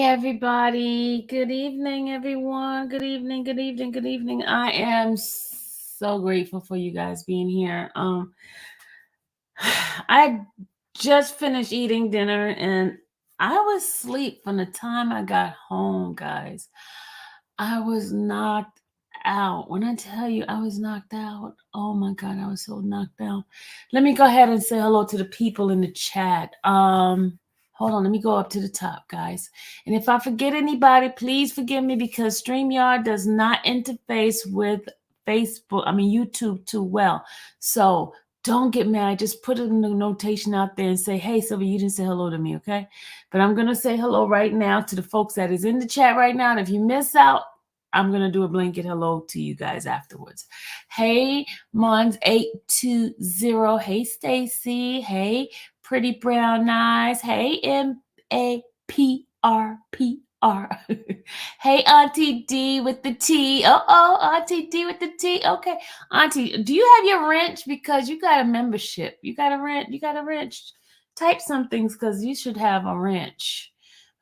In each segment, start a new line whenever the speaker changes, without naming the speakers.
everybody. Good evening, everyone. Good evening, good evening, good evening. I am so grateful for you guys being here. I just finished eating dinner and I was asleep from the time I got home, guys. I was knocked out. When I tell you I was knocked out, oh my God, I was so knocked out. Let me go ahead and say hello to the people in the chat. Hold on, let me go up to the top, guys. And if I forget anybody, please forgive me because StreamYard does not interface with YouTube too well. So don't get mad. Just put a notation out there and say, hey, Sylvia, you didn't say hello to me, okay? But I'm going to say hello right now to the folks that is in the chat right now. And if you miss out, I'm going to do a blanket hello to you guys afterwards. Hey, Mons820. Hey, Stacy. Hey, Pretty Brown Eyes. Hey, MAPRPR. Hey, Auntie D with the T. Auntie D with the T. Okay. Auntie, do you have your wrench? Because you got a membership. You got a wrench. You got a wrench. Type some things because you should have a wrench.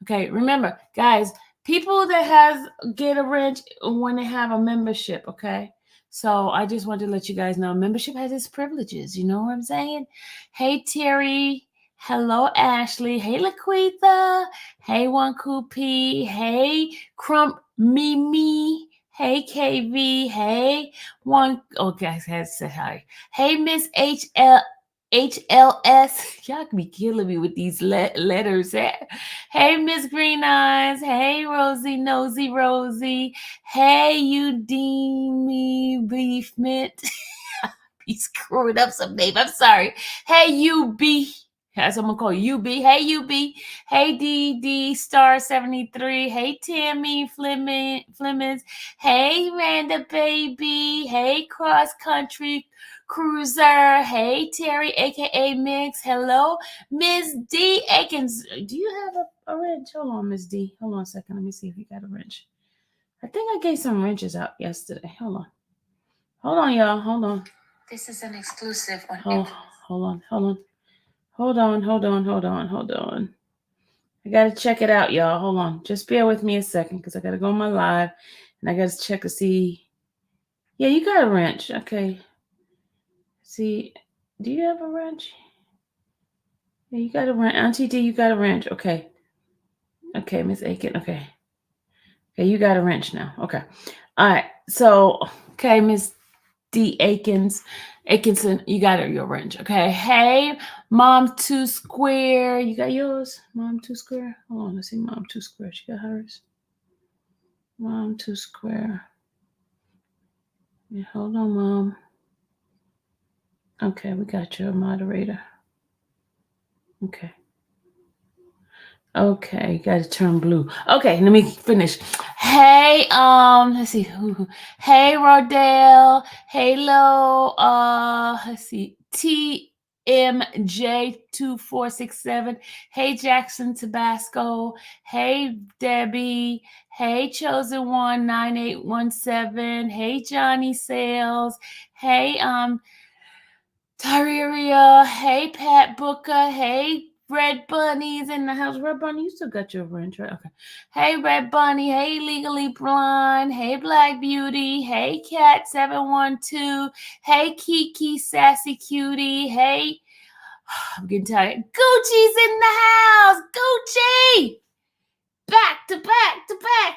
Okay. Remember, guys, people that get a wrench when they have a membership. Okay. So I just wanted to let you guys know membership has its privileges. You know what I'm saying? Hey, Terry. Hello, Ashley. Hey, Laquitha. Hey, One P. Hey, Crump Mimi. Hey, KV. Hey, One. Okay, I had to say hi. Hey, Miss HLS. Y'all can be killing me with these letters. Hey, Miss Green Eyes. Hey, Rosie Nosy Rosie. Hey, you deem me beef mint. Be screwing up some name. I'm sorry. Hey, UB. That's what I'm gonna call you, UB. Hey, UB. Hey, DD Star 73. Hey, Tammy Flemings. Hey, Randa Baby. Hey, Cross Country Cruiser. Hey, Terry, aka Mix. Hello, Miss D Akins. Do you have a wrench? Hold on, Miss D. Hold on a second. Let me see if you got a wrench. I think I gave some wrenches out yesterday. Hold on. Hold on, y'all. Hold on.
This is an exclusive on.
Hold on. Hold on. I gotta check it out, y'all. Hold on. Just bear with me a second because I gotta go on my live and I gotta check to see. Yeah, you got a wrench. Okay. See, do you have a wrench? Yeah, you got a wrench. Auntie D, you got a wrench. Okay. Okay, Miss Aiken. Okay. Okay, you got a wrench now. Okay. All right. So, okay, Miss D Atkinson, you got your wrench. Okay. Hey, Mom 2 Square. You got yours? Mom 2 Square? Hold on. Let's see. Mom 2 Square. She got hers. Mom 2 Square. Yeah, hold on, Mom. Okay, we got your moderator. Okay. Okay, got to turn blue. Okay, let me finish. Hey, let's see who. Hey, Rodale. Hello. Let's see. TMJ2467. Hey, Jackson Tabasco. Hey, Debbie. Hey, Chosen One 9817. Hey, Johnny Sales. Hey, Tyria. Hey, Pat Booker. Hey, Red Bunny's in the house. Red Bunny, you still got your wrench, right? Okay. Hey, Red Bunny. Hey, Legally Blonde. Hey, Black Beauty. Hey, Cat 712. Hey, Kiki Sassy Cutie. Hey, I'm getting tired. Gucci's in the house. Gucci. Back to back to back.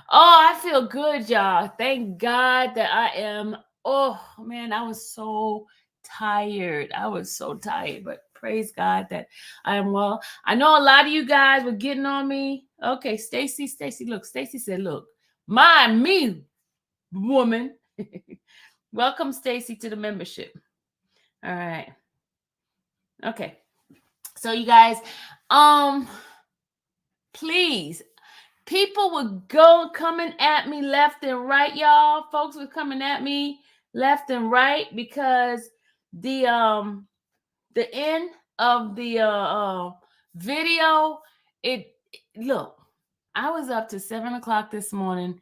Oh, I feel good, y'all. Thank God that I am. Oh, man, I was so tired. But praise God that I am well. I know a lot of you guys were getting on me. Okay, Stacy, look. Stacy said, look, mind me, woman. Welcome, Stacy, to the membership. All right. Okay. So you guys, please, people were coming at me left and right, y'all. Folks were coming at me left and right because the end of the video, look, I was up to 7 o'clock this morning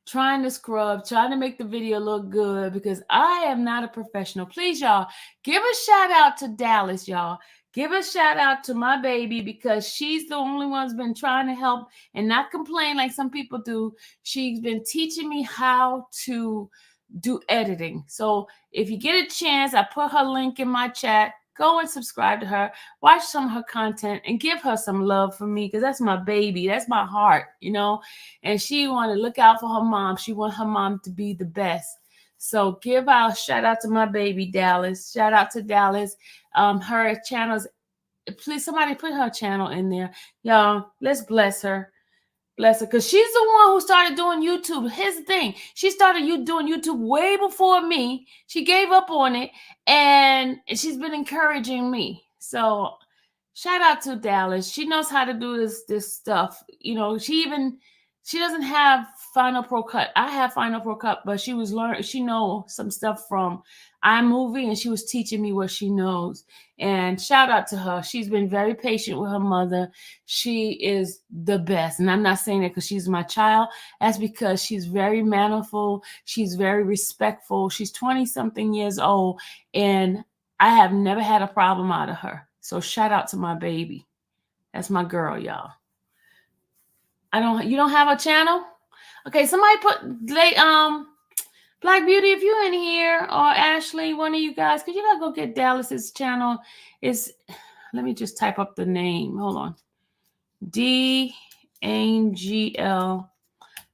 trying to scrub, trying to make the video look good because I am not a professional. Please, y'all, give a shout out to Dallas, y'all. Give a shout out to my baby because she's the only one's been trying to help and not complain like some people do. She's been teaching me how to do editing. So if you get a chance, I put her link in my chat. Go and subscribe to her, watch some of her content, and give her some love for me because that's my baby. That's my heart, you know. And she want to look out for her mom. She want her mom to be the best. So give out shout out to my baby Dallas. Shout out to Dallas. Her channel's, please somebody put her channel in there, y'all. Let's bless her. Bless her, because she's the one who started doing YouTube. Here's the thing. She started doing YouTube way before me. She gave up on it, and she's been encouraging me. So shout out to Dallas. She knows how to do this stuff. You know, she doesn't have Final Pro Cut. I have Final Pro Cut, but she knows some stuff from iMovie, and she was teaching me what she knows. And shout out to her. She's been very patient with her mother. She is the best. And I'm not saying that because she's my child. That's because she's very mannerful. She's very respectful. She's 20-something years old. And I have never had a problem out of her. So shout out to my baby. That's my girl, y'all. You don't have a channel? Okay, somebody put Black Beauty, if you're in here, or Ashley, one of you guys, because you gotta go get Dallas's channel. Let me just type up the name. Hold on. DANGL.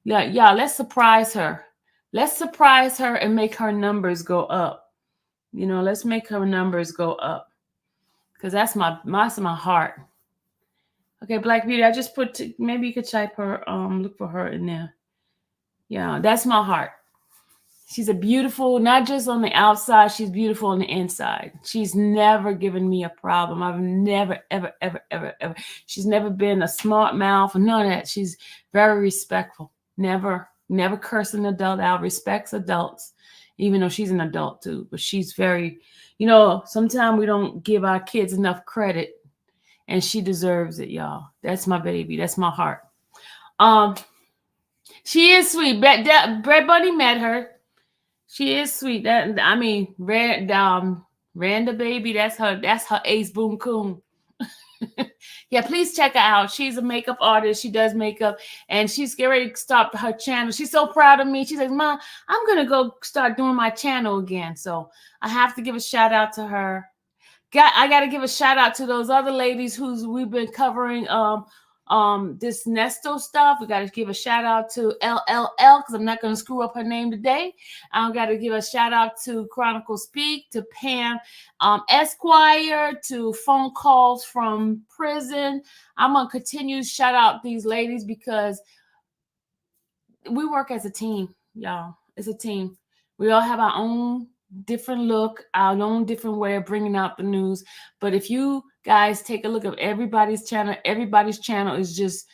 Yeah, let's surprise her. Let's surprise her and make her numbers go up. You know, let's make her numbers go up. Because that's my heart. Okay, Black Beauty, I just put, maybe you could type her, look for her in there. Yeah, that's my heart. She's a beautiful, not just on the outside, she's beautiful on the inside. She's never given me a problem. I've never, ever, ever, ever, ever. She's never been a smart mouth or none of that. She's very respectful. Never curse an adult out, respects adults, even though she's an adult too. But she's very, you know, sometimes we don't give our kids enough credit, and she deserves it, y'all. That's my baby. That's my heart. She is sweet. Bread Bunny met her. She is sweet. Randa baby, that's her ace boom coon. Yeah, please check her out. She's a makeup artist. She does makeup, and she's getting ready to start her channel. She's so proud of me. She's like, Mom, I'm gonna go start doing my channel again. So I have to give a shout out to her. I got to give a shout out to those other ladies we've been covering this Ernesto stuff. We got to give a shout out to LLL because I'm not going to screw up her name today. I got to give a shout out to Chronicle Speak, to Pam Esquire, to Phone Calls from Prison. I'm going to continue to shout out these ladies because we work as a team, y'all. It's a team. We all have our own different look, our own different way of bringing out the news. But if you guys take a look at everybody's channel is just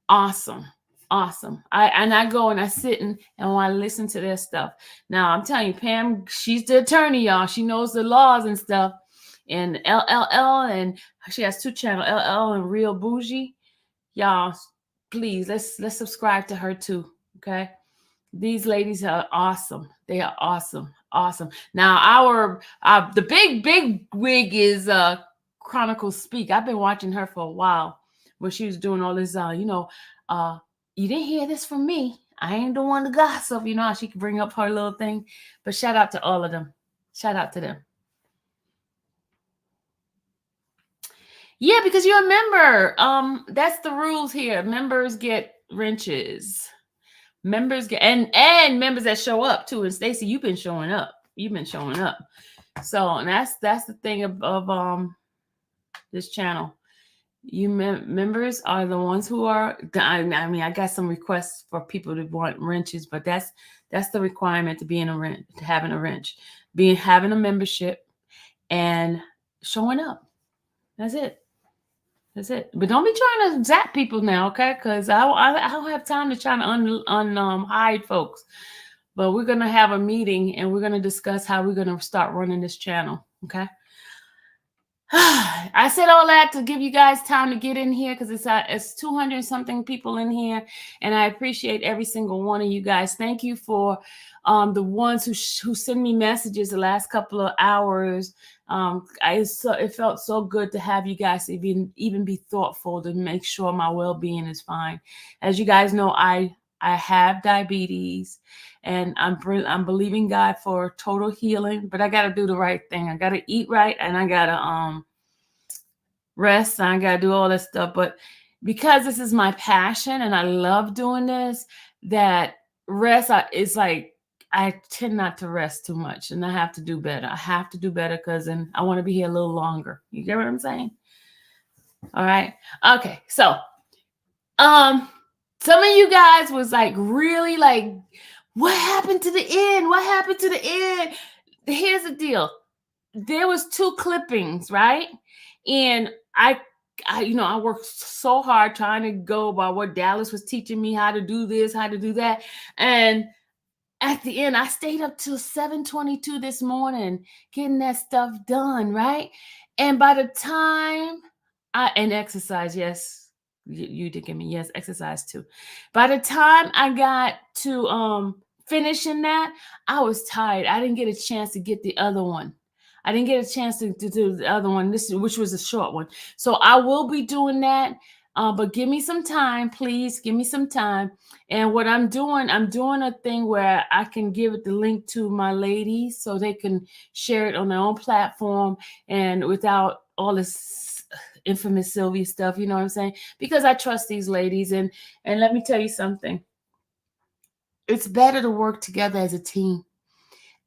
awesome. I go and I sit and want to listen to their stuff. Now I'm telling you, Pam, she's the attorney, y'all. She knows the laws and stuff. And LLL, and she has two channels, LL and Real Bougie. Y'all, please let's subscribe to her too. Okay. These ladies are awesome. They are awesome. Now the big wig is Chronicle Speak. I've been watching her for a while when she was doing all this. You didn't hear this from me. I ain't the one to gossip. You know how she can bring up her little thing. But shout out to all of them. Shout out to them. Yeah, because you're a member. That's the rules here. Members get wrenches. Members get and members that show up too. And Stacey, you've been showing up. So and that's the thing of this channel. You members are the ones who are. I got some requests for people to want wrenches, but that's the requirement to be in a wrench, to having a wrench, having a membership, and showing up. That's it. But don't be trying to zap people now, okay? Because I don't have time to try to hide folks. But we're going to have a meeting, and we're going to discuss how we're going to start running this channel, okay? I said all that to give you guys time to get in here because it's 200 something people in here, and I appreciate every single one of you guys. Thank you for the ones who send me messages the last couple of hours. It felt so good to have you guys even be thoughtful to make sure my well-being is fine. As you guys know, I have diabetes, and I'm believing God for total healing, but I got to do the right thing. I got to eat right, and I got to rest, and I got to do all this stuff. But because this is my passion and I love doing this, that rest is like I tend not to rest too much, and I have to do better. I have to do better because then I want to be here a little longer. You get what I'm saying? All right. Okay. So, some of you guys was like really like, what happened to the end? What happened to the end? Here's the deal. There was 2 clippings, right? And I I worked so hard trying to go by what Dallas was teaching me, how to do this, how to do that. And at the end, I stayed up till 7:22 this morning getting that stuff done, right? And by the time and exercise, yes, you did give me yes, exercise too. By the time I got to finishing that, I was tired. I didn't get a chance to get the other one. I didn't get a chance to do the other one, which was a short one. So I will be doing that. But give me some time, please. Give me some time. And what I'm doing a thing where I can give it the link to my ladies so they can share it on their own platform and without all this infamous Sylvia stuff, you know what I'm saying? Because I trust these ladies, and let me tell you something. It's better to work together as a team.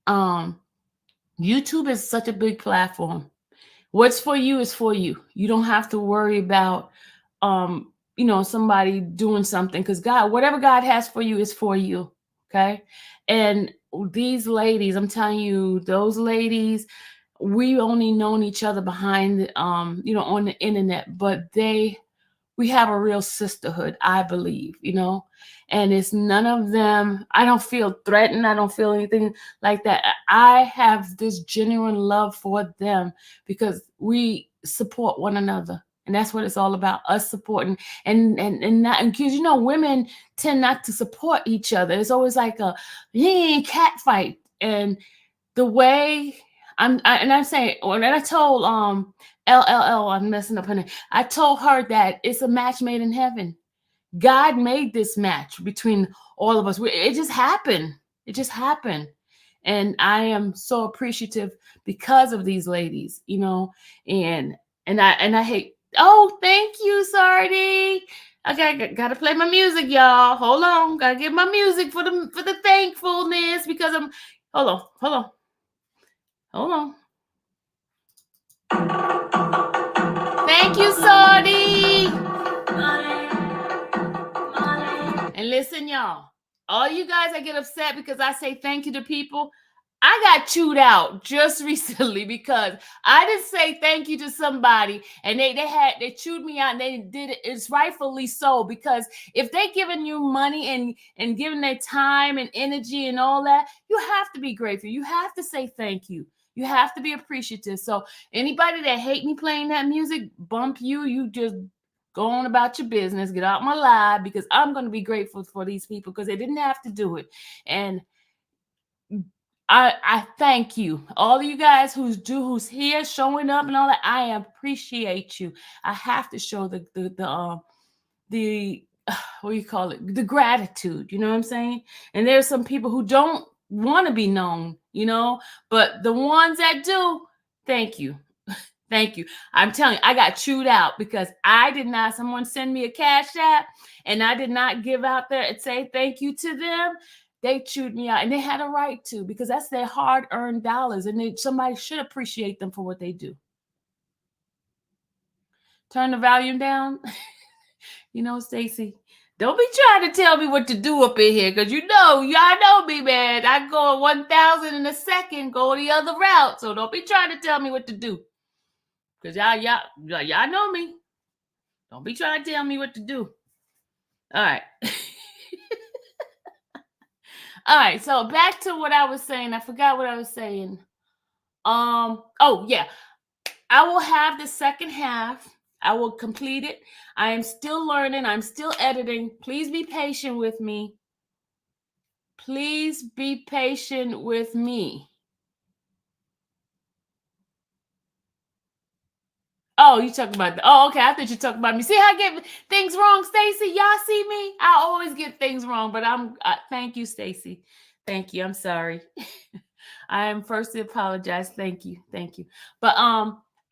YouTube is such a big platform. What's for you is for you. You don't have to worry about somebody doing something, because whatever God has for you is for you. Okay. And these ladies, I'm telling you, those ladies, we only known each other behind on the internet, but we have a real sisterhood, I believe, and it's none of them. I don't feel threatened. I don't feel anything like that. I have this genuine love for them because we support one another. And that's what it's all about, us supporting and not, because women tend not to support each other. It's always like a cat fight. And the way I'm saying, when I told LLL, I'm messing up her name. I told her that it's a match made in heaven. God made this match between all of us. It just happened. It just happened. And I am so appreciative because of these ladies, and I hate. Oh, thank you, Sardi. Okay, gotta play my music, y'all. Hold on, gotta get my music for the thankfulness because I'm. Hold on. Thank you, Sardi. And listen, y'all, all you guys that get upset because I say thank you to people, I got chewed out just recently because I didn't say thank you to somebody and they chewed me out, and they did it. It's rightfully so, because if they giving you money and giving their time and energy and all that, you have to be grateful. You have to say thank you. You have to be appreciative. So anybody that hate me playing that music, bump you. You just go on about your business. Get out my live, because I'm going to be grateful for these people because they didn't have to do it. And I thank you, all of you guys who's here showing up and all that. I appreciate you. I have to show the what do you call it? The gratitude. You know what I'm saying? And there's some people who don't want to be known, but the ones that do, thank you. Thank you. I'm telling you, I got chewed out because I did not, someone send me a cash app and I did not give out there and say thank you to them. They chewed me out, and they had a right to, because that's their hard-earned dollars, and somebody should appreciate them for what they do. Turn the volume down. Stacy, don't be trying to tell me what to do up in here, because y'all know me, man. I go 1,000 in a second, go the other route. So don't be trying to tell me what to do, because y'all know me. Don't be trying to tell me what to do. All right. All right. So back to what I was saying. I forgot what I was saying. Oh yeah. I will have the second half. I will complete it. I am still learning. I'm still editing. Please be patient with me. Please be patient with me. Oh, you talking about okay. I thought you talking about me. See how I get things wrong, Stacy? Y'all see me? I always get things wrong, but thank you, Stacy. Thank you. I'm sorry. I am first to apologize. Thank you. Thank you. But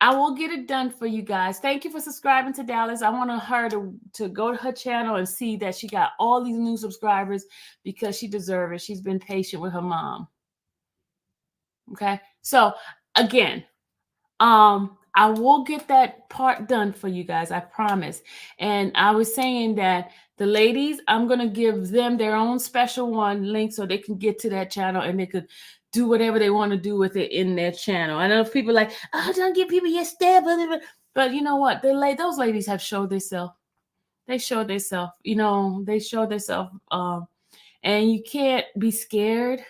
I will get it done for you guys. Thank you for subscribing to Dallas. I want her to go to her channel and see that she got all these new subscribers because she deserves it. She's been patient with her mom. Okay. So again, I will get that part done for you guys. I promise. And I was saying that the ladies, I'm going to give them their own special link so they can get to that channel and they could do whatever they want to do with it in their channel. I know people like, oh, don't give people your step. But you know what? Those ladies have showed themselves. They show themselves, they show themselves. And you can't be scared.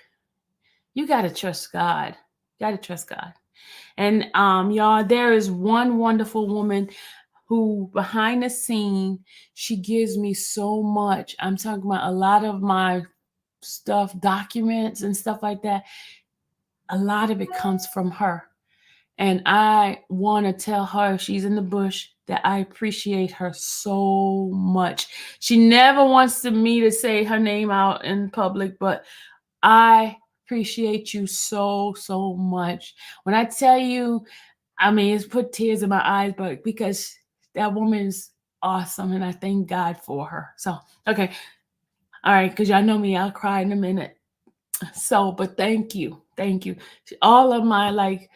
You got to trust God. You got to trust God. And y'all, there is one wonderful woman who behind the scene, she gives me so much. I'm talking about a lot of my stuff, documents and stuff like that. A lot of it comes from her. And I want to tell her, she's in the bush, that I appreciate her so much. She never wants me to say her name out in public, but I appreciate you so, so much. When I tell you, I mean, it's put tears in my eyes, but because that woman is awesome and I thank God for her. So, okay. All right. Because y'all know me, I'll cry in a minute. So, but thank you. Thank you. All of my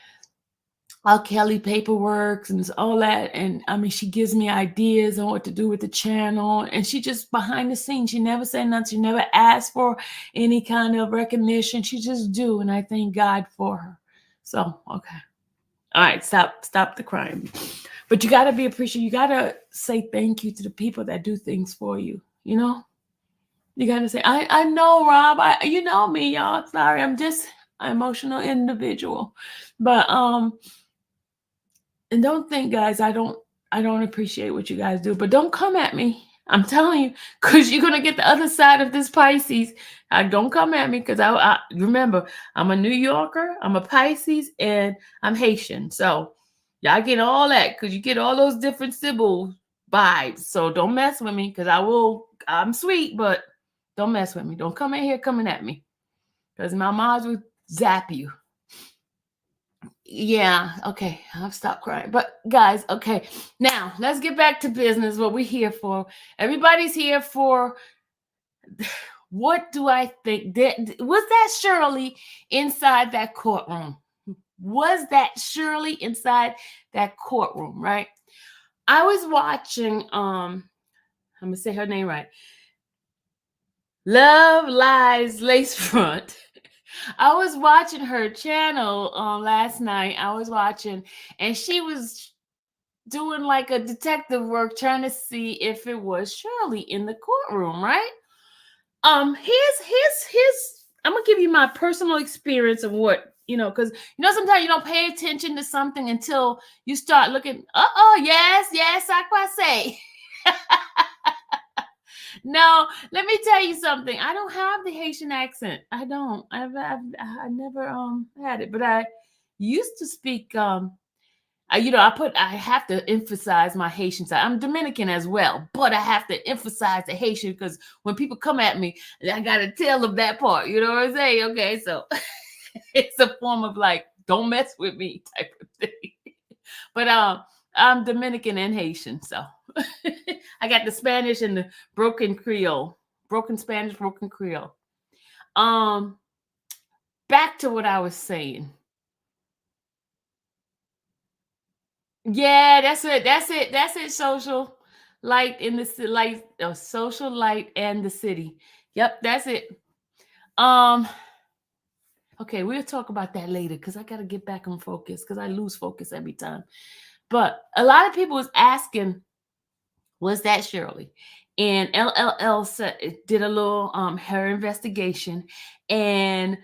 Kelly paperwork and all that. And I mean, she gives me ideas on what to do with the channel. And she just behind the scenes, she never said nothing. She never asked for any kind of recognition. She just do. And I thank God for her. So, okay. All right. Stop the crying. But you got to be appreciative. You got to say thank you to the people that do things for you. You got to say, I know, Rob, you know me, y'all. Sorry. I'm just an emotional individual. But, and don't think, guys, I don't appreciate what you guys do, but don't come at me. I'm telling you, because you're going to get the other side of this Pisces. Don't come at me because I remember, I'm a New Yorker, I'm a Pisces, and I'm Haitian. So y'all get all that because you get all those different Sybil vibes. So don't mess with me because I'm sweet, but don't mess with me. Don't come in here coming at me because my mom will zap you. Yeah, okay, I'll stop crying. But guys, okay, now let's get back to business. What we're here for. Everybody's here for. What do I think? Was that Shirley inside that courtroom? Was that Shirley inside that courtroom? Right. I was watching. I'm gonna say her name right. Love Lies Lace Front. I was watching her channel last night. I was watching, and she was doing like a detective work, trying to see if it was Shirley in the courtroom, right? Here's I'm gonna give you my personal experience of what because sometimes you don't pay attention to something until you start looking. Yes, I say. No, let me tell you something. I don't have the Haitian accent. I don't. I never had it, but I used to speak. I have to emphasize my Haitian side. I'm Dominican as well, but I have to emphasize the Haitian because when people come at me, I gotta tell them that part. You know what I'm saying? Okay, so it's a form of don't mess with me type of thing. But I'm Dominican and Haitian, so I got the Spanish and the broken Creole, broken Spanish, broken Creole. Back to what I was saying. Yeah, that's it. Social light in the light, social light and the city. Yep, that's it. Okay, we'll talk about that later because I gotta get back on focus because I lose focus every time. But a lot of people was asking, was that Shirley? And LLL did a little her investigation, and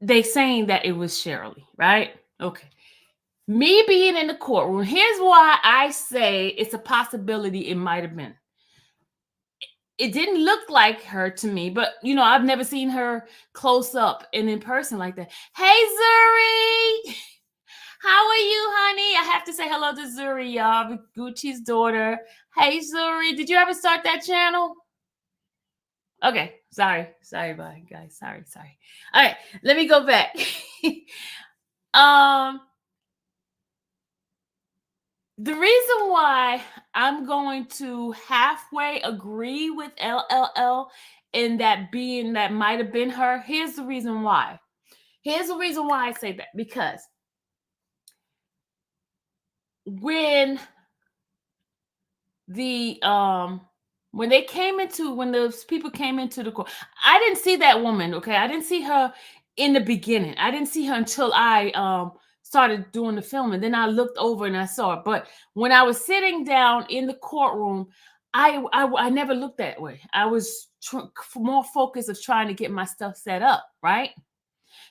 they saying that it was Shirley, right? Okay. Me being in the courtroom, here's why I say it's a possibility it might have been. It didn't look like her to me, but I've never seen her close up and in person like that. Hey, Zuri! How are you, honey? I have to say hello to Zuri, y'all, Gucci's daughter. Hey, Zuri, did you ever start that channel? Okay, sorry, bye, guys. Sorry. All right, let me go back. The reason why I'm going to halfway agree with LLL in that being that might have been her. Here's the reason why. Here's the reason why I say that. Because when those people came into the court, I didn't see that woman. Okay, I didn't see her in the beginning. I didn't see her until I started doing the film, and then I looked over and I saw it. But when I was sitting down in the courtroom, I never looked that way. I was more focused of trying to get my stuff set up, right?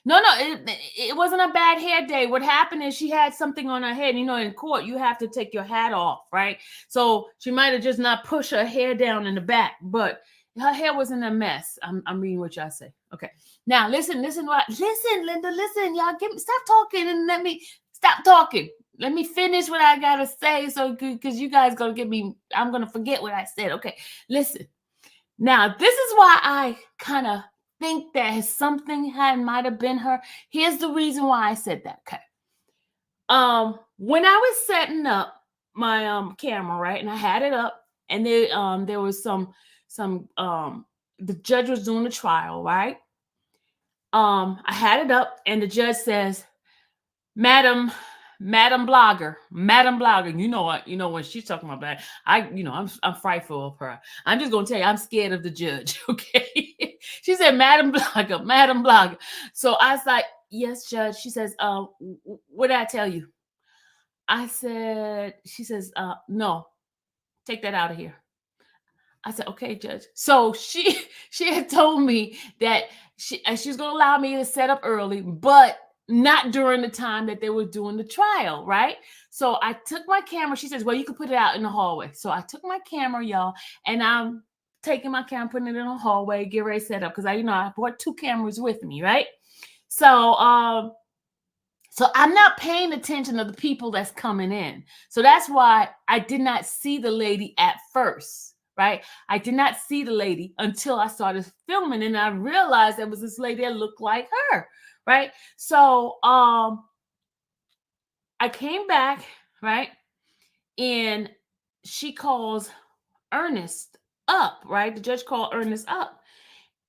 No, it wasn't a bad hair day. What happened is she had something on her head. In court, you have to take your hat off, right? So she might have just not pushed her hair down in the back, but her hair was in a mess. I'm reading what y'all say. Okay. Now listen, Linda, listen, y'all stop talking and let me stop talking. Let me finish what I gotta say. So because you guys gonna get me, I'm gonna forget what I said. Okay, listen. Now, this is why I kind of think that something might have been her. Here's the reason why I said that. Okay. When I was setting up my camera, right, and I had it up, and there was some the judge was doing the trial, right? I had it up, and the judge says, Madam blogger. You know what? When she's talking about that, I'm frightful of her. I'm just gonna tell you, I'm scared of the judge. Okay. She said, Madam blogger. So I was like, yes, Judge. She says, what did I tell you? She says, no, take that out of here. I said, okay, Judge. So she had told me that she's gonna allow me to set up early, but not during the time that they were doing the trial, right? So I took my camera. She says, well, you can put it out in the hallway. So I took my camera, y'all, and I'm taking my camera, putting it in the hallway, get ready to set up. Because I brought 2 cameras with me, right? So I'm not paying attention to the people that's coming in. So that's why I did not see the lady at first, right? I did not see the lady until I started filming, and I realized there was this lady that looked like her. Right. So I came back, right? And she calls Ernest up, right? The judge called Ernest up.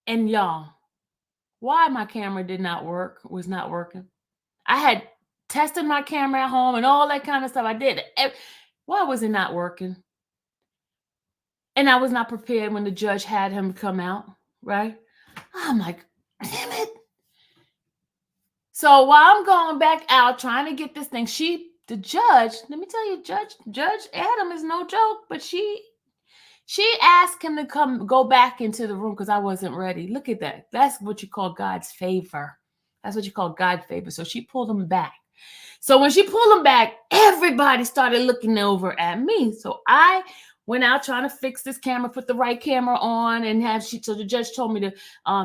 And y'all, why my camera was not working. I had tested my camera at home and all that kind of stuff. I did. Why was it not working? And I was not prepared when the judge had him come out, right? I'm like, damn it. So while I'm going back out trying to get this thing, the judge, let me tell you, Judge Adam is no joke, but she asked him to go back into the room because I wasn't ready. Look at that. That's what you call God's favor. That's what you call God's favor. So she pulled him back. So when she pulled him back, everybody started looking over at me. So I went out trying to fix this camera, put the right camera on, and so the judge told me to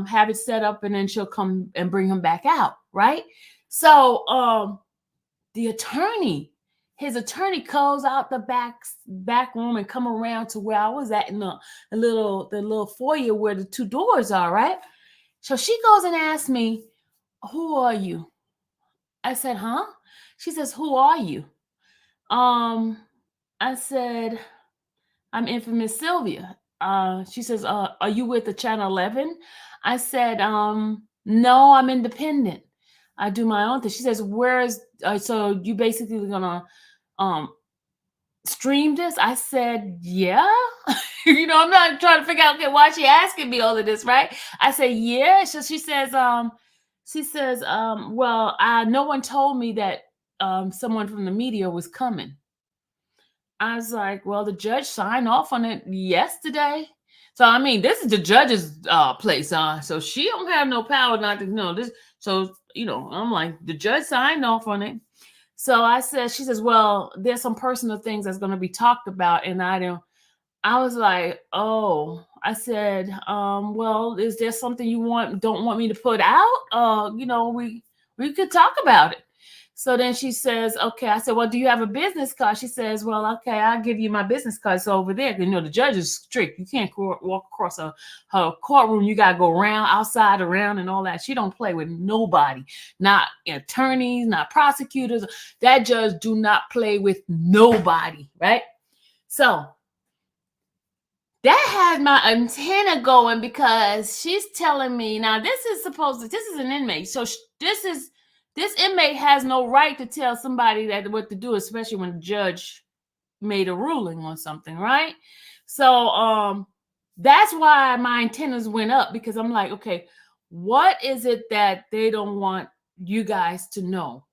have it set up, and then she'll come and bring him back out, right? So his attorney calls out the back room and come around to where I was at in the little foyer where the 2 doors are, right? So she goes and asks me, who are you? I said, huh? She says, who are you? I said, I'm Infamous Sylvia. She says, are you with the Channel 11? I said, no, I'm independent. I do my own thing. She says, so you basically gonna stream this? I said, yeah. I'm not trying to figure out, okay, why is she asking me all of this, right? I said, yeah. So she says, well, no one told me that someone from the media was coming. I was like, well, the judge signed off on it yesterday. So, I mean, this is the judge's place. So she don't have no power not to know this. So, I'm like, the judge signed off on it. So I said, she says, well, there's some personal things that's going to be talked about. And I was like, oh, I said, well, is there something you don't want me to put out? We could talk about it. So then she says, okay. I said, well, do you have a business card? She says, well, okay, I'll give you my business card. It's over there. The judge is strict. You can't walk across her courtroom. You got to go outside, around, and all that. She don't play with nobody, not attorneys, not prosecutors. That judge do not play with nobody, right? So that had my antenna going, because she's telling me, now this is an inmate. So this inmate has no right to tell somebody what to do, especially when the judge made a ruling on something, right? So that's why my antennas went up, because I'm like, okay, what is it that they don't want you guys to know?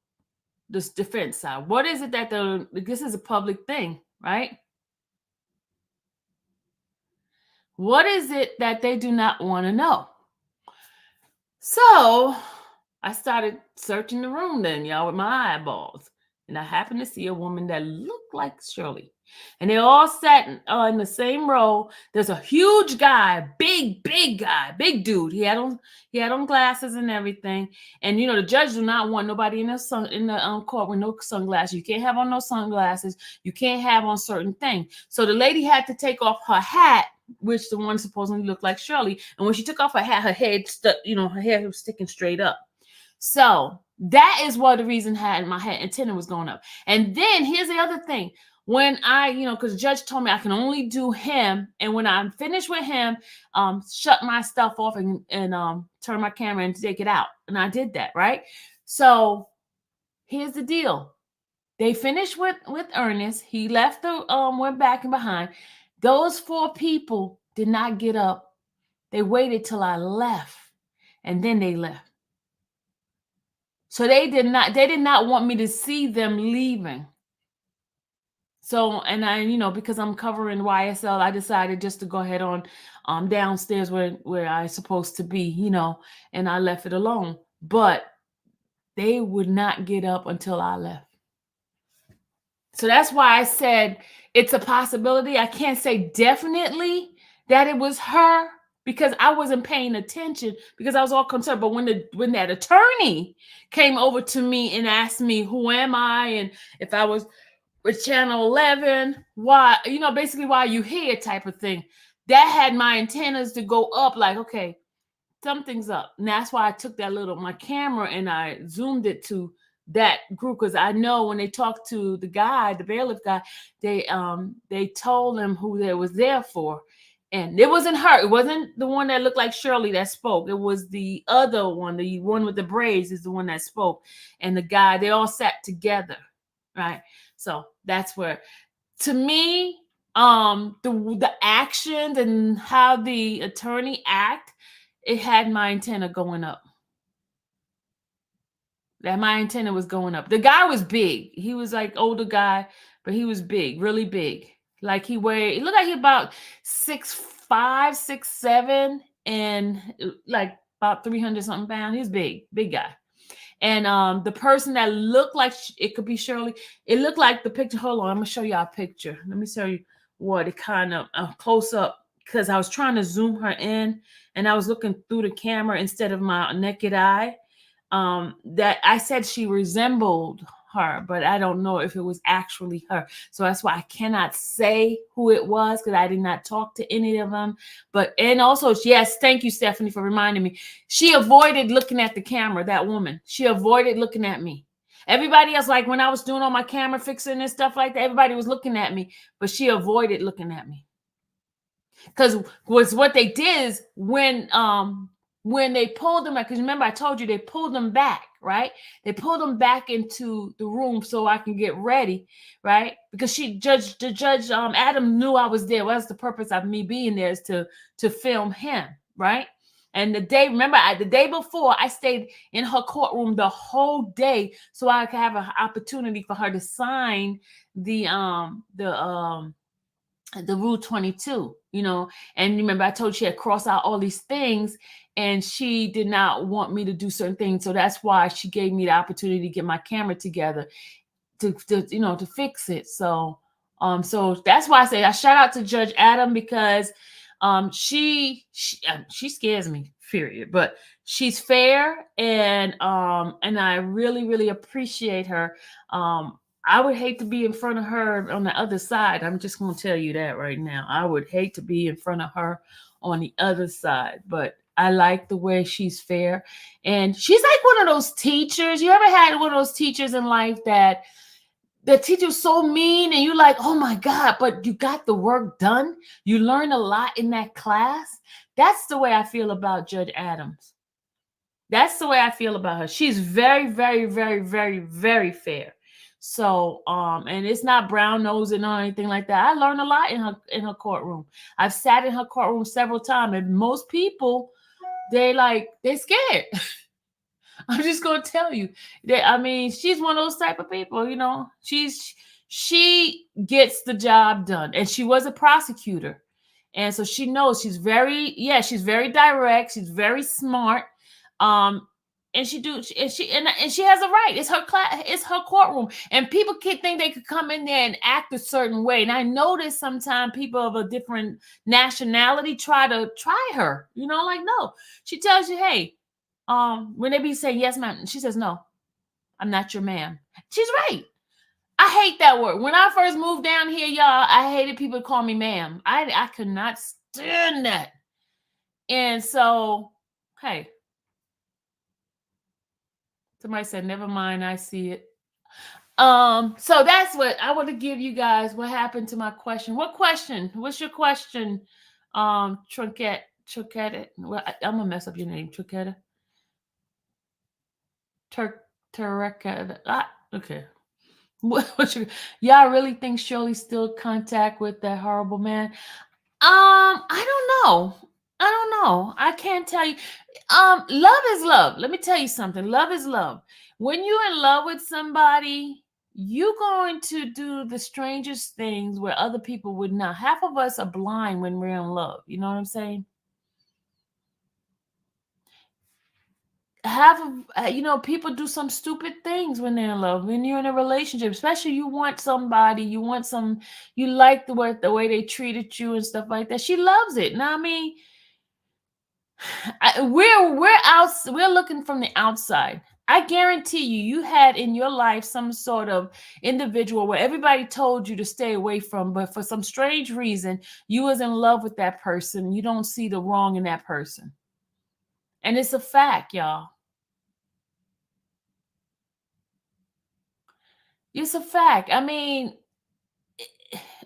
This defense side. What is it that this is a public thing, right? What is it that they do not want to know? So I started searching the room then, y'all, with my eyeballs. And I happened to see a woman that looked like Shirley. And they all sat in the same row. There's a huge guy, big guy, big dude. He had on glasses and everything. And the judge do not want nobody in the court with no sunglasses. You can't have on no sunglasses. You can't have on certain things. So the lady had to take off her hat, which the one supposedly looked like Shirley. And when she took off her hat, her head stuck, her hair was sticking straight up. So that is what the reason my head antenna was going up. And then here's the other thing. When I, because the judge told me I can only do him. And when I'm finished with him, shut my stuff off and turn my camera and take it out. And I did that, right? So here's the deal. They finished with Ernest. He left went back and behind. Those 4 people did not get up. They waited till I left, and then they left. So they did not want me to see them leaving. So, and I, because I'm covering YSL, I decided just to go ahead on downstairs where I supposed to be, and I left it alone. But they would not get up until I left. So that's why I said it's a possibility. I can't say definitely that it was her, because I wasn't paying attention, because I was all concerned. But when that attorney came over to me and asked me who am I, and if I was with Channel 11, why, basically why you here type of thing, that had my antennas to go up, like, okay, something's up. And that's why I took my camera and I zoomed it to that group, because I know when they talked to the bailiff guy, they told him who they was there for. And it wasn't her. It wasn't the one that looked like Shirley that spoke. It was the other one. The one with the braids is the one that spoke. And the guy, they all sat together, right? So that's where, to me, the actions and how the attorney act, it had my antenna going up. That my antenna was going up. The guy was big. He was like older guy, but he was big, really big. Like he looked like he about 6'5", 6'7", and like about 300 something pounds. He's big guy. And the person that looked like it could be Shirley, it looked like the picture. Hold on, I'm gonna show y'all a picture. Let me show you what it kind of close up, because I was trying to zoom her in and I was looking through the camera instead of my naked eye. That I said she resembled her, but I don't know if it was actually her. So that's why I cannot say who it was, because I did not talk to any of them. And also, yes, thank you, Stephanie, for reminding me. She avoided looking at the camera, that woman. She avoided looking at me. Everybody else, like when I was doing all my camera fixing and stuff like that, everybody was looking at me, but she avoided looking at me. Because what they did is when they pulled them, because remember I told you they pulled them back, right? They pulled them back into the room so I can get ready, right? Because Judge Adam knew I was there. What's the purpose of me being there is to film him, right? And the day before, I stayed in her courtroom the whole day so I could have an opportunity for her to sign the Rule 22, and remember I told you she had crossed out all these things and she did not want me to do certain things. So that's why she gave me the opportunity to get my camera together. to fix it. So that's why I say I shout out to Judge Adam, because she scares me, period. But she's fair, and I really, really appreciate her. I would hate to be in front of her on the other side. I'm just going to tell you that right now. I would hate to be in front of her on the other side, but I like the way she's fair. And she's like one of those teachers. You ever had one of those teachers in life that the teacher's so mean and you like, oh my God, but you got the work done. You learn a lot in that class. That's the way I feel about Judge Adams. That's the way I feel about her. She's very, very, very, very, very fair. So, and it's not brown nosing or anything like that. I learned a lot in her courtroom. I've sat in her courtroom several times, and most people, they're scared. I'm just gonna tell you that. I mean, she's one of those type of people. She gets the job done, and she was a prosecutor, and so she knows. She's very direct. She's very smart. And she has a right. It's her class. It's her courtroom, and people think they could come in there and act a certain way. And I notice sometimes people of a different nationality try her. No. She tells you, hey. When they be saying yes, ma'am, she says no, I'm not your ma'am. She's right. I hate that word. When I first moved down here, y'all, I hated people to call me ma'am. I could not stand that. And so, hey, somebody said, never mind, I see it. So that's what I want to give you guys. What happened to my question? What question? What's your question? Truquette. Well, I'm gonna mess up your name, Truquette. Okay. Y'all really think Shirley still contact with that horrible man? I don't know. I can't tell you. Love is love. Let me tell you something. Love is love. When you're in love with somebody, you're going to do the strangest things where other people would not. Half of us are blind when we're in love. You know what I'm saying? People do some stupid things when they're in love. When you're in a relationship, especially, you want somebody, you like the way they treated you and stuff like that. She loves it. Now, I mean, we're looking from the outside. I guarantee you had in your life some sort of individual where everybody told you to stay away from, but for some strange reason, you was in love with that person. You don't see the wrong in that person. And it's a fact, y'all. It's a fact. I mean,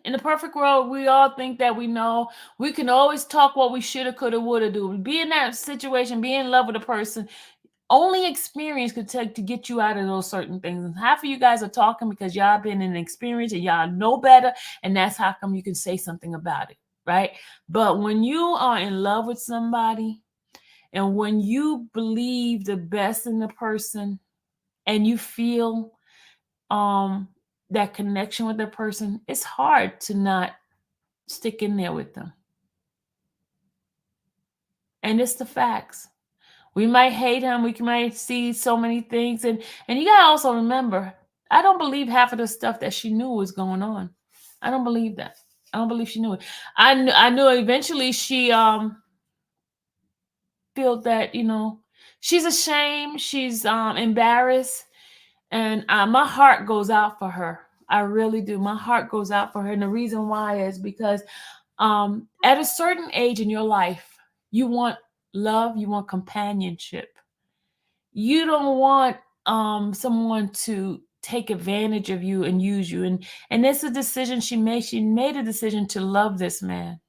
in the perfect world, we all think that we know. We can always talk what we shoulda, coulda, woulda do. Be in that situation, be in love with a person. Only experience could take to get you out of those certain things. And half of you guys are talking because y'all been in an experience and y'all know better. And that's how come you can say something about it, right? But when you are in love with somebody and when you believe the best in the person and you feel that connection with the person, it's hard to not stick in there with them. And it's the facts. We might hate him. We might see so many things. And you got to also remember, I don't believe half of the stuff that she knew was going on. I don't believe that. I don't believe she knew it. I knew eventually she felt that, she's ashamed. She's embarrassed. And my heart goes out for her. I really do. My heart goes out for her. And the reason why is because at a certain age in your life, you want love, you want companionship. You don't want someone to take advantage of you and use you. And it's a decision she made. She made a decision to love this man.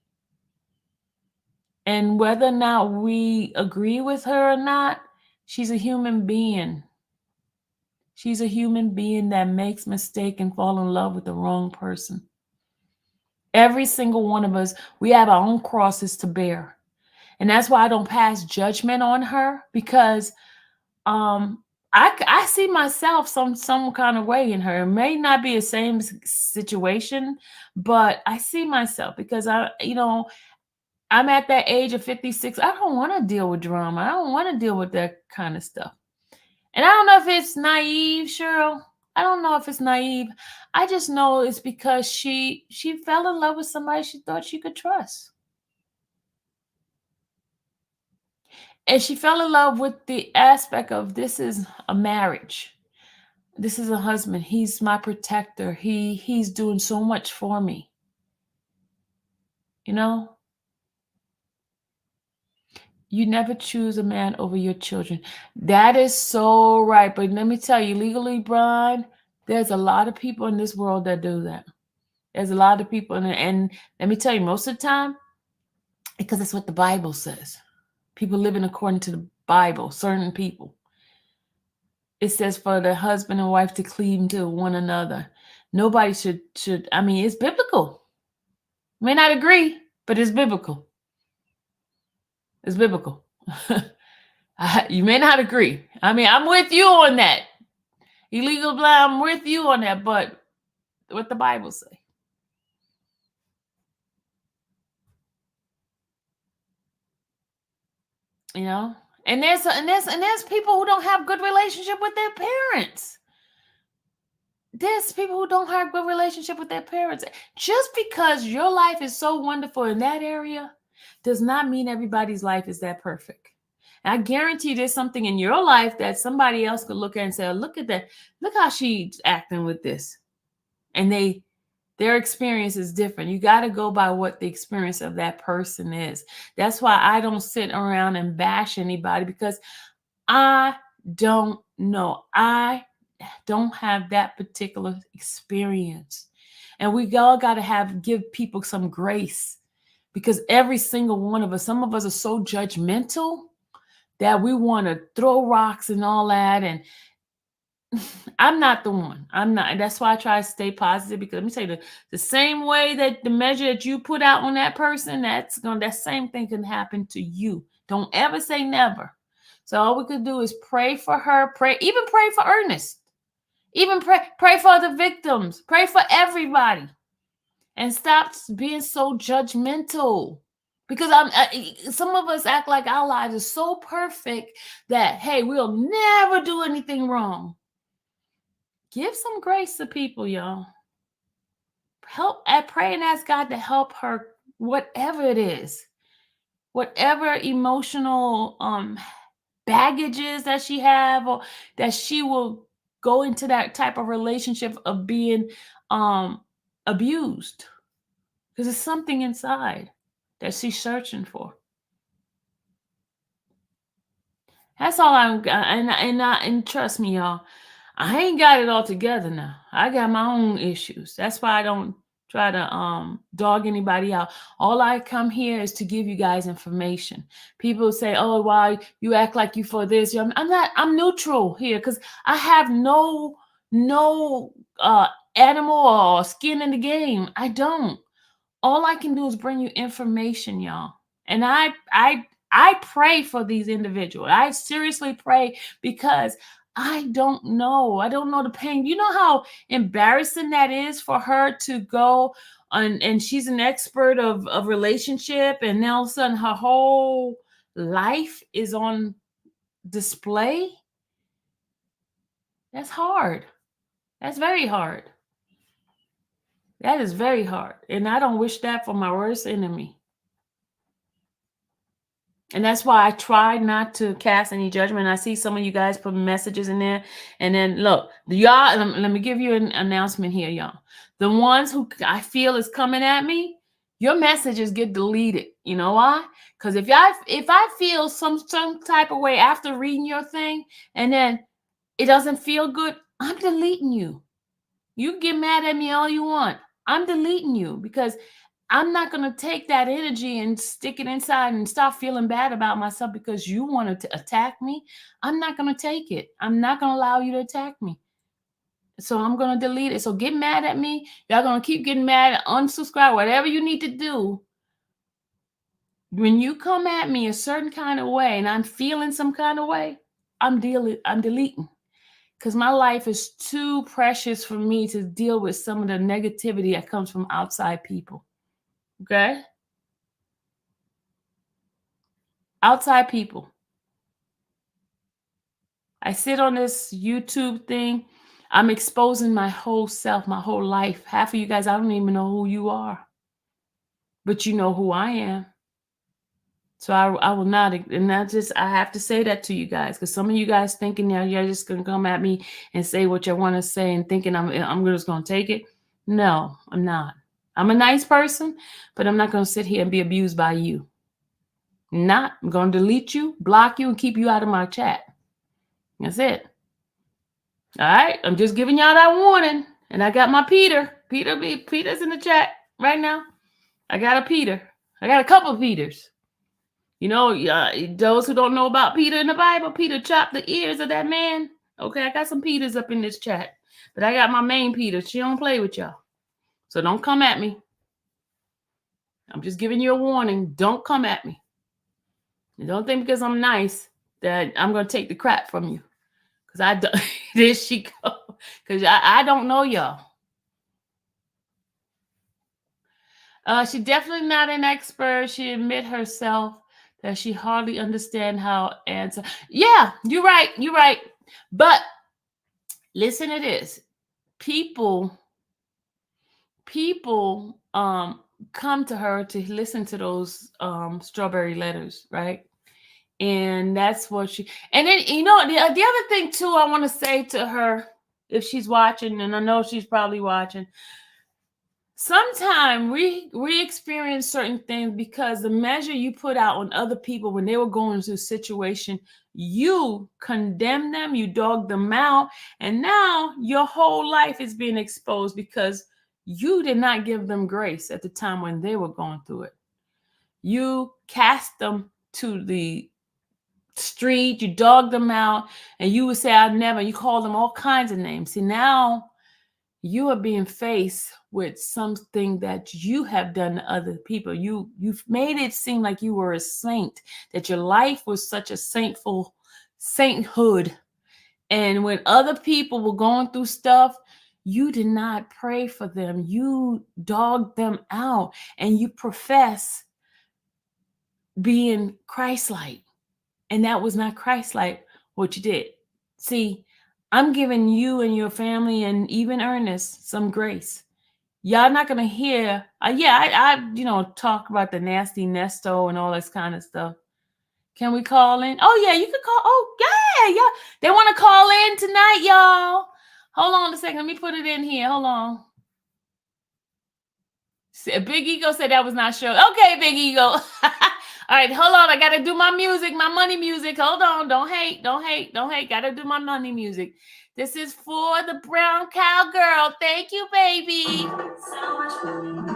And whether or not we agree with her or not, she's a human being. She's a human being that makes mistakes and fall in love with the wrong person. Every single one of us, we have our own crosses to bear. And that's why I don't pass judgment on her, because I see myself some kind of way in her. It may not be the same situation, but I see myself because I'm at that age of 56. I don't want to deal with drama. I don't want to deal with that kind of stuff. And I don't know if it's naive, Cheryl. I don't know if it's naive. I just know it's because she fell in love with somebody she thought she could trust. And she fell in love with the aspect of this is a marriage. This is a husband. He's my protector. He's doing so much for me. You know? You never choose a man over your children. That is so right. But let me tell you, legally blind, there's a lot of people in this world that do that. There's a lot of people, and let me tell you, most of the time, because that's what the Bible says. People living according to the Bible, certain people. It says for the husband and wife to cleave to one another. Nobody should. I mean, it's biblical. May not agree, but it's biblical. It's biblical. You may not agree. I mean, I'm with you on that. Illegal blind, I'm with you on that, but what the Bible say? You know? And there's people who don't have good relationship with their parents. There's people who don't have good relationship with their parents. Just because your life is so wonderful in that area does not mean everybody's life is that perfect. And I guarantee there's something in your life that somebody else could look at and say, oh, look at that. Look how she's acting with this. And their experience is different. You got to go by what the experience of that person is. That's why I don't sit around and bash anybody, because I don't know. I don't have that particular experience. And we all got to give people some grace, because every single one of us, some of us are so judgmental that we want to throw rocks and all that. And I'm not the one. I'm not. And that's why I try to stay positive, because let me tell you, the same way that the measure that you put out on that person, that same thing can happen to you. Don't ever say never. So all we could do is pray for her, pray for Ernest. Even pray for the victims. Pray for everybody. And stop being so judgmental. Because some of us act like our lives are so perfect that, hey, we'll never do anything wrong. Give some grace to people, y'all. Pray and ask God to help her, whatever it is. Whatever emotional baggages that she have, or that she will go into that type of relationship of being abused, because there's something inside that she's searching for. That's all I'm got. And trust me, y'all, I ain't got it all together now. I got my own issues. That's why I don't try to dog anybody out. All I come here is to give you guys information. People say, oh, why you act like you for this? I'm not. I'm neutral here, because I have no animal or skin in the game. I don't. All I can do is bring you information, y'all. And I pray for these individuals. I seriously pray, because I don't know. I don't know the pain. You know how embarrassing that is for her to go and she's an expert of relationship, and now all of a sudden her whole life is on display? That's hard. That's very hard. That is very hard. And I don't wish that for my worst enemy. And that's why I try not to cast any judgment. I see some of you guys put messages in there. And then look, y'all, let me give you an announcement here, y'all. The ones who I feel is coming at me, your messages get deleted. You know why? Because if I feel some type of way after reading your thing, and then it doesn't feel good, I'm deleting you. You can get mad at me all you want. I'm deleting you, because I'm not going to take that energy and stick it inside and start feeling bad about myself because you wanted to attack me. I'm not going to take it. I'm not going to allow you to attack me. So I'm going to delete it. So get mad at me. Y'all going to keep getting mad, unsubscribe, whatever you need to do. When you come at me a certain kind of way and I'm feeling some kind of way, I'm deleting. Because my life is too precious for me to deal with some of the negativity that comes from outside people. Okay? Outside people. I sit on this YouTube thing. I'm exposing my whole self, my whole life. Half of you guys, I don't even know who you are, but you know who I am. So I will not, and that's just, I have to say that to you guys, because some of you guys thinking now you're just gonna come at me and say what you want to say and thinking I'm just gonna take it. No, I'm not. I'm a nice person, but I'm not gonna sit here and be abused by you. Not. I'm gonna delete you, block you, and keep you out of my chat. That's it. All right. I'm just giving y'all that warning. And I got my Peter. Peter's in the chat right now. I got a Peter. I got a couple of Peters. You know, those who don't know about Peter in the Bible, Peter chopped the ears of that man. Okay, I got some Peters up in this chat. But I got my main Peter. She don't play with y'all. So don't come at me. I'm just giving you a warning. Don't come at me. And don't think because I'm nice that I'm going to take the crap from you. Because I don't. There she go. Because I don't know y'all. She definitely not an expert. She admit herself that she hardly understand how answer. Yeah, you're right. You're right. But listen to this. People come to her to listen to those strawberry letters, right? And that's what she. And then the other thing too, I want to say to her, if she's watching, and I know she's probably watching. Sometimes we experience certain things because the measure you put out on other people when they were going through a situation, you condemn them, you dog them out, and now your whole life is being exposed because you did not give them grace at the time when they were going through it. You cast them to the street, you dog them out, and you would say, "I've never," you call them all kinds of names. See, now you are being faced with something that you have done to other people. You've made it seem like you were a saint, that your life was such a sainthood. And when other people were going through stuff, you did not pray for them. You dogged them out and you profess being Christ-like. And that was not Christ-like what you did. See, I'm giving you and your family and even Ernest some grace. Y'all not gonna hear. I talk about the nasty Nesto and all this kind of stuff. Can we call in? Oh yeah, you could call. Oh yeah. They want to call in tonight, y'all. Hold on a second. Let me put it in here. Hold on. Big Ego said that was not sure. Okay, Big Ego. All right, hold on. I gotta do my music, my money music. Hold on. Don't hate. Gotta do my money music. This is for the brown cowgirl. Thank you, baby. So much money.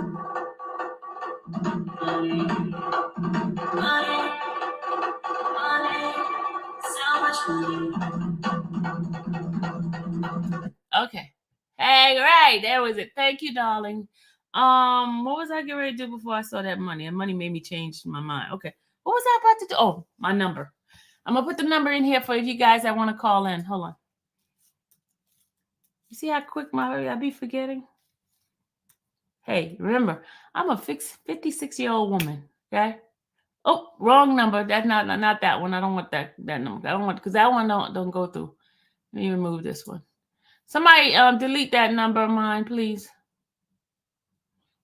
So much money. Okay. Hey, right. There was it. Thank you, darling. What was I getting ready to do before I saw that money? And money made me change my mind. Okay. What was I about to do? Oh, my number. I'm gonna put the number in here for you guys that want to call in. Hold on. You see how quick I be forgetting? Hey, remember, I'm a 56-year-old woman. Okay. Oh, wrong number. That's not that one. I don't want that number. I don't want, because that one don't go through. Let me remove this one. Somebody delete that number of mine, please.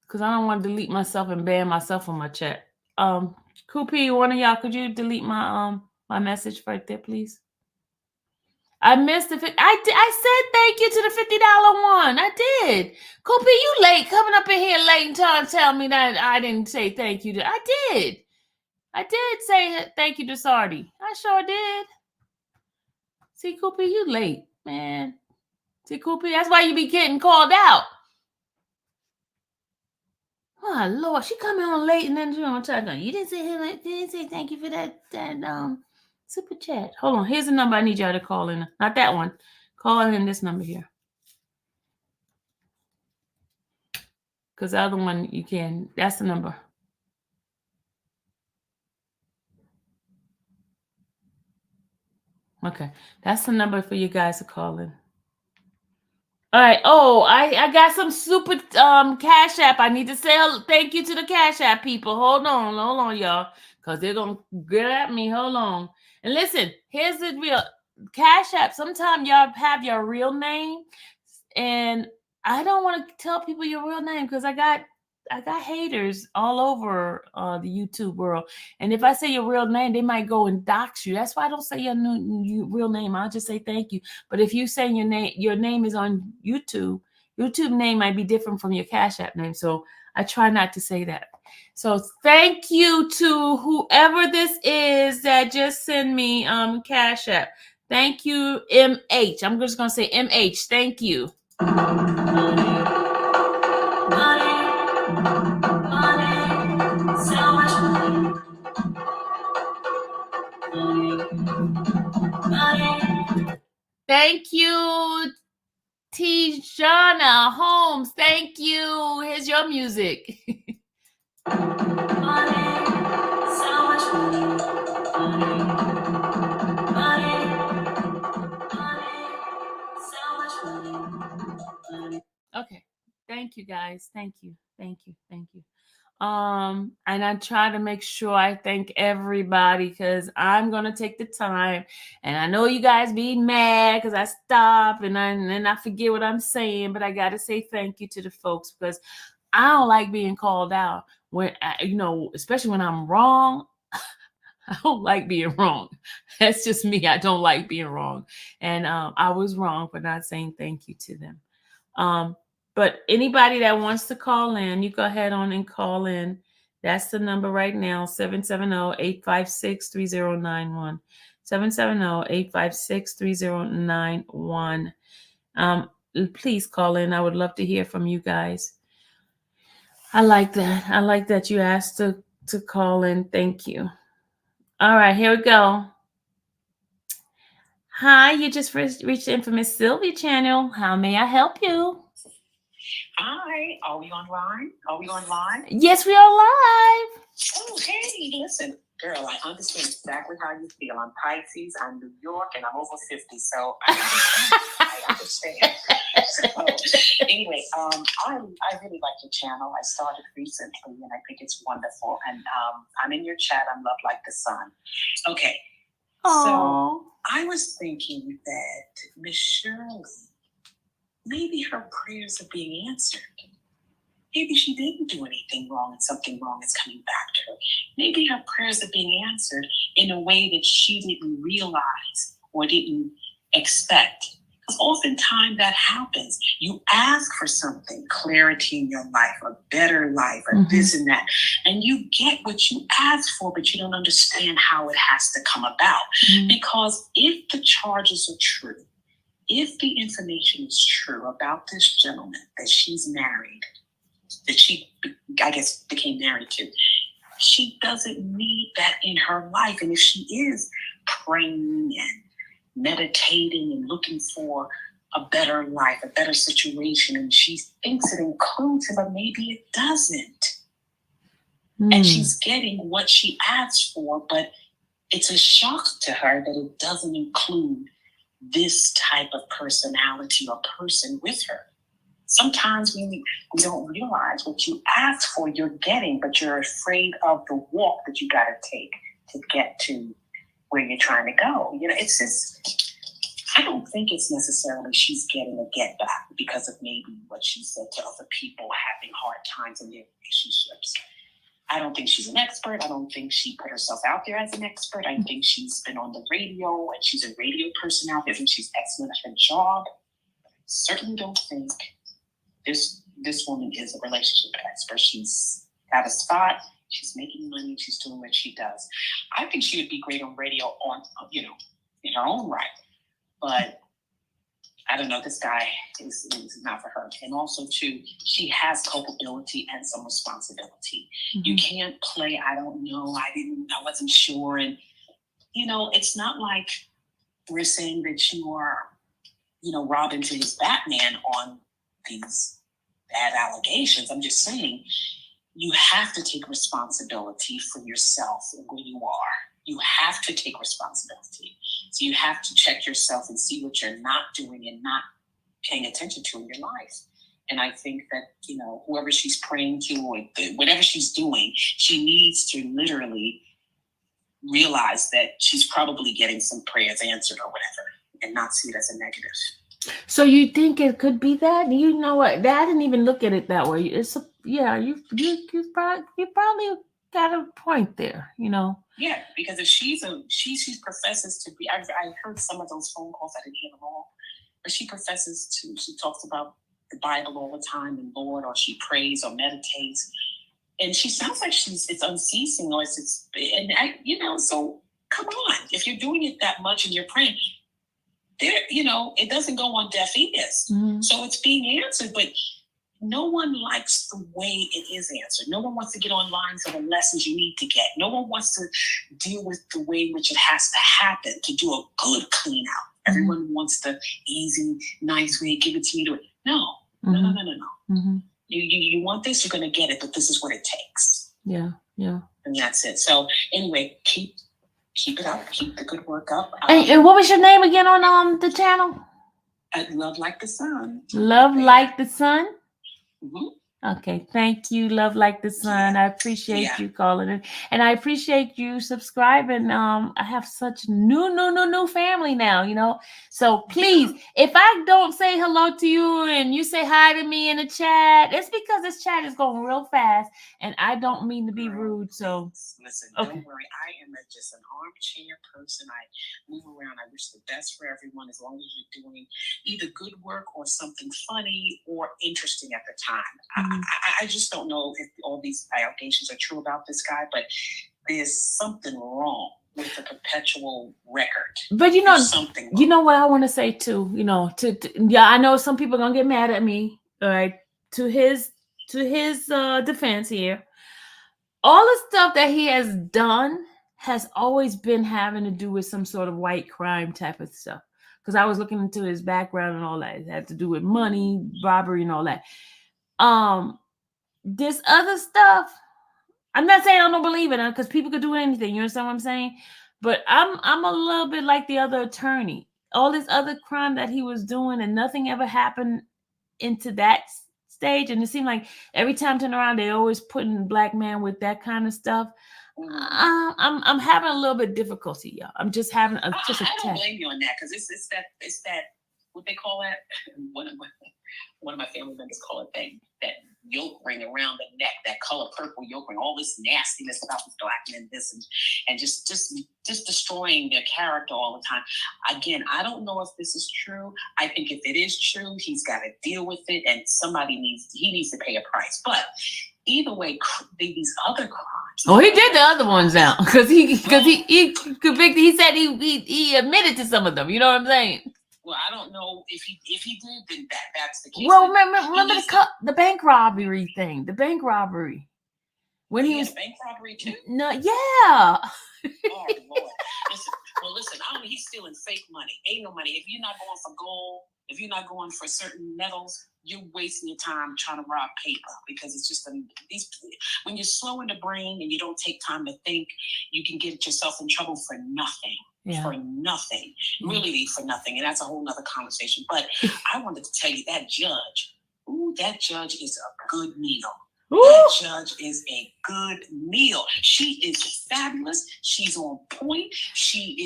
Because I don't want to delete myself and ban myself on my chat. Koopy, one of y'all, could you delete my my message right there, please? I missed the I said thank you to the $50 one. I did. Koopy, you late, coming up in here late and trying to tell me that I didn't say thank you to. I did. I did say thank you to Sardi. I sure did. See, Koopy, you late, man. See, Koopy, that's why you be getting called out. Oh Lord, she coming on late and then you didn't say thank you for that super chat. Hold on, here's the number I need y'all to call in. Not that one. Call in this number here. Because the other one you can. That's the number. Okay, that's the number for you guys to call in. All right. Oh, I got some super Cash App. I need to say thank you to the Cash App people. Hold on, y'all, because they're gonna get at me. Hold on. And listen, here's the real. Cash App, sometimes y'all have your real name, and I don't want to tell people your real name because I got haters all over the YouTube world. And if I say your real name, they might go and dox you. That's why I don't say your real name. I'll just say thank you. But if you say your name is on YouTube, YouTube name might be different from your Cash App name. So I try not to say that. So thank you to whoever this is that just sent me Cash App. Thank you, MH. I'm just gonna say MH. Thank you. Thank you, Tijana Holmes. Thank you. Here's your music. Okay. Thank you, guys. Thank you. Thank you. Thank you. And I try to make sure I thank everybody because I'm gonna take the time, and I know you guys be mad because I stop and then I forget what I'm saying, but I gotta say thank you to the folks because I don't like being called out when especially when I'm wrong. I don't like being wrong. That's just me. I don't like being wrong, and I was wrong for not saying thank you to them. But anybody that wants to call in, you go ahead on and call in. That's the number right now, 770-856-3091. 770-856-3091. Please call in. I would love to hear from you guys. I like that. I like that you asked to call in. Thank you. All right, here we go. Hi, you just reached the Infamous Sylvia channel. How may I help you?
Hi, are we online? Are we online?
Yes, we are live.
Oh, hey, listen, girl, I understand exactly how you feel. I'm Pisces, I'm New York, and I'm over 50, so I understand. So, anyway, I really like your channel. I started recently, and I think it's wonderful. And I'm in your chat. I'm Love Like the Sun. Okay, so I was thinking that Miss Shirley, maybe her prayers are being answered. Maybe she didn't do anything wrong and something wrong is coming back to her. Maybe her prayers are being answered in a way that she didn't realize or didn't expect. Because oftentimes that happens. You ask for something, clarity in your life, a better life, or this and that, and you get what you asked for, but you don't understand how it has to come about. Because if the charges are true, if the information is true about this gentleman that she's married, that she, I guess, became married to, she doesn't need that in her life. And if she is praying and meditating and looking for a better life, a better situation, and she thinks it includes him, but maybe it doesn't. And she's getting what she asked for, but it's a shock to her that it doesn't include this type of personality or person with her. Sometimes we don't realize what you ask for, you're getting, but you're afraid of the walk that you got to take to get to where you're trying to go. You know, it's just, I don't think it's necessarily she's getting a get back because of maybe what she said to other people having hard times in their relationships. I don't think she's an expert. I don't think she put herself out there as an expert. I think she's been on the radio and she's a radio person out there and she's excellent at her job. I certainly don't think this woman is a relationship expert. She's got a spot. She's making money. She's doing what she does. I think she would be great on radio on, in her own right. But I don't know, this guy is not for her. And also, too, she has culpability and some responsibility. You can't play, I don't know, I wasn't sure. And, it's not like we're saying that you are, Robin to his Batman on these bad allegations. I'm just saying you have to take responsibility for yourself and where you are. You have to take responsibility. So you have to check yourself and see what you're not doing and not paying attention to in your life. And I think that, whoever she's praying to or whatever she's doing, she needs to literally realize that she's probably getting some prayers answered or whatever, and not see it as a negative.
So you think it could be that? You know what? I didn't even look at it that way. It's you probably got a point there. You know.
Yeah, because if she professes to be, I heard some of those phone calls. I didn't hear them all, but she professes to. She talks about the Bible all the time and Lord, or she prays or meditates, and she sounds like it's unceasing, or so come on, if you're doing it that much and you're praying. There, it doesn't go on deaf ears.
Mm-hmm.
So it's being answered, but no one likes the way it is answered. No one wants to get online for the lessons you need to get. No one wants to deal with the way in which it has to happen to do a good clean out. Mm-hmm. Everyone wants the easy, nice way, give it to me. No. Mm-hmm. You want this, you're going to get it, but this is what it takes.
Yeah.
And that's it. So anyway, keep it up. Keep the good work up.
And what was your name again on the channel?
Love Like the Sun.
Love Like the Sun?
Mm-hmm.
Okay, thank you. Love Like the Sun. I appreciate you calling in, and I appreciate you subscribing. I have such new family now, So please, if I don't say hello to you and you say hi to me in the chat, it's because this chat is going real fast, and I don't mean to be rude. So
listen, don't worry. I am just an armchair person. I move around. I wish the best for everyone, as long as you're doing either good work or something funny or interesting at the time. I just don't know if all these allegations are true about this guy, but there's something wrong with the perpetual record.
But
something wrong.
You know what I want to say too. I know some people are gonna get mad at me. All right, to his defense here, all the stuff that he has done has always been having to do with some sort of white crime type of stuff. Because I was looking into his background and all that. It had to do with money, robbery, and all that. This other stuff, I'm not saying I don't believe in it, because people could do anything. You understand what I'm saying? But I'm a little bit like the other attorney. All this other crime that he was doing, and nothing ever happened into that stage. And it seemed like every time I turn around, they always putting black man with that kind of stuff. I'm having a little bit difficulty, y'all. I'm just having a
I don't blame you on that, because it's that what they call that. One of my family members call it that yoke ring around the neck, that color purple yoke ring, all this nastiness about this black men, this and just destroying their character all the time. Again, I don't know if this is true. I think if it is true, he's got to deal with it, and he needs to pay a price. But either way, these other crimes.
Oh, he did the other ones now, because he convicted. He said he admitted to some of them. You know what I'm saying?
Well, I don't know if he did, then that's the case.
Well, remember the bank robbery thing. The bank robbery. When he was
bank robbery too.
No, yeah.
Oh Lord! Listen. He's stealing fake money. Ain't no money. If you're not going for gold, if you're not going for certain metals, you're wasting your time trying to rob paper, because it's just when you're slow in the brain and you don't take time to think, you can get yourself in trouble for nothing.
Yeah.
For nothing, really for nothing. And that's a whole nother conversation. But I wanted to tell you that judge is a good meal.
Ooh.
That judge is a good meal. She is fabulous. She's on point. She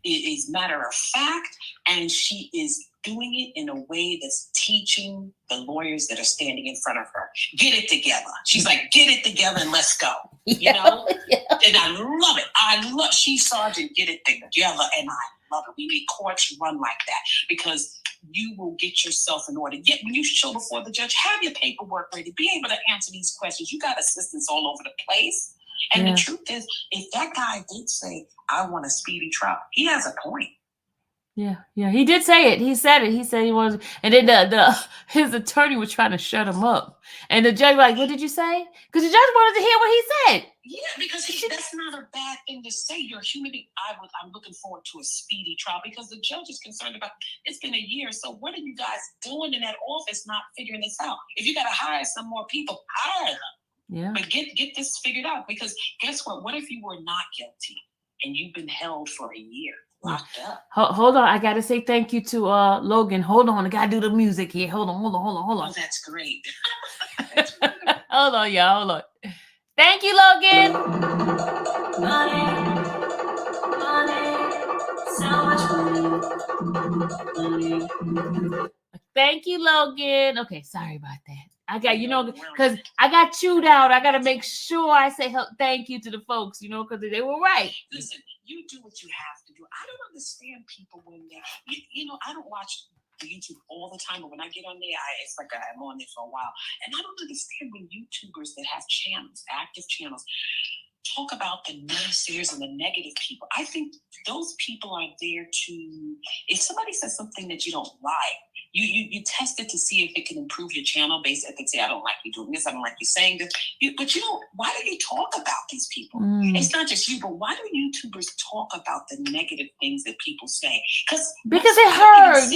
is matter of fact, and she is doing it in a way that's teaching the lawyers that are standing in front of her. Get it together. She's like, get it together and let's go.
Yeah.
And I love it. She's Sergeant, get it together, and I love it. We need courts run like that, because you will get yourself in order. Yet when you show before the judge, have your paperwork ready, be able to answer these questions. You got assistants all over the place. And the truth is, if that guy did say, I want a speedy trial, he has a point.
Yeah, he did say it. He said it. He said he was, and then his attorney was trying to shut him up, and the judge like, "What did you say?" Because the judge wanted to hear what he said.
Yeah, because that's not a bad thing to say. You're a human being. I'm looking forward to a speedy trial, because the judge is concerned about. It's been a year, so what are you guys doing in that office, not figuring this out? If you got to hire some more people, hire them.
Yeah.
But get this figured out, because guess what? What if you were not guilty and you've been held for a year? Locked up.
Hold on, I gotta say thank you to Logan. Hold on, I gotta do the music here. Hold on.
Oh, that's great.
Hold on, y'all. Hold on. Thank you, Logan. Bye. Thank you, Logan. Okay, sorry about that. I got, because I got chewed out. I got to make sure I say thank you to the folks, because they were right.
Listen, you do what you have to do. I don't understand people when they, I don't watch YouTube all the time, but when I get on there, it's like I'm on there for a while. And I don't understand when YouTubers that have channels, active channels, talk about the naysayers and the negative people. I think those people are there to, if somebody says something that you don't like, you test it to see if it can improve your channel based if it say, I don't like you doing this, I don't like you saying this. But why do you talk about these people? It's not just you, but why do YouTubers talk about the negative things that people say? Because
it hurts,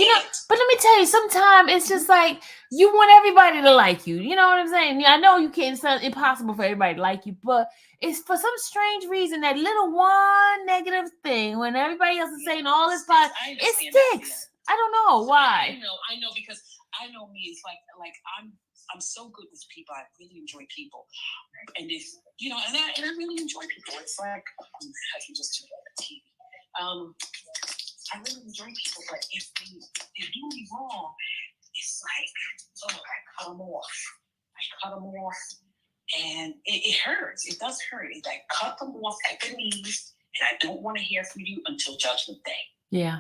But let me tell you, sometimes it's just like you want everybody to like you. You know what I'm saying? I know you can't. It's impossible for everybody to like you, but it's for some strange reason that little one negative thing when everybody else is saying all this positive, it sticks. I don't know why.
I know because I know me. It's like I'm so good with people. I really enjoy people, and if and I really enjoy people. It's like I can just turn on the TV. I really enjoy people, but if they do me wrong, it's like I cut them off, and it hurts. It does hurt. It's like cut them off at the knees, and I don't want to hear from you until Judgment Day.
Yeah.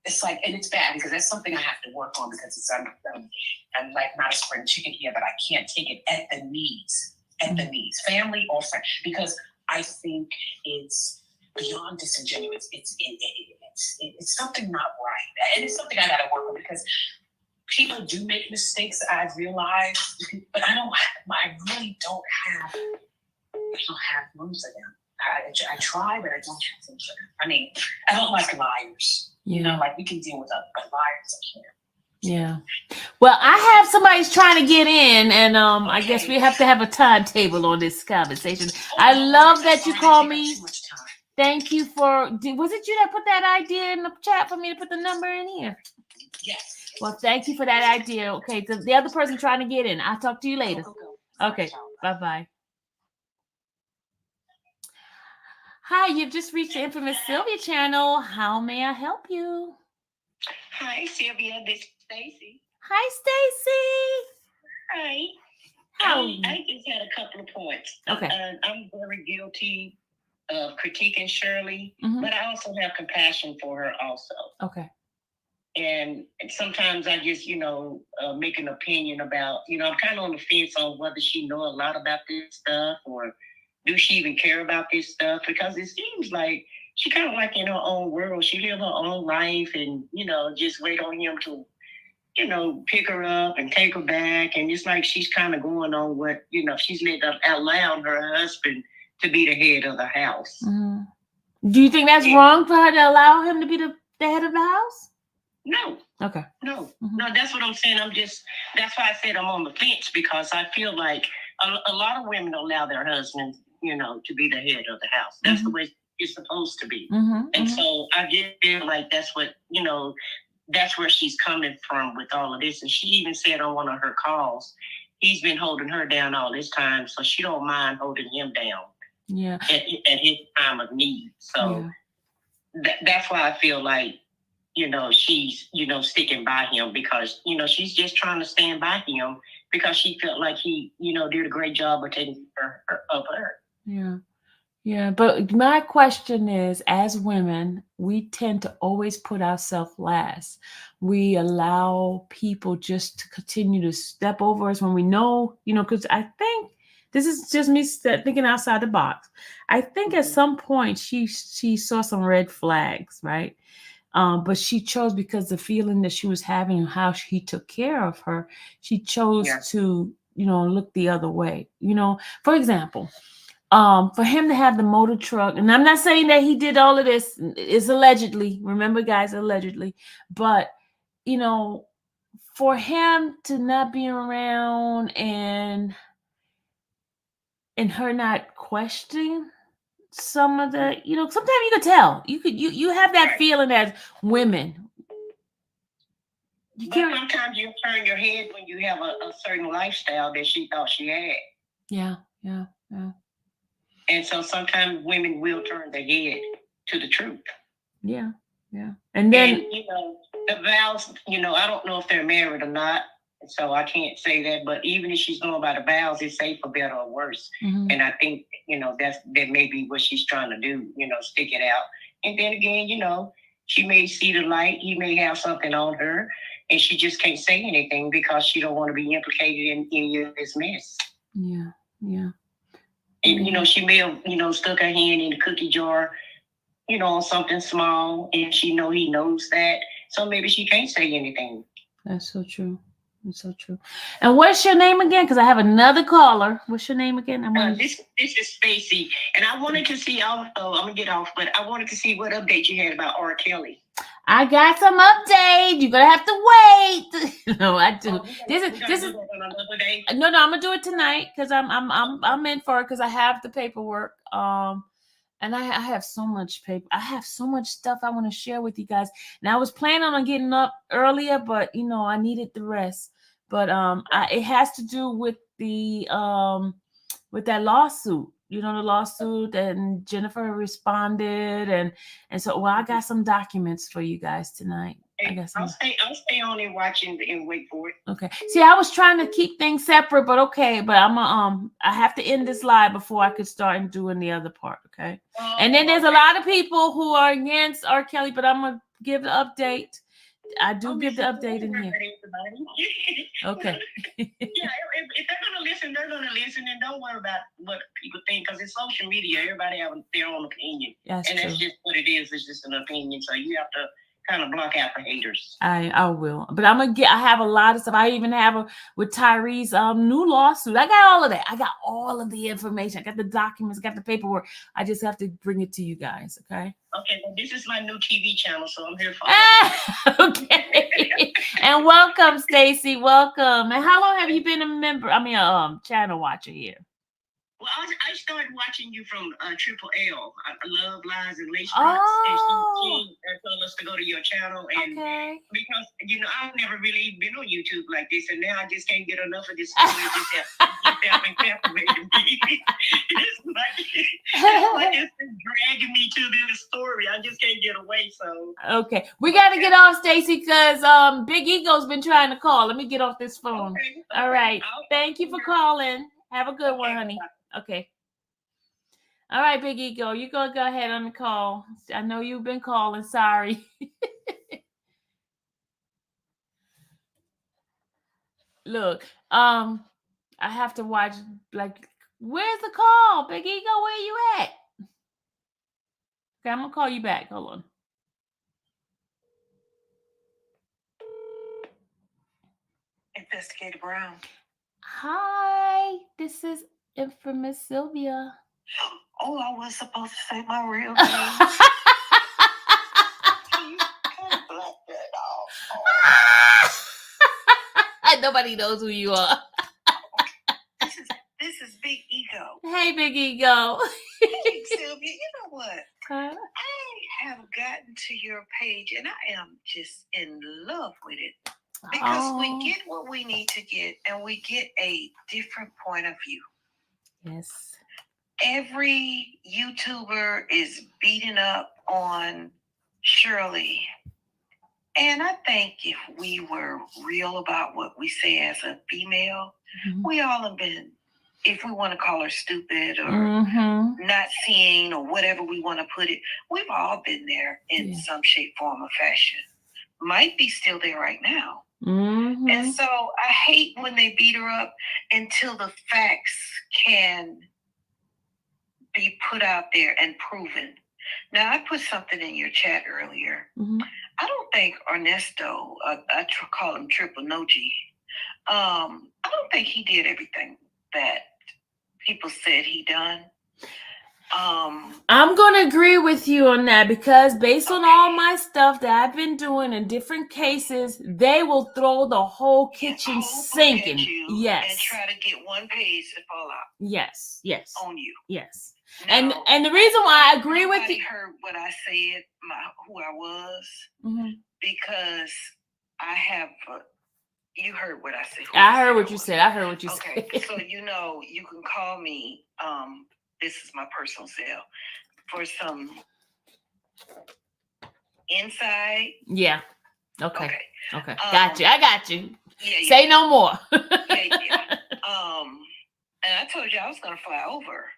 It's like, and it's bad because that's something I have to work on because it's I'm like not a spring chicken here, but I can't take it at the knees, family or friend, because I think it's beyond disingenuous. It's something not right, and it's something I got to work on because people do make mistakes. I've realized, but I really don't have rooms of them. I try, but I don't have them. I mean, I don't like liars. Like we can deal with them, but liars I can't.
Yeah. Well, I have somebody's trying to get in, and I guess we have to have a timetable on this conversation. I love that you called me. Thank you for. Was it you that put that idea in the chat for me to put the number in here?
Yes.
Well, thank you for that idea. Okay, the other person trying to get in. I'll talk to you later.
Go.
Okay. Bye. Hi, you've just reached the Infamous Sylvia channel. How may I help you?
Hi, Sylvia. This is Stacy.
Hi, Stacy.
Hi. I just had a couple of points.
Okay.
I'm very guilty of critiquing Shirley, but I also have compassion for her also.
Okay.
And sometimes I just, make an opinion about, I'm kind of on the fence on whether she know a lot about this stuff or do she even care about this stuff? Because it seems like she kind of like in her own world. She live her own life and, just wait on him to, pick her up and take her back. And it's like she's kind of going on what, she's allowed her husband to be the head of the house.
Do you think that's wrong for her to allow him to be the head of the house?
No.
Okay.
No, that's what I'm saying. That's why I said I'm on the fence, because I feel like a lot of women allow their husbands, to be the head of the house. That's the way it's supposed to be. And so I just feel like that's what, that's where she's coming from with all of this. And she even said on one of her calls, he's been holding her down all this time, so she don't mind holding him down.
Yeah.
At his time of need. So that's why I feel like, she's, sticking by him because, she's just trying to stand by him because she felt like he, did a great job of taking care of her.
Yeah. Yeah. But my question is, as women, we tend to always put ourselves last. We allow people just to continue to step over us when we know, because I think this is just me thinking outside the box. I think at some point she saw some red flags, right? But she chose, because the feeling that she was having and how he took care of her, she chose to, look the other way. For example, for him to have the motor truck, and I'm not saying that he did all of this, it's allegedly, remember guys, allegedly, but, for him to not be around and her not questioning some of the, sometimes you could tell, you have that feeling as women.
But sometimes you turn your head when you have a certain lifestyle that she thought she had.
Yeah.
And so sometimes women will turn their head to the truth.
Yeah. Yeah. And then,
the vows, I don't know if they're married or not. So I can't say that, but even if she's going by the vows, it's safe for better or worse.
mm-hmm.
And I think, that may be what she's trying to do, stick it out. And then again, she may see the light, he may have something on her, and she just can't say anything because she don't want to be implicated in any of this mess.
Yeah, yeah.
And, she may have, stuck her hand in the cookie jar, on something small, and she he knows that. So maybe she can't say anything.
That's so true. It's so true. And what's your name again? Because I have another caller. What's your name again?
This is Stacy, and I wanted to see also. I'm gonna get off, but I wanted to see what update you had about R. Kelly.
I got some update. You're gonna have to wait. No, I do. This is
another day.
No, I'm gonna do it tonight because I'm in for it because I have the paperwork. And I have so much paper. I have so much stuff I want to share with you guys. Now I was planning on getting up earlier, but I needed the rest. But it has to do with the with that lawsuit. The lawsuit, and Jennifer responded, and so I got some documents for you guys tonight.
I'll stay on and watching and wait for it.
Okay. See, I was trying to keep things separate, but okay. But I have to end this live before I could start and doing the other part. Okay. And then there's a lot of people who are against R. Kelly, but I'm gonna give the update. I do give the update in here. Okay.
Yeah, if they're gonna listen, they're gonna listen, and don't worry about what people think because it's social media. Everybody has their own opinion,
That's
and that's just what it is. It's just an opinion, so you have to kind of block out the haters.
I will, but I have a lot of stuff. I even have with Tyree's new lawsuit. I got all of that. I got all of the information. I got the documents. I got the paperwork. I just have to bring it to you guys. Okay.
Okay. Well, this is my new TV channel, so I'm here for.
Okay. And welcome, Stacy. Welcome. And how long have you been a member? Channel watcher here.
Well, I started watching you from Triple L. I Love, Lies, and Lace
Oh.
And she told us to go to your channel. And
okay.
because, I've never really been on YouTube like this. And now I just can't get enough of this story. It's been captivating me. It's been dragging me to this story. I just can't get away. So.
Okay. We got to get off, Stacy, because Big Ego's been trying to call. Let me get off this phone.
Okay.
All right. Thank you for calling. Have a good one, honey. Okay. All right, Big Ego, you go ahead on the call. I know you've been calling. Sorry. Look, I have to watch. Where's the call, Big Ego? Where you at? Okay, I'm gonna call you back. Hold on.
Investigator Brown.
Hi, this is Infamous Sylvia.
Oh, I was supposed to say my real name. You kind of blacked that off.
Nobody knows who you are.
This is Big Ego.
Hey, Big Ego.
Hey, Sylvia, you know what?
Huh?
I have gotten to your page and I am just in love with it. Because we get what we need to get and we get a different point of view.
Yes.
Every YouTuber is beating up on Shirley. And I think if we were real about what we say as a female, we all have been, if we want to call her stupid or not seeing or whatever we want to put it, we've all been there in some shape, form, or fashion. Might be still there right now. And so I hate when they beat her up until the facts can be put out there and proven. Now, I put something in your chat earlier. I don't think Ernesto, I call him Triple Noji, I don't think he did everything that people said he done.
I'm going to agree with you on that because based on all my stuff that I've been doing in different cases, they will throw the whole kitchen sink in. Yes.
And try to get one page to fall out.
Yes. Yes.
On you.
Yes. Now, and the reason why I agree with you.
I heard what I said, who I was, because I have. You heard what I said.
I heard what you said. I heard what you said.
Okay, so you can call me. This is my personal cell for some inside.
Yeah. Okay.
Okay.
Okay. Got you. I got you.
Yeah.
Say no more.
Yeah. And I told you I was gonna fly over,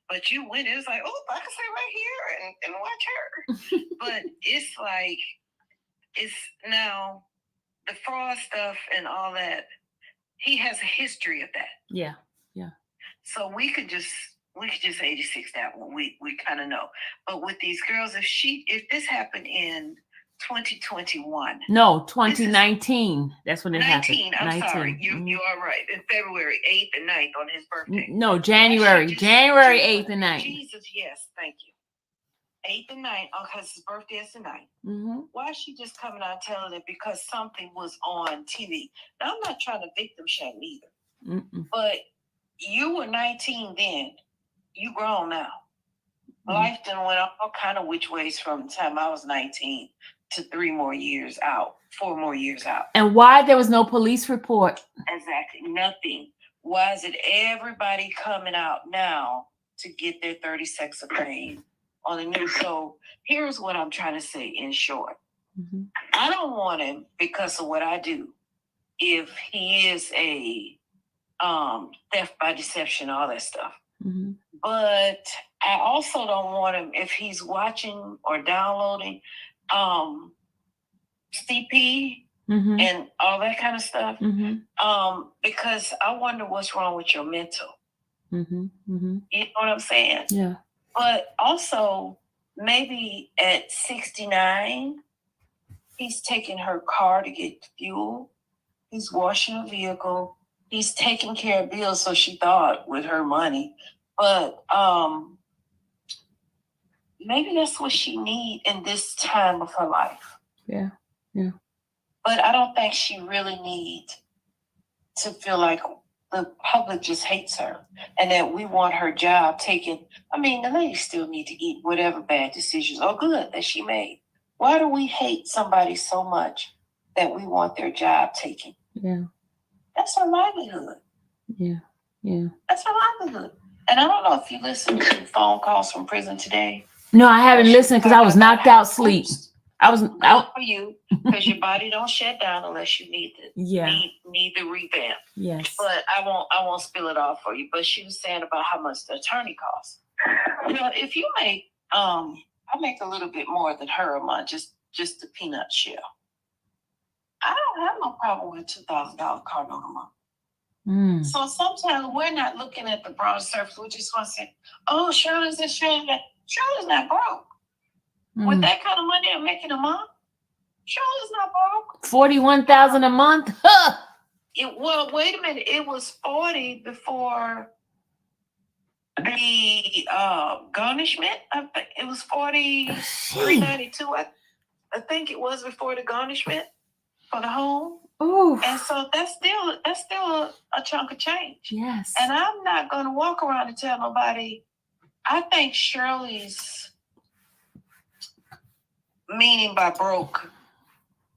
but you went. It was like, oh, I can stay right here and watch her. But it's like, it's now the fraud stuff and all that. He has a history of that.
Yeah.
So we could just 86 that one. We kind of know. But with these girls, if this happened in 2021.
No, 2019. That's when it
19,
happened.
I'm sorry. You are right. In February 8th and 9th on his birthday.
No, January 8th and 9th.
Jesus, yes, thank you. 8th and 9th, because his birthday is the 9th.
Mm-hmm.
Why is she just coming out telling it because something was on TV? Now, I'm not trying to victim shame either.
Mm-mm.
But you were 19 then. You grown now. Mm-hmm. Life done went all kind of which ways from the time I was 19 to 4 more years out.
And why there was no police report?
Exactly. Nothing. Why is it everybody coming out now to get their 30 seconds of fame on the news? So here's what I'm trying to say in short.
Mm-hmm.
I don't want him because of what I do. If he is a theft by deception, all that stuff.
Mm-hmm.
But I also don't want him if he's watching or downloading CP
Mm-hmm.
and all that kind of stuff.
Mm-hmm.
Because I wonder what's wrong with your mental.
Mm-hmm. Mm-hmm.
You know what I'm saying?
Yeah.
But also, maybe at 69, he's taking her car to get fuel. He's washing a vehicle. He's taking care of bills, so she thought, with her money. But maybe that's what she needs in this time of her life.
Yeah. Yeah.
But I don't think she really needs to feel like the public just hates her and that we want her job taken. I mean, the lady still need to eat whatever bad decisions or good that she made. Why do we hate somebody so much that we want their job taken?
Yeah.
That's her livelihood.
Yeah. Yeah.
That's her livelihood. And I don't know if you listened to phone calls from prison today.
No, I haven't listened because I was knocked out sleep. I was out
for you because your body don't shut down unless you need it.
Yeah.
Need the revamp.
Yes.
But I won't spill it all for you. But she was saying about how much the attorney costs. Well, if you make I make a little bit more than her a month, just the peanut shell. I don't have no problem with $2,000 car note a month. So sometimes we're not looking at the broad surface. We just want to say, oh, Shirley's this, Shirley's that. Shirley's not broke. With that kind of money I'm making a month, Shirley's not broke.
$41,000 a month? Huh.
Well, wait a minute. It was 40 before the garnishment. I think it was 43.92. I think it was before the garnishment for the home.
Ooh.
And so that's still a chunk of change.
Yes.
And I'm not going to walk around and tell nobody. I think Shirley's meaning by broke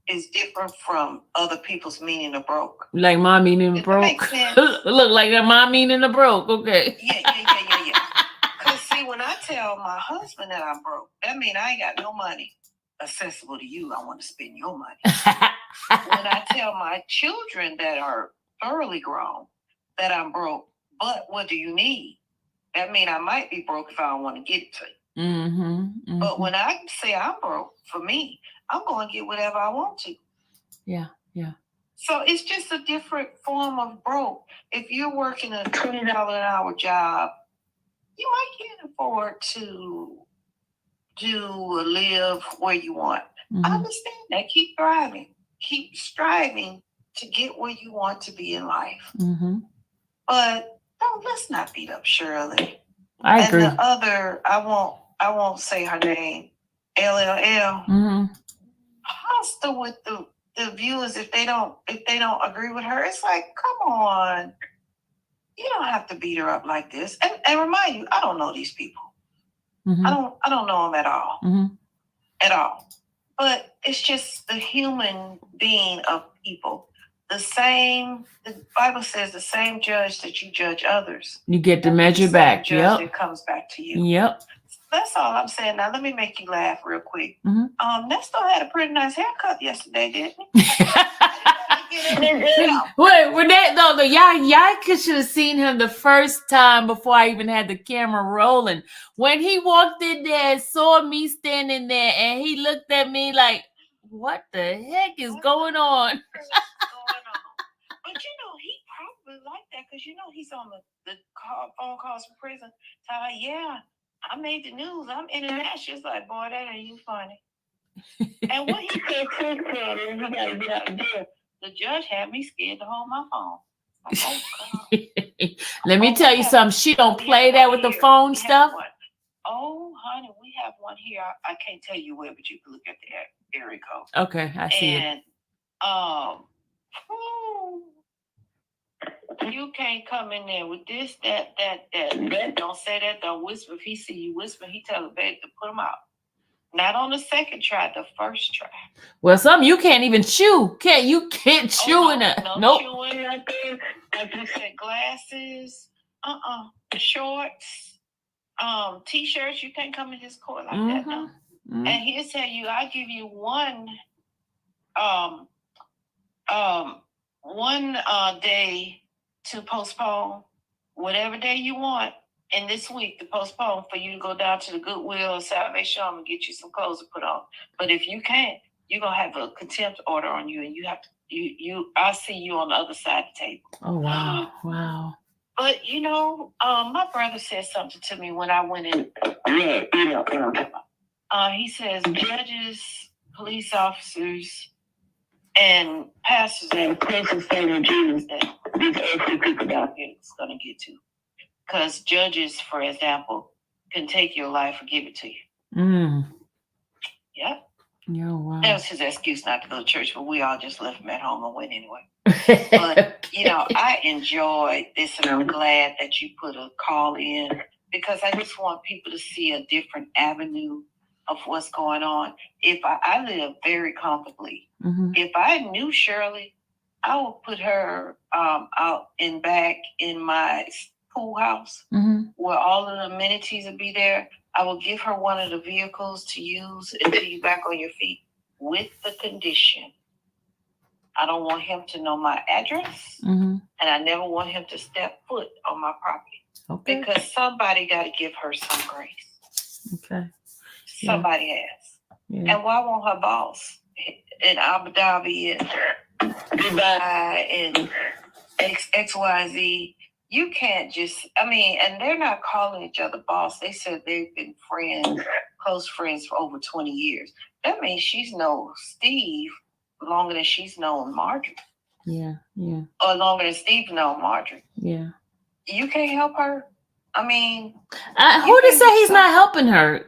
is different from other people's meaning of broke.
Like my meaning of broke. Look like my meaning of broke. Okay.
Yeah. Because see, when I tell my husband that I'm broke, that means I ain't got no money accessible to you. I want to spend your money. When I tell my children that are thoroughly grown that I'm broke, but what do you need? That means I might be broke if I don't want to get it to you. Mm-hmm. But when I say I'm broke, for me, I'm going to get whatever I want to.
Yeah.
So it's just a different form of broke. If you're working a $20 an hour job, you might can't afford to live where you want. Mm-hmm. I understand that. Keep thriving. Keep striving to get where you want to be in life. Mm-hmm. But let's not beat up Shirley.
I agree.
And the other, I won't say her name, LLL. Mm-hmm. Hostile with the viewers if they don't agree with her. It's like, come on, you don't have to beat her up like this. And remind you, I don't know these people. Mm-hmm. I don't know them at all. Mm-hmm. At all. But it's just the human being of people. The Bible says the same judge that you judge others.
You get the measure back.
Judge that comes back to you.
Yep.
That's all I'm saying. Now let me make you laugh real quick.
Mhm.
Nesto had a pretty nice haircut yesterday, didn't he?
Wait, Renee, no, y'all should have seen him the first time before I even had the camera rolling. When he walked in there and saw me standing there, and he looked at me like, "What the heck is going on?"
But he probably like that because he's on the phone calls from prison. So yeah, I made the news. I'm international. It's like, boy, that ain't you funny. And what he said, he gotta get out of jail. The judge had me scared to hold my phone. Oh, God.
Let me tell you something. She don't play that with the phone stuff.
Oh, honey, we have one here. I can't tell you where, but you can look at the area code.
Okay, I see it.
And you can't come in there with this, that. Don't say that. Don't whisper. If he see you whisper, he tell the babe to put him out. Not on the second try, the first try.
Well, some you can't even chew. You can't chew in it. Nope.
Chewing nothing. Like you said, glasses. Shorts. T-shirts. You can't come in his court like that. No. Mm-hmm. And he'll tell you, I give you one day to postpone whatever day you want in this week to postpone for you to go down to the Goodwill or Salvation Army and get you some clothes to put on. But if you can't, you're gonna have a contempt order on you, and you have to. I'll see you on the other side of the table.
Oh wow, wow.
But my brother said something to me when I went in. He says judges, police officers, and pastors and places saying Jesus that these earthly people down here is going to get to. Because judges, for example, can take your life and give it to you. Yep.
Yeah, wow.
That was his excuse not to go to church, but we all just left him at home and went anyway. But, I enjoyed this, and I'm glad that you put a call in because I just want people to see a different avenue of what's going on. If I live very comfortably. Mm-hmm. If I knew Shirley, I would put her out in back in my pool house where all of the amenities would be there. I will give her one of the vehicles to use until you're back on your feet with the condition. I don't want him to know my address, and I never want him to step foot on my property. Okay. Because somebody got to give her some grace. Okay. Somebody has. Yeah. And why won't her boss in Abu Dhabi and Dubai and XYZ? You can't just, and they're not calling each other boss. They said they've been close friends for over 20 years. That means she's known Steve longer than she's known Marjorie.
Yeah, yeah.
Or longer than Steve known Marjorie.
Yeah.
You can't help her?
Who to say he's not helping her?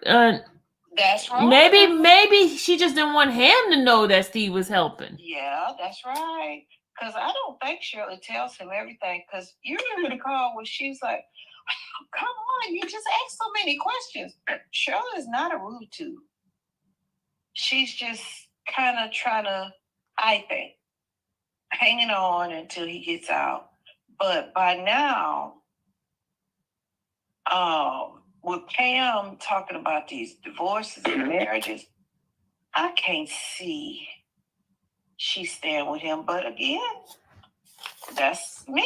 That's right.
Maybe she just didn't want him to know that Steve was helping.
Yeah, that's right. Because I don't think Shirley tells him everything. Because you remember the call where she's like, oh, come on, you just asked so many questions. Shirley is not a rude tube. She's just kind of trying to, I think, hanging on until he gets out. But by now, with Pam talking about these divorces and marriages, I can't see she's staying with him. But again, that's me,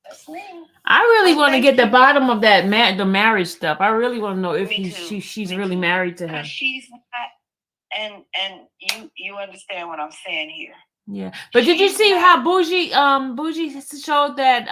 That's me.
I really want to get the bottom of that the marriage stuff. I really want to know if she's really married to him.
She's not, and you understand what I'm saying here.
Yeah, but did you see how Bougie showed that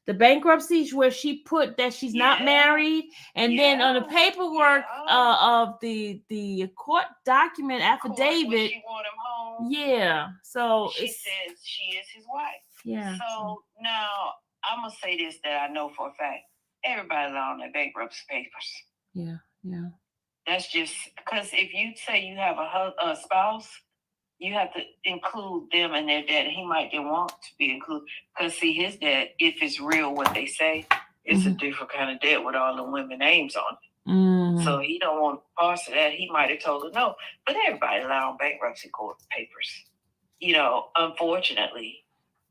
the bankruptcy where she put that she's not married, and then on the paperwork of the court document affidavit,
she want him home.
Yeah, so
she says she is his wife.
Yeah.
So now I'm gonna say this that I know for a fact: everybody on their bankruptcy papers.
Yeah, yeah.
That's just because if you say you have a spouse, you have to include them and their debt. He might didn't want to be included because see his debt, if it's real what they say, it's a different kind of debt with all the women names on it. Mm-hmm. So he don't want parts of that. He might have told her no, but everybody allowed bankruptcy court papers, unfortunately.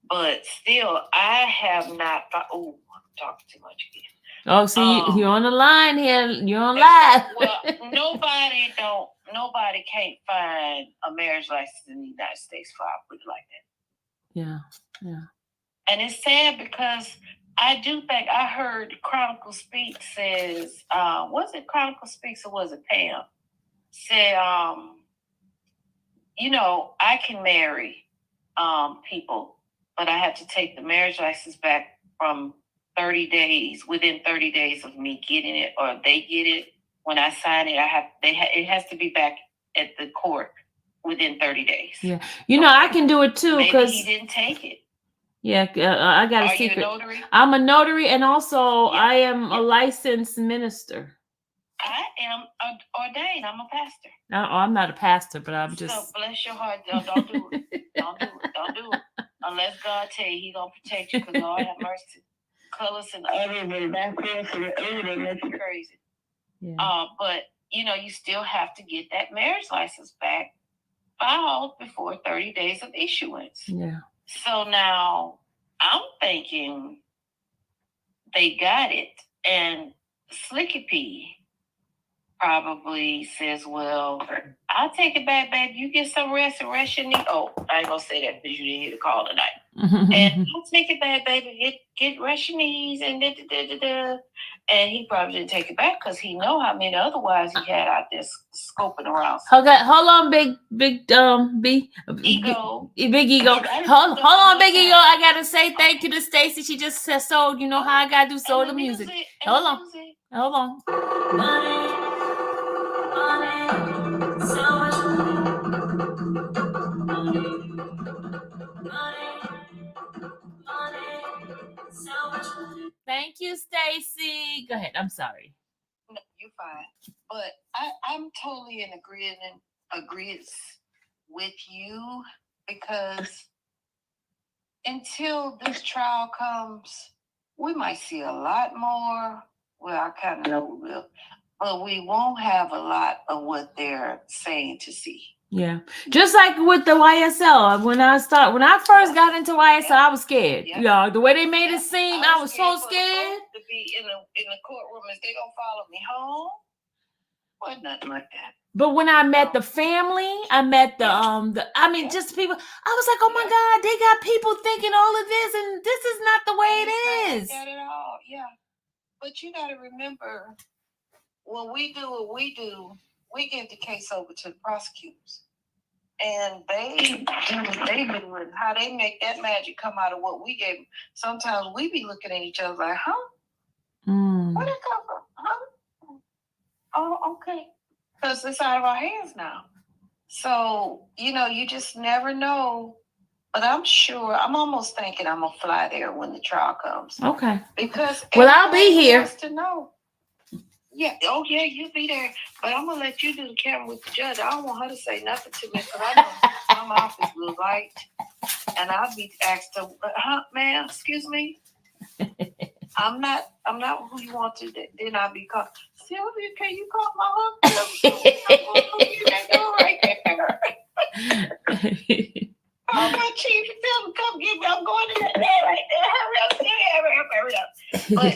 But still, I have not. I'm talking too much again.
Oh, see, you're on the line here. You're on
That's
live.
right. Well, nobody can't find a marriage license in the United States for I put it like that.
Yeah.
And it's sad because I do think I heard Chronicle Speaks says, was it Chronicle Speaks or was it Pam? Said, I can marry people, but I have to take the marriage license back from 30 days, within 30 days of me getting it, or they get it. When I sign it, it has to be back at the court within 30 days.
Yeah. I can do it too.
Maybe he didn't take it.
Yeah, I got a secret.
Are you a notary?
I'm a notary, and also
Yeah.
I am a licensed minister.
I am ordained. I'm a pastor.
No, I'm not a pastor, but I'm just.
So bless your heart. Don't do it. Don't do it. Unless God tell you He gonna protect you, because Lord have mercy. Colors and others and that's crazy.
Yeah.
But you still have to get that marriage license back filed before 30 days of issuance.
Yeah.
So now I'm thinking they got it, and Slicky P probably says, "Well, I'll take it back, baby. You get some rest and rest your knee." Oh, I ain't gonna say that because you didn't hear the call tonight. And I'll take it back, baby. Get rest your knees and da. And he probably didn't take it back because he know how many other wives he had out there scoping around.
Okay, hold on, big B.
Ego.
Big ego. Hold on, big ego. I gotta say thank you to Stacy. She just said so. You know how I gotta do so the music. Hold on. Thank you, Stacy. Go ahead. I'm sorry.
No, you're fine. But I'm totally in agreement with you, because until this trial comes, we might see a lot more. Well, I kind of know we will, but we won't have a lot of what they're saying to see.
Yeah, just like with the YSL. When I first got into YSL, I was scared. Yeah, the way they made it seem, I was so scared
to be in the courtroom. Is they gonna follow me home? Wasn't nothing like that.
But when I met the family, I met just people. I was like, oh my God, they got people thinking all of this, and this is not the way it is.
Not at all. Yeah, but you got to remember, when we do what we do, we give the case over to the prosecutors, and they do what they do and how they make that magic come out of what we gave them. Sometimes we be looking at each other like, huh? Where did it come from? Huh? Oh, okay. Because it's out of our hands now. So, you just never know. But I'm almost thinking I'm going to fly there when the trial comes.
Okay.
Because
I'll be here.
Wants to know. Yeah. Oh, yeah, you'll be there. But I'm going to let you do the camera with the judge. I don't want her to say nothing to me, because I know my mouth is blue light. And I'll be asked to, ma'am, excuse me. I'm not who you want to. Then I'll be called, Sylvia, can you call my husband? You can't do it right there. Oh, my chief, tell him come get me. I'm going to that day right there. Hurry up. But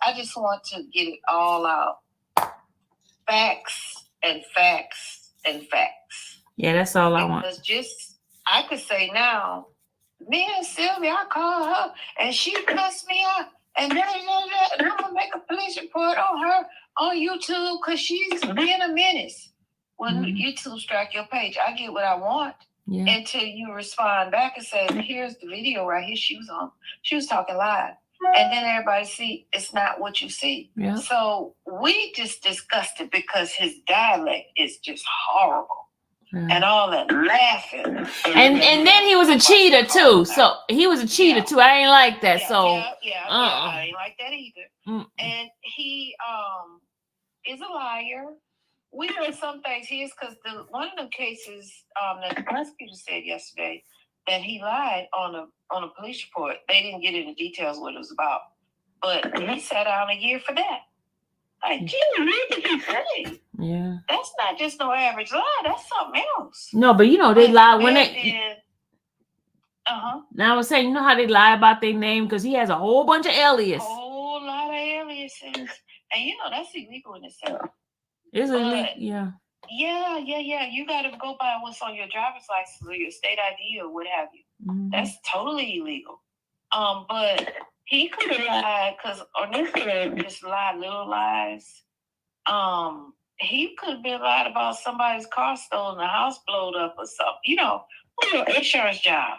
I just want to get it all out. Facts and facts and facts.
Yeah, that's all I want.
Because I could say now, me and Sylvia, I called her and she cussed me out. And then and I'm going to make a police report on her on YouTube because she's being a menace. When YouTube strike your page, I get what I want. Yeah. Until you respond back and say, here's the video right here she was talking live. And then everybody see it's not what you see. Yeah. So we just discussed it because his dialect is just horrible. Yeah. And all that laughing.
And then he was a cheater too. So he was a cheater too. I ain't like that.
Yeah, I ain't like that either. And he is a liar. We know some things he is, because one of the cases that the prosecutor said yesterday that he lied on a police report. They didn't get into details what it was about, but he sat down a year for that. Like, gee, what did he say? Yeah, that's not just no average lie. That's something else.
No, but they lie when they. Now I was saying, how they lie about their name, because he has a whole bunch of alias.
Whole lot of alias. license, and you know that's illegal in itself.
Is it?
But-
Yeah.
Yeah. You got to go by what's on your driver's license or your state ID or what have you.
Mhm.
That's totally illegal. But he could have lied because Ernesto just lied little lies. He could have been lied about somebody's car stolen, the house blowed up or something. You know, insurance job.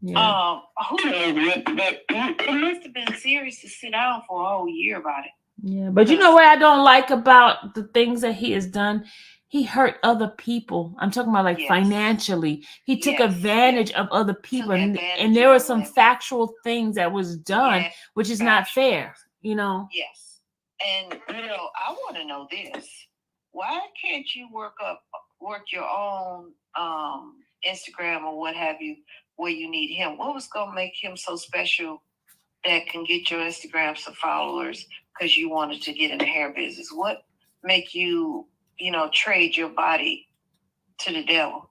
Yeah.
Who knows? But it must have been serious to sit down for a whole year about it.
Yeah. But you know what I don't like about the things that he has done? He hurt other people. I'm talking about like
Yes.
financially. He took
Yes,
advantage of other people.
Took
And
advantage
there were
of
some
women.
factual things that was done,
Yes,
which is not
factual.
fair, you know?
Yes. And you know, I want to know this. Why can't you work your own Instagram or what have you where you need him? What was gonna make him so special that can get your Instagram some followers because you wanted to get in the hair business? What make you, trade your body to the devil?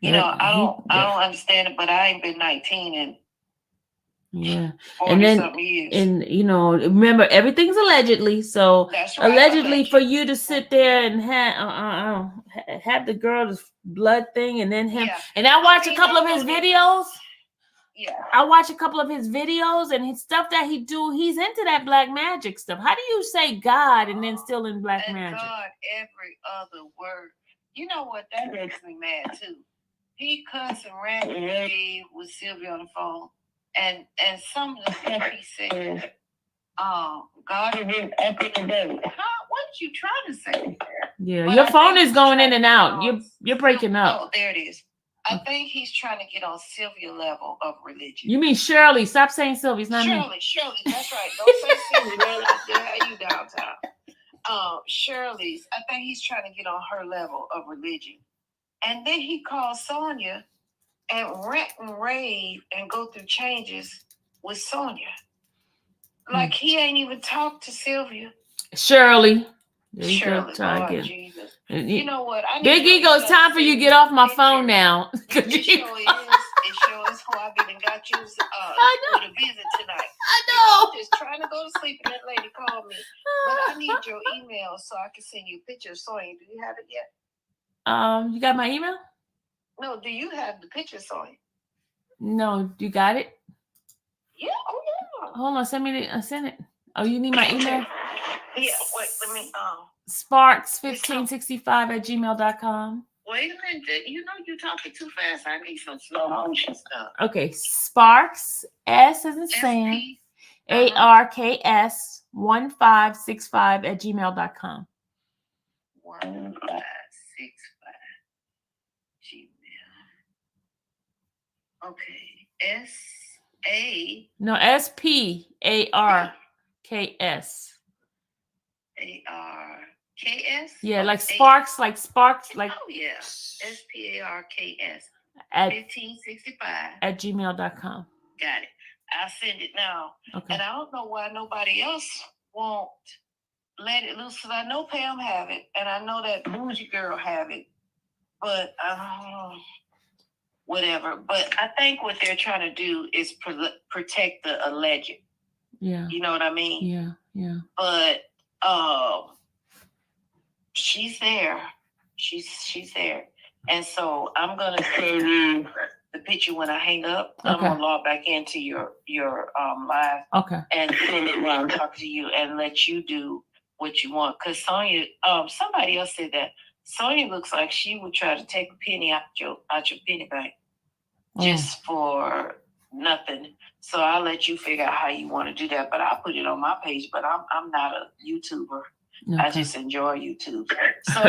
I don't understand it, but I ain't been 19 and
yeah.
40
And then,
something years.
and remember, everything's allegedly. So
That's right,
allegedly for
alleged.
you to sit there and have the girl's blood thing, and then him.
Yeah.
And I watch a
mean,
couple of
that's
his
what it
videos.
Yeah.
I watch a couple of his videos and his stuff that he do. He's into that black magic stuff. How do you say God and then still in black
And
magic?
God, every other word. You know what? That makes me mad too. He cussed and ran and raved with Sylvia on the phone, and some of the stuff he said, God is up in the day. What you trying to say?
Yeah,
But
your
I
phone
think
is
he's
going
trying
in and
to
out.
get on
You're breaking up.
Oh, there it is. I think he's trying to get on Sylvia level of religion.
You mean Shirley? Stop saying Sylvie. It's not me.
Shirley, that's right. Don't say Sylvia. How you downtown? Shirley's. I think he's trying to get on her level of religion. And then he calls Sonia and rant and rave and go through changes with Sonia. Like he ain't even talked to Sylvia.
Shirley. There you
Shirley,
go. Try
Lord
again.
Jesus. You know what?
Big Ego, it's time for you to get off my phone now.
It sure is. It sure is. Who I've been and got you with a visit tonight.
I know.
I'm just trying to go to sleep and that lady called me. But I need your email so I can send you a picture of Sonya. Do you have it yet?
You got my email?
No, do you have the picture, Sonya?
No, you got it?
Yeah, oh yeah.
Hold on, send it. Oh, you need my email?
Yeah, wait, let me
Sparks1565@gmail.com.
Wait a minute. You know you're talking too fast. I need some slow motion stuff.
Okay, Sparks, S as in Sam, ARKS 1565@gmail.com.
1565 Gmail. Okay.
No, SPARKS.
ARKS?
Yeah, like sparks, like.
Oh, yeah. SPARKS.
At
1565
@gmail.com.
Got it. I'll send it now.
Okay.
And I don't know why nobody else won't let it loose, because I know Pam have it, and I know that Bougie Girl have it, but whatever. But I think what they're trying to do is protect the alleged.
Yeah.
You know what I mean?
Yeah.
But she's there. She's there. And so I'm gonna send you the picture when I hang up.
Okay.
I'm gonna log back into your live.
Okay.
And send it while I'm talking to you and let you do what you want. Because Sonya, somebody else said that Sonya looks like she would try to take a penny out your penny bank just for nothing. So I'll let you figure out how you want to do that. But I'll put it on my page. But I'm not a YouTuber. Okay. I just enjoy YouTube. So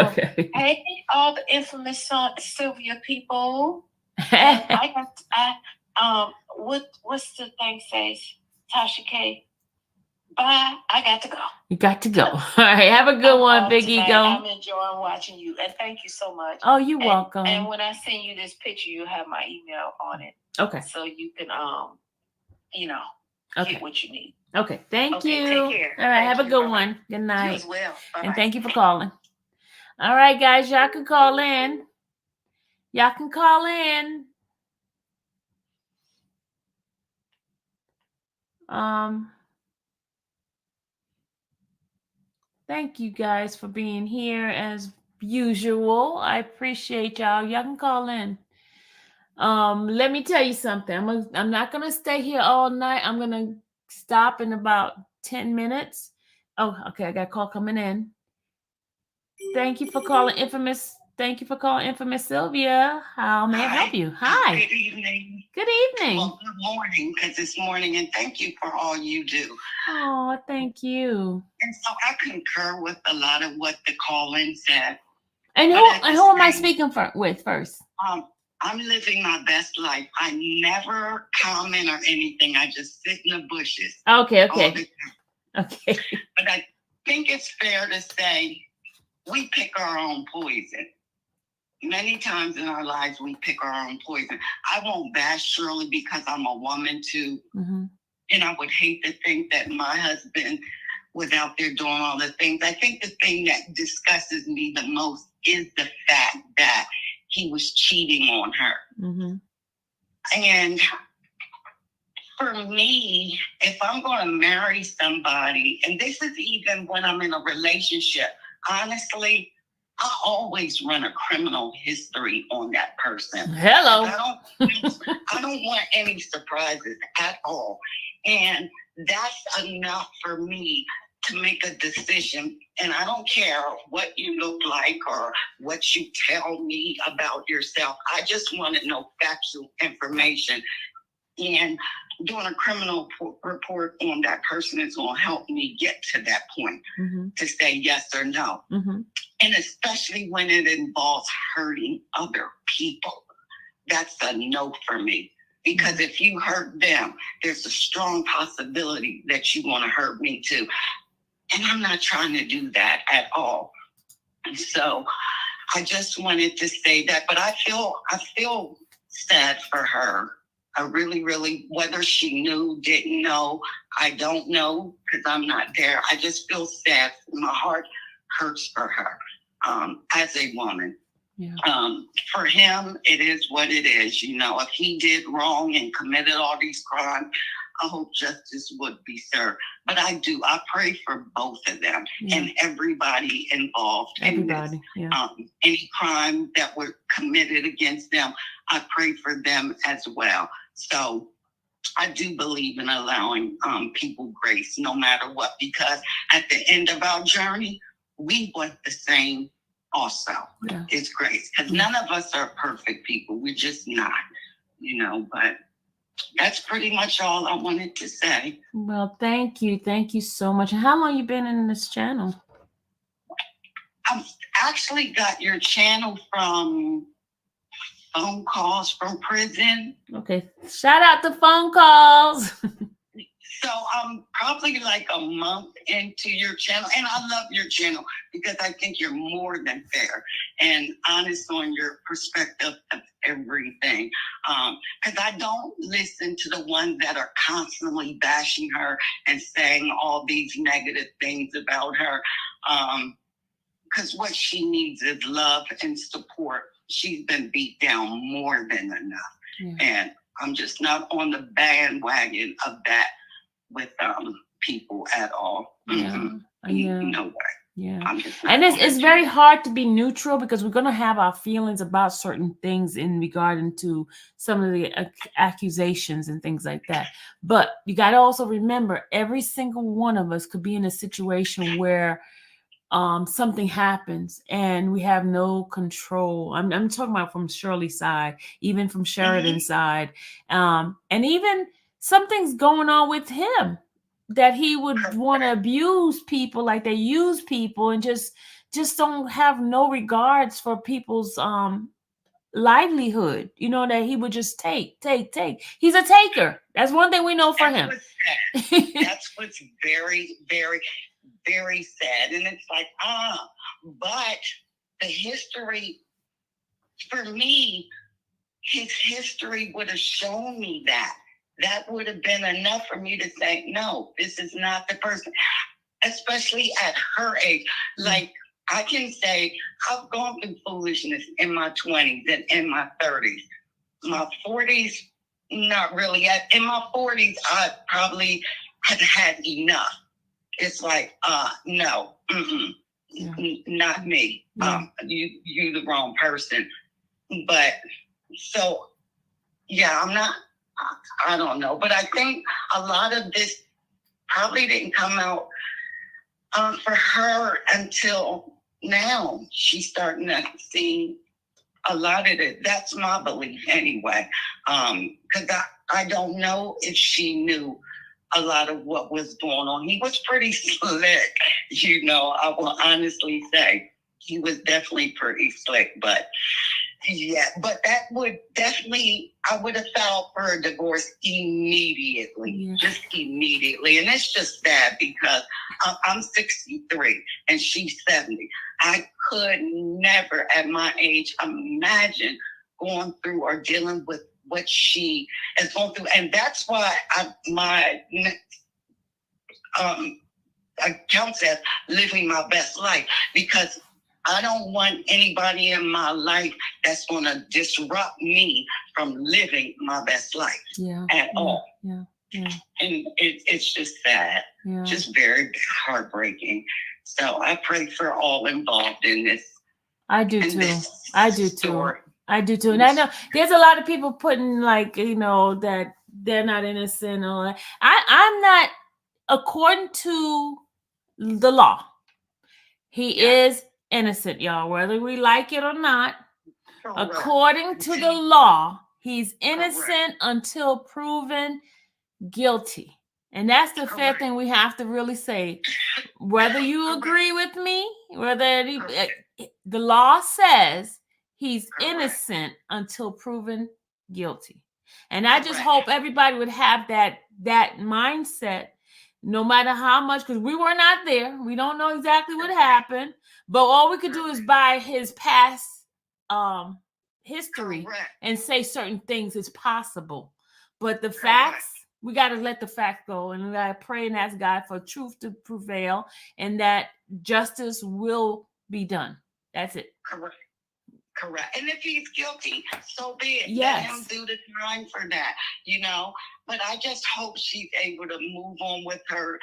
hey, all the infamous Sylvia people. What's the thing says? Tasha K. Bye. I got to go.
You got to go. All right. Have a good one, Big Ego.
I'm enjoying watching you. And thank you so much.
Oh, you're welcome.
And when I send you this picture, you have my email on it.
Okay.
So you can get what you need.
Okay. Thank you.
Take care.
All right. Have a good one. Good night.
You as well. Bye-bye.
And thank you for calling. All right, guys. Y'all can call in. Thank you guys for being here as usual. I appreciate y'all. Y'all can call in. Let me tell you something. I'm not gonna stay here all night. I'm gonna stop in about 10 minutes. Oh, okay. I got a call coming in. Thank you for calling Infamous. Thank you for calling Infamous Sylvia. How may I help you? Hi.
Good evening.
Good evening.
Well, good morning, because it's morning, and thank you for all you do.
Oh, thank you.
And so I concur with a lot of what the call-in said.
And who am I speaking with first?
I'm living my best life. I never comment or anything. I just sit in the bushes.
Okay.
all the time.
Okay.
But I think it's fair to say we pick our own poison. Many times in our lives, we pick our own poison. I won't bash Shirley because I'm a woman too.
Mm-hmm.
And I would hate to think that my husband was out there doing all the things. I think the thing that disgusts me the most is the fact that he was cheating on her.
Mm-hmm.
And for me, if I'm going to marry somebody, and this is even when I'm in a relationship, honestly, I always run a criminal history on that person.
Hello.
I don't want any surprises at all. And that's enough for me to make a decision. And I don't care what you look like or what you tell me about yourself. I just want to know factual information. And doing a criminal report on that person is going to help me get to that point to say yes or no.
Mm-hmm.
And especially when it involves hurting other people. That's a no for me. Because if you hurt them, there's a strong possibility that you want to hurt me too. And I'm not trying to do that at all. So I just wanted to say that. But I feel sad for her. I really, really, whether she knew, didn't know, I don't know because I'm not there. I just feel sad. My heart hurts for her as a woman.
Yeah.
For him, it is what it is. You know, if he did wrong and committed all these crimes, I hope justice would be served. But I pray for both of them and everybody involved in this.
Yeah.
Any crime that were committed against them, I pray for them as well. So I do believe in allowing people grace no matter what, because at the end of our journey, we want the same also.
Yeah.
It's grace. Because none of us are perfect people. We're just not, but that's pretty much all I wanted to say.
Well, thank you. Thank you so much. How long you been in this channel?
I've actually got your channel from phone calls from prison.
Okay. Shout out to phone calls.
So I'm probably like a month into your channel, and I love your channel because I think you're more than fair and honest on your perspective of everything. Because I don't listen to the ones that are constantly bashing her and saying all these negative things about her. Because what she needs is love and support. She's been beat down more than enough. Yeah. And I'm just not on the bandwagon of that with people at all.
Yeah. Yeah.
No way.
Yeah. And it's very hard to be neutral because we're going to have our feelings about certain things in regard to some of the accusations and things like that. But you got to also remember, every single one of us could be in a situation where something happens and we have no control. I'm talking about from Shirley's side, even from Sheridan's side. And even something's going on with him that he would want to abuse people like they use people and just don't have no regards for people's livelihood, that he would just take. He's a taker. That's one thing we know for him.
That's what's very, very, very sad. And it's like, but the history, for me, his history would have shown me that. That would have been enough for me to say, no, this is not the person, especially at her age. Like, I can say I've gone through foolishness in my 20s and in my 30s. My 40s, not really. In my 40s, I probably had had enough. it's like, no, not me.
Yeah.
You the wrong person. But so, yeah, I don't know. But I think a lot of this probably didn't come out for her until now. She's starting to see a lot of it. That's my belief anyway. Because I don't know if she knew a lot of what was going on. He was pretty slick, I will honestly say. He was definitely pretty slick, but yeah, but that would definitely, I would have filed for a divorce immediately, just immediately. And it's just sad because I'm 63 and she's 70. I could never at my age imagine going through or dealing with what she is going through. And that's why my account says living my best life, because I don't want anybody in my life that's going to disrupt me from living my best life at all.
Yeah.
And it's just sad, just very heartbreaking. So I pray for all involved in this.
I do too. I do too. And I know there's a lot of people putting that they're not innocent or that. I'm not, according to the law, he is innocent, y'all, whether we like it or not. Correct. According to the law, he's innocent until proven guilty. And that's the fair thing we have to really say. Whether you agree with me, whether the law says he's innocent until proven guilty. And I just hope everybody would have that mindset, no matter how much, because we were not there. We don't know exactly what happened. But all we could do is by his past history and say certain things is possible. But the facts, we got to let the facts go. And we got to pray and ask God for truth to prevail and that justice will be done. That's it.
Correct. And if he's guilty, so be it.
Yes.
Let him do the time for that, But I just hope she's able to move on with her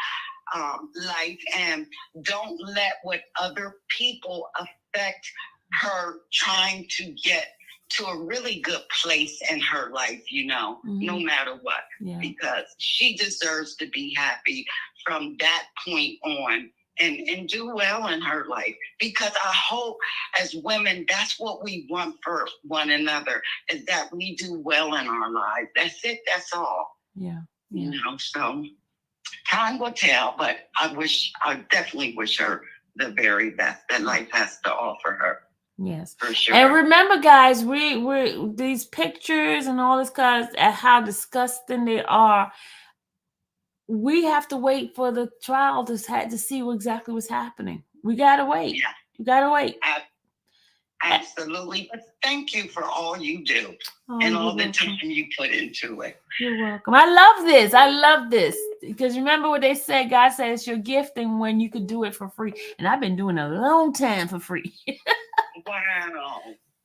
life and don't let what other people affect her trying to get to a really good place in her life, no matter what. Yeah. Because she deserves to be happy from that point on. And do well in her life, because I hope as women, that's what we want for one another, is that we do well in our lives. That's it. That's all.
Yeah.
So time will tell, but I definitely wish her the very best that life has to offer her.
Yes,
for sure.
And remember, guys, we these pictures and all this, guys, at how disgusting they are. We have to wait for the trial to see exactly what's happening. We gotta wait. Yeah. You gotta wait.
Absolutely. But thank you for all you do and all the time you put into it.
You're welcome. I love this because remember what they said. God said it's your gift, and when you could do it for free. And I've been doing a long time for free.
Wow.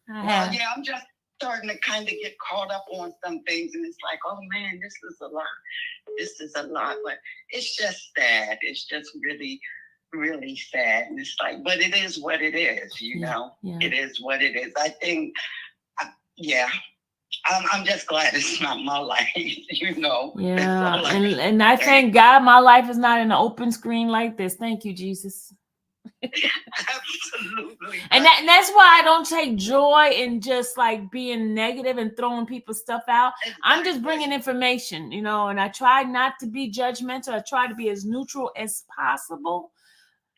Well, yeah, I'm just starting to kind of get caught up on some things, and it's like, oh man, this is a lot, but it's just sad. It's just really, really sad. And it's like, but it is what it is, It is what it is. I think, I'm just glad it's not my life,
Yeah, and I thank God my life is not in an open screen like this. Thank you, Jesus.
Absolutely.
And that's why I don't take joy in just like being negative and throwing people's stuff out. Exactly. I'm just bringing information, and I try not to be judgmental. I try to be as neutral as possible.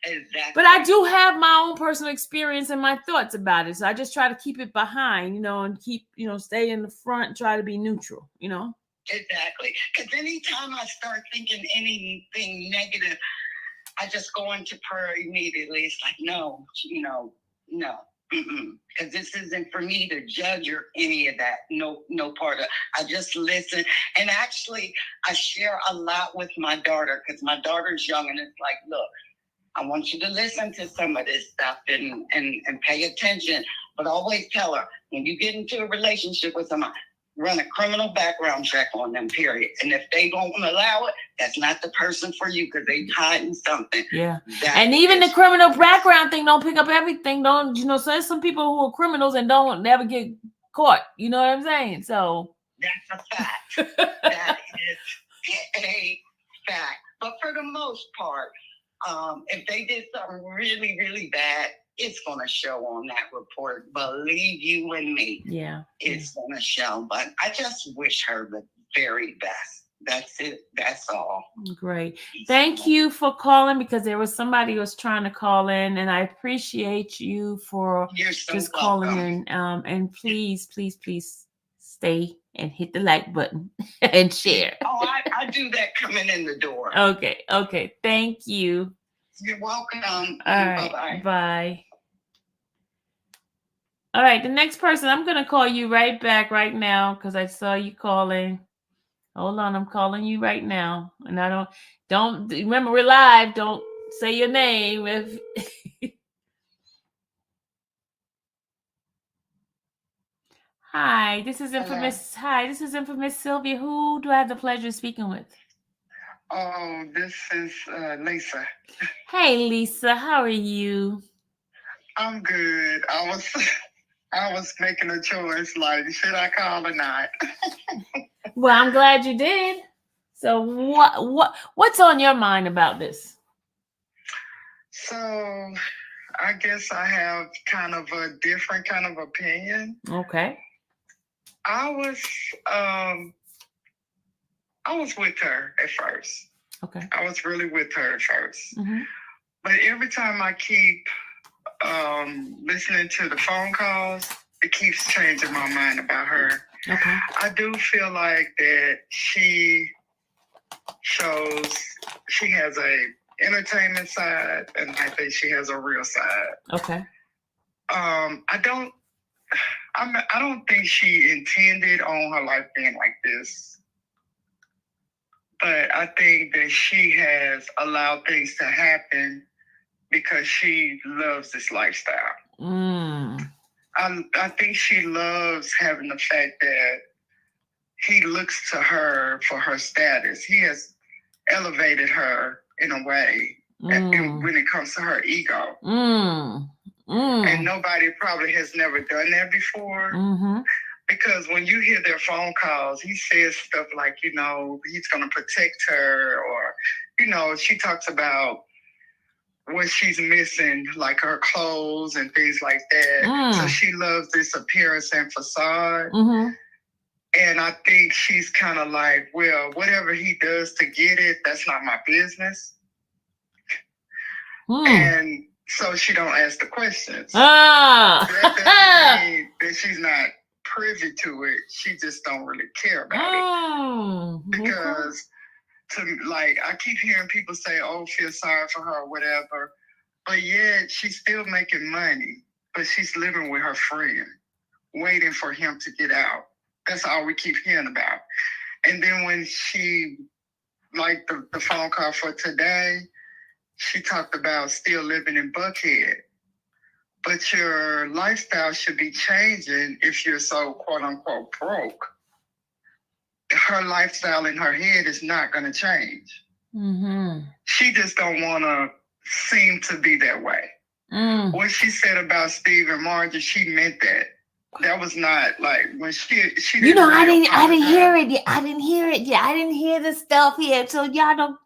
Exactly.
But I do have my own personal experience and my thoughts about it. So I just try to keep it behind, and keep, stay in the front and try to be neutral,
Exactly. Because anytime I start thinking anything negative, I just go into prayer immediately. It's like, no, because this isn't for me to judge or any of that. No part of it. I just listen. And actually, I share a lot with my daughter because my daughter's young, and it's like, look, I want you to listen to some of this stuff and pay attention. But always tell her, when you get into a relationship with someone, run a criminal background check on them, period. And if they won't allow it, that's not the person for you because they hiding something.
Yeah. And even the criminal background thing don't pick up everything. Don't, so there's some people who are criminals and don't never get caught. You know what I'm saying? So
that's a fact. That is a fact. But for the most part, if they did something really, really bad, it's going to show on that report. Believe you and me.
Yeah.
It's going to show. But I just wish her the very best. That's it. That's all.
Great. Thank you for calling, because there was somebody who was trying to call in, and I appreciate you for just calling in. And please, please, please stay and hit the like button and share.
Oh, I do that coming in the door.
Okay. Thank you.
You're welcome.
All right.
Bye-bye.
Bye. All right. The next person, I'm going to call you right back right now because I saw you calling. Hold on. I'm calling you right now. And I don't remember, we're live. Don't say your name. Hi, this is Infamous.
Hello.
Hi, this is Infamous Sylvia. Who do I have the pleasure of speaking with?
Oh, this is Lisa.
Hey, Lisa. How are you?
I'm good. I was making a choice, like, should I call or not?
Well, I'm glad you did. So what's on your mind about this?
So I guess I have kind of a different kind of opinion.
Okay.
I was with her at first.
Okay.
I was really with her at first.
Mm-hmm.
But every time I keep listening to the phone calls, it keeps changing my mind about her.
Okay.
I do feel like that she has a entertainment side, and I think she has a real side.
Okay.
I don't think she intended on her life being like this, but I think that she has allowed things to happen because she loves this lifestyle. I think she loves having the fact that he looks to her for her status. He has elevated her in a way when it comes to her ego. And nobody probably has never done that before. Mm-hmm. Because when you hear their phone calls, he says stuff like, he's going to protect her, or, she talks about what she's missing, like her clothes and things like that. So she loves this appearance and facade. Mm-hmm. And I think she's kind of like, well, whatever he does to get it, that's not my business. And so she don't ask the questions. That doesn't mean that she's not privy to it. She just don't really care about it. Because I keep hearing people say, oh, feel sorry for her or whatever. But yet she's still making money. But she's living with her friend, waiting for him to get out. That's all we keep hearing about. And then when she, like the phone call for today, she talked about still living in Buckhead. But your lifestyle should be changing if you're so quote unquote broke. Her lifestyle in her head is not going to change. Mm-hmm. She just don't want to seem to be that way. What she said about Steve and Margie, she meant that. That was not like when she didn't
I didn't hear it yet. I didn't hear it yet. I didn't hear the stuff yet. So y'all don't.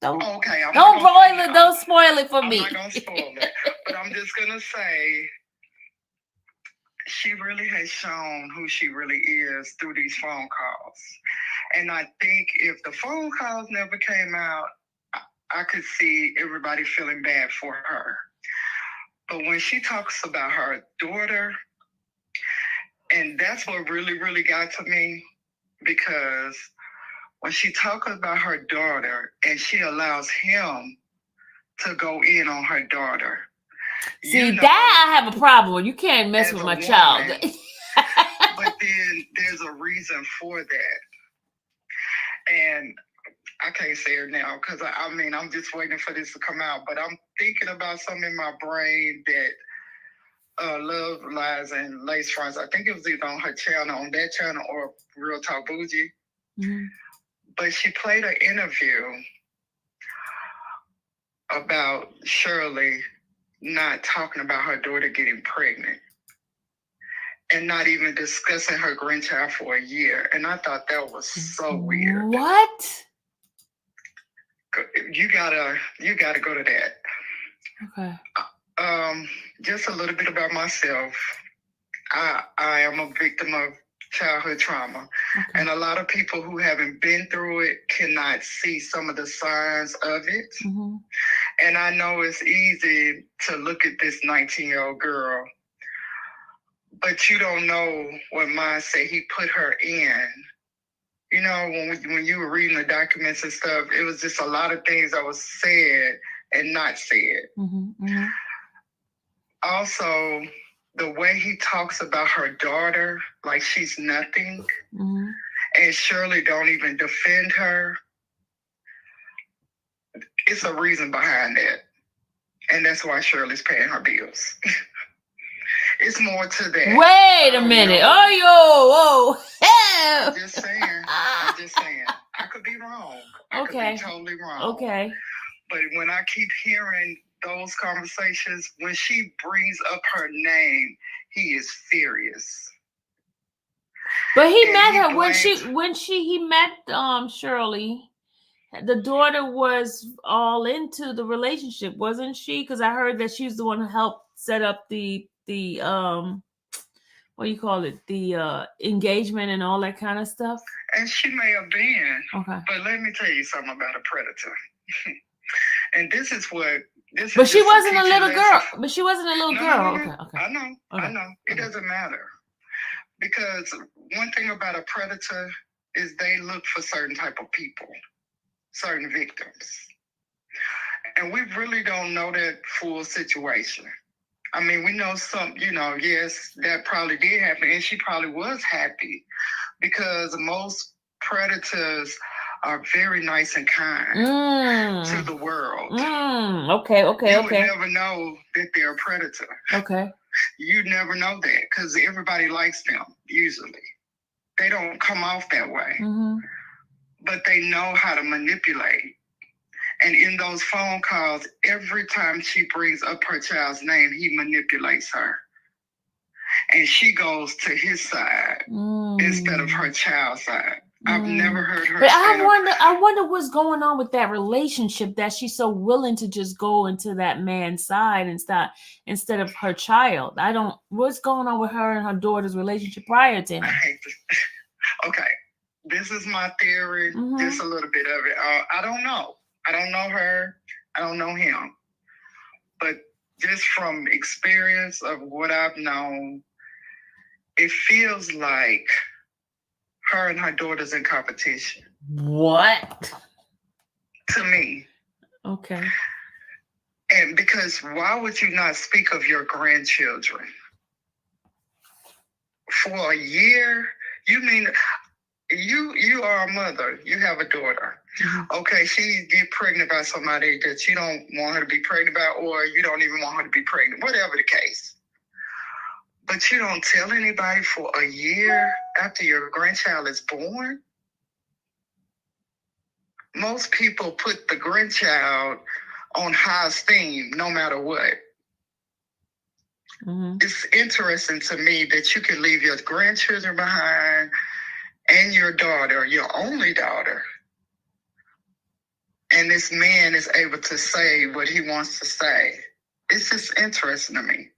Okay.
Don't spoil it for me.
I'm not gonna spoil it. But I'm just gonna say she really has shown who she really is through these phone calls. And I think if the phone calls never came out, I could see everybody feeling bad for her. But when she talks about her daughter, and that's what really, really got to me, because when she talks about her daughter and she allows him to go in on her daughter.
See, that I have a problem with. You can't mess with my child.
But then there's a reason for that. And I can't say it now because I'm just waiting for this to come out. But I'm thinking about something in my brain Love Lies and Lace Fronts. I think it was either on her channel, on that channel, or Real Talk Bougie.
Mm-hmm.
But she played an interview about Shirley not talking about her daughter getting pregnant and not even discussing her grandchild for a year. And I thought that was so weird.
What?
You gotta go to that.
Okay.
Just a little bit about myself. I am a victim of childhood trauma.
Okay.
And a lot of people who haven't been through it cannot see some of the signs of it.
Mm-hmm.
And I know it's easy to look at this 19-year-old girl, but you don't know what mindset he put her in. You know, when you were reading the documents and stuff, it was just a lot of things that was said and not said.
Mm-hmm. Mm-hmm.
Also, the way he talks about her daughter, like she's nothing,
Mm-hmm.
and Shirley don't even defend her. It's a reason behind that. And that's why Shirley's paying her bills. It's more to that.
Wait a minute. Oh,
I'm just saying. I could be wrong. I could
Okay.
be totally wrong.
Okay.
But when I keep hearing those conversations, when she brings up her name, he is furious.
But he
And
met
he
her when
blames-
he met Shirley. The daughter was all into the relationship, wasn't she? Because I heard that she's the one who helped set up the what do you call it? The engagement and all that kind of stuff.
And she may have been.
Okay.
But let me tell you something about a predator. And this is what this.
But
is
she
just
wasn't a
teaching
little
lesson.
girl. But she wasn't a little
No,
girl.
no, no.
Okay.
I know. It
Okay.
doesn't matter. Because one thing about a predator is they look for certain type of people, certain victims. And we really don't know that full situation. I mean, we know some, yes, that probably did happen. And she probably was happy because most predators are very nice and kind to the world.
Okay.
You would never know that they're a predator.
Okay.
You never know that because everybody likes them, usually. They don't come off that way.
Mm-hmm.
But they know how to manipulate. And in those phone calls, every time she brings up her child's name, he manipulates her. And she goes to his side instead of her child's side. I've never heard her.
But I wonder what's going on with that relationship that she's so willing to just go into that man's side instead of her child. What's going on with her and her daughter's relationship prior to him?
I hate this. Okay. This is my theory. Just a little bit of it. I don't know. I don't know her. I don't know him. But just from experience of what I've known, it feels like her and her daughter's in competition.
What?
To me.
Okay.
And because why would you not speak of your grandchildren? For a year? You mean you are a mother. You have a daughter. Mm-hmm. Okay, she get pregnant by somebody that you don't want her to be pregnant by, or you don't even want her to be pregnant, whatever the case. But you don't tell anybody for a year after your grandchild is born? Most people put the grandchild on high esteem no matter what. Mm-hmm. It's interesting to me that you can leave your grandchildren behind and your daughter, your only daughter. And this man is able to say what he wants to say. It's just interesting to me.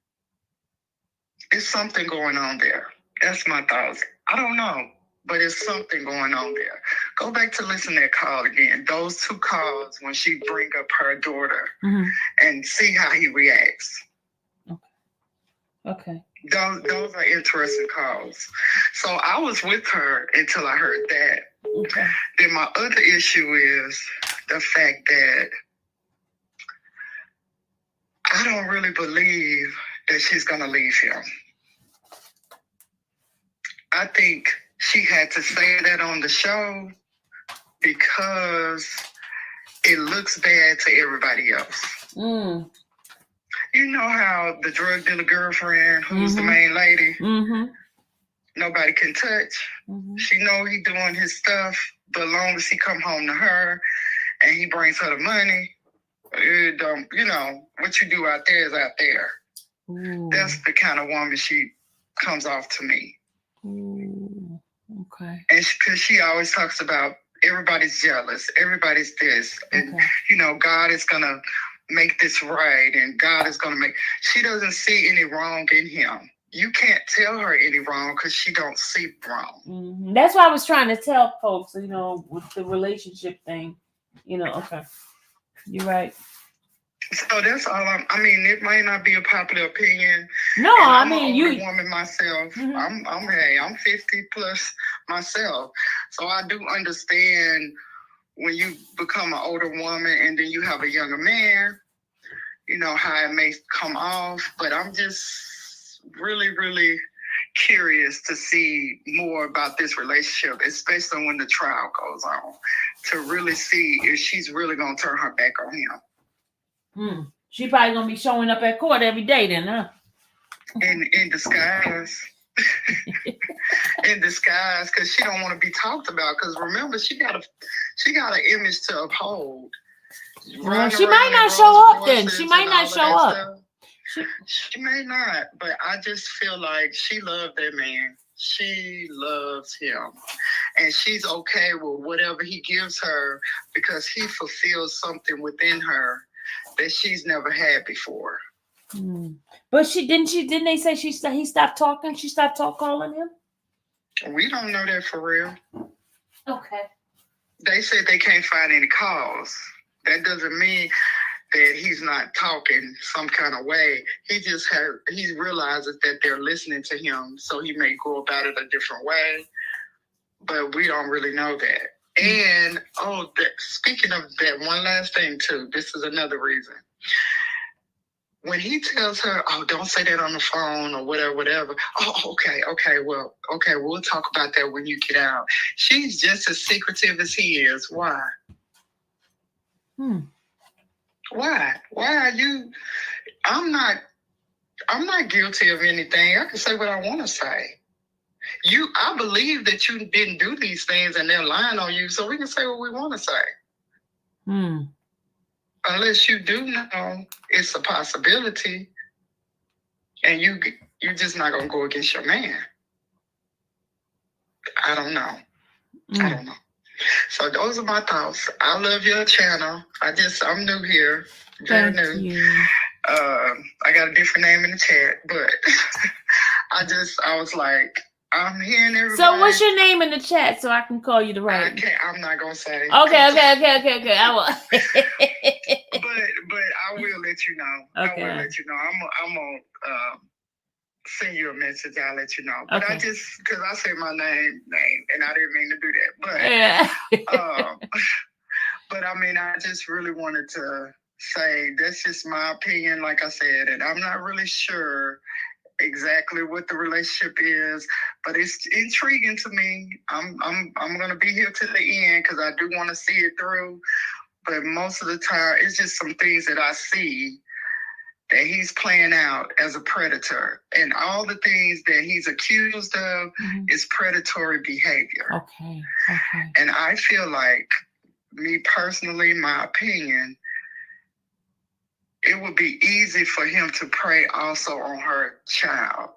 It's something going on there. That's my thoughts. I don't know, but it's something going on there. Go back to listen to that call again. Those two calls when she bring up her daughter and see how he reacts.
Okay.
Those are interesting calls. So I was with her until I heard that.
Okay.
Then my other issue is the fact that I don't really believe that she's going to leave him. I think she had to say that on the show because it looks bad to everybody else. You know how the drug dealer girlfriend, who's the
Mhm.
main lady,
Mm-hmm.
nobody can touch.
Mm-hmm.
She know he doing his stuff, but long as he come home to her and he brings her the money, it don't, you know, what you do out there is out there.
Ooh.
That's the kind of woman she comes off to me.
Ooh. Okay.
And because she always talks about everybody's jealous, everybody's this, and
Okay.
you know, God is gonna make this right, and God is gonna make. She doesn't see any wrong in him. You can't tell her any wrong because she don't see wrong.
Mm-hmm. That's what I was trying to tell folks, you know, with the relationship thing. You know, okay. You're right.
So that's all. I mean, it might not be a popular opinion.
No,
And
I
I'm
mean,
an older
you.
woman myself.
Mhm.
I'm 50 plus myself, so I do understand when you become an older woman and then you have a younger man, you know, how it may come off. But I'm just really, really curious to see more about this relationship, especially when the trial goes on, to really see if she's really going to turn her back on him.
She probably going to be showing up at court every day then, huh?
In disguise. In disguise, because she don't want to be talked about. Because remember, she got an image to uphold.
Well, she might not show up then. She might not show up.
She may not, but I just feel like she loved that man. She loves him. And she's okay with whatever he gives her because he fulfills something within her that she's never had before.
But didn't they say he stopped talking? She stopped calling him?
We don't know that for real.
Okay.
They said they can't find any calls. That doesn't mean that he's not talking some kind of way. He realizes that they're listening to him, so he may go about it a different way. But we don't really know that. And speaking of that, one last thing too. This is another reason. When he tells her, "Oh, don't say that on the phone," or whatever. Oh, okay, we'll talk about that when you get out. She's just as secretive as he is. Why? Why? Why are you? I'm not guilty of anything. I can say what I want to say. I believe that you didn't do these things and they're lying on you, so we can say what we want to say. Unless you do know it's a possibility, and you're just not gonna go against your man. I don't know. I don't know. So those are my thoughts. I love your channel. I'm new here. Very new.
You.
I got a different name in the chat, but I was like, I'm hearing everybody.
So what's your name in the chat so I can call you the right?
I'm not gonna say.
Okay. I will.
but I will let you know.
Okay.
I will let you know. I'm gonna send you a message. I'll let you know. But
okay.
I just because I said my name, and I didn't mean to do that. But
yeah.
but I mean, I just really wanted to say that's just my opinion, like I said, and I'm not really sure exactly what the relationship is, but it's intriguing to me. I'm gonna be here to the end because I do want to see it through. But most of the time, it's just some things that I see that he's playing out as a predator, and all the things that he's accused of is predatory behavior.
Okay.
And I feel like, me personally, my opinion, it would be easy for him to prey also on her child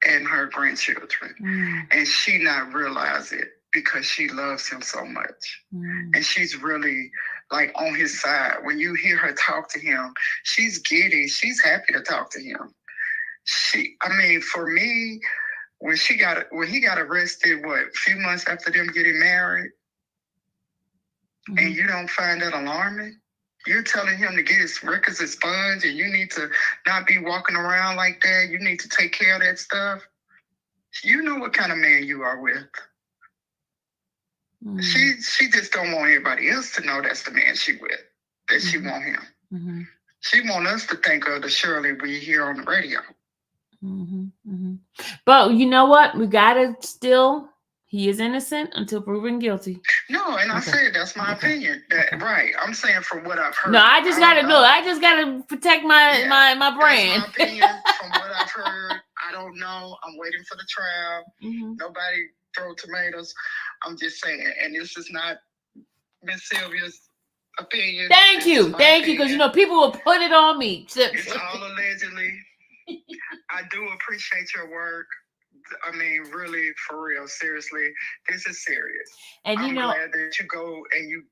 and her grandchildren. And she not realize it because she loves him so much. And she's really like on his side. When you hear her talk to him, she's giddy. She's happy to talk to him. For me, when he got arrested, a few months after them getting married, and you don't find that alarming? You're telling him to get his records expunged and you need to not be walking around like that. You need to take care of that stuff. You know what kind of man you are with. She just don't want everybody else to know that's the man she with, that she want him. She want us to think of the Shirley we hear on the radio.
But you know what? We gotta still He is innocent until proven guilty.
No, and I said that's my opinion. Right. I'm saying from what I've heard.
No, I just gotta know. I just gotta protect my brand.
That's my opinion from what I've heard. I don't know. I'm waiting for the trial. Nobody throw tomatoes. I'm just saying, and this is not Miss Sylvia's opinion.
Thank you, because you know people will put it on me.
It's all allegedly. I do appreciate your work. I mean, really, for real, seriously, this is serious.
And
I'm glad that you go and you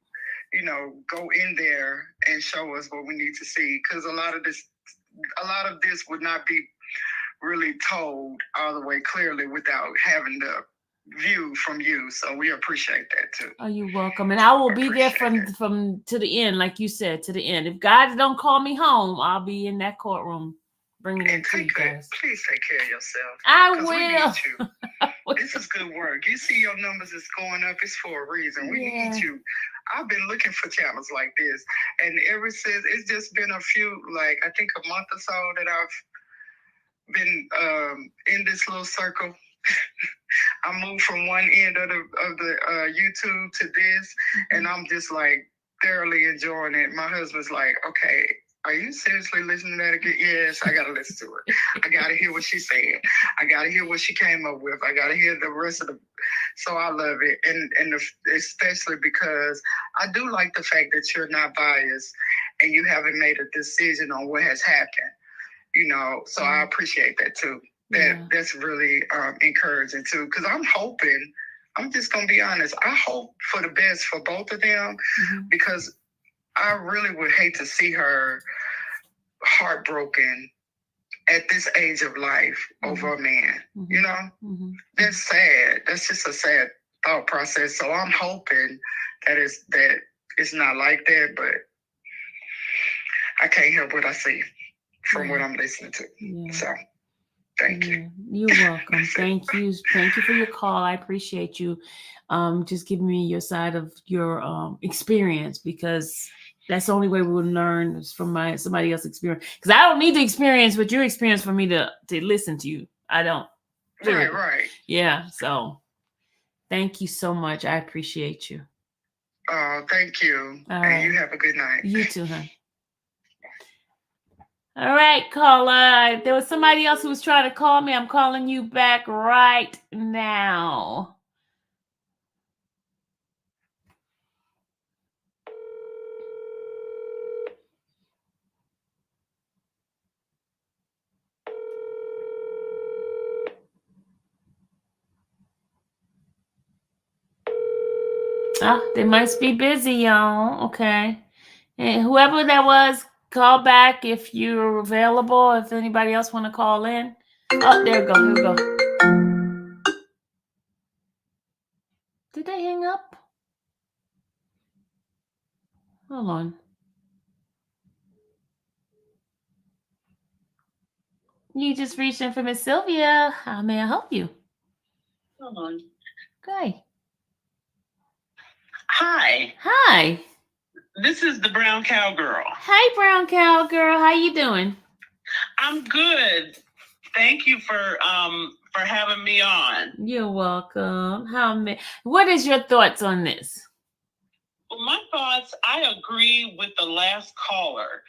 go in there and show us what we need to see, because a lot of this would not be really told all the way clearly without having the view from you. So we appreciate that too.
Oh, you're welcome. And I will be there from to the end, like you said, to the end. If God don't call me home, I'll be in that courtroom. Bringing it to you guys.
Please take care of yourself.
I will.
We need you. This is good work. You see your numbers is going up. It's for a reason. We need you. I've been looking for channels like this. And ever since, it's just been a few, like, I think a month or so that I've been in this little circle. I moved from one end of the YouTube to this, and I'm just, like, thoroughly enjoying it. My husband's like, okay, are you seriously listening to that again? Yes, I got to listen to it. I got to hear what she said. I got to hear what she came up with. I got to hear the rest of the... So I love it. And especially because I do like the fact that you're not biased and you haven't made a decision on what has happened. So I appreciate that too. That's really encouraging too. Because I'm just going to be honest, I hope for the best for both of them, because I really would hate to see her heartbroken at this age of life over a man. That's sad. That's just a sad thought process. So I'm hoping that it's not like that, but I can't help what I see from what I'm listening to. So thank you.
You're welcome. Thank you. Thank you for your call. I appreciate you just giving me your side of your experience, because that's the only way we will learn is from somebody else's experience. Because I don't need the experience with your experience for me to listen to you. I don't.
Right.
Yeah. So thank you so much. I appreciate you.
Thank you. And you have a good night.
You too, hon. All right, caller. There was somebody else who was trying to call me. I'm calling you back right now. They must be busy, y'all. Okay. And whoever that was, call back if you're available. If anybody else want to call in. Oh, there we go. Here we go. Did they hang up? Hold on. You just reached in for Miss Sylvia. How may I help you?
Hold on.
Okay.
Hi. This is the Brown Cowgirl.
Hi, Brown Cowgirl. How you doing?
I'm good. Thank you for having me on.
You're welcome. What is your thoughts on this?
Well, my thoughts, I agree with the last caller.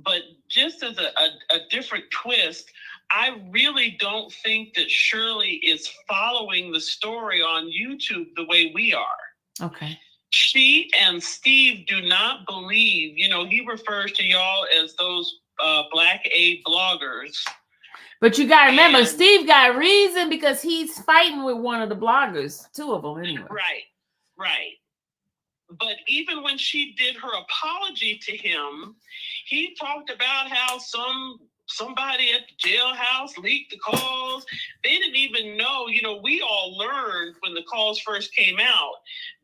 But just as a different twist, I really don't think that Shirley is following the story on YouTube the way we are.
Okay.
She and Steve do not believe, he refers to y'all as those Black aid bloggers.
But you got to remember, Steve got a reason because he's fighting with one of the bloggers, two of them anyway.
Right. But even when she did her apology to him, he talked about how somebody at the jailhouse leaked the calls. They didn't even know, we all learned when the calls first came out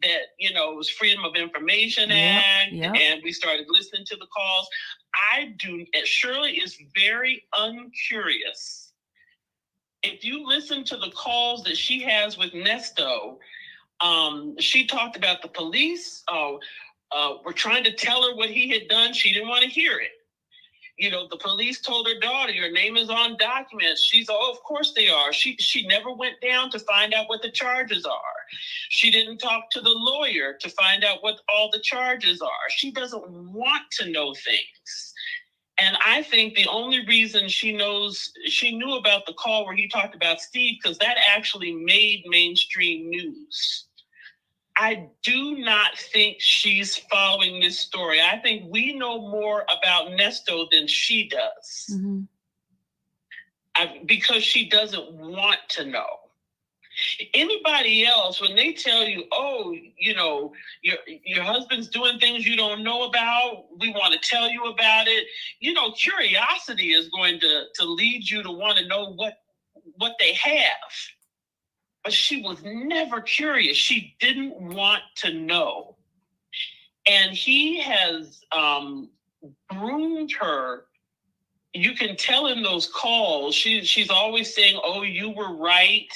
that, it was Freedom of Information Act, and we started listening to the calls. Shirley is very uncurious. If you listen to the calls that she has with Ernesto, she talked about the police. We're trying to tell her what he had done. She didn't want to hear it.
the police told her daughter, your name is on documents. She's, oh, of course they are. She never went down to find out what the charges are. She didn't talk to the lawyer to find out what all the charges are. She doesn't want to know things. And I think the only reason she knew about the call where he talked about Steve, because that actually made mainstream news. I do not think she's following this story. I think we know more about Ernesto than she does. Because she doesn't want to know. Anybody else, when they tell you, oh, your husband's doing things you don't know about, we want to tell you about it. Curiosity is going to lead you to want to know what they have. But she was never curious. She didn't want to know. And he has groomed her. You can tell in those calls, she's always saying, oh, you were right.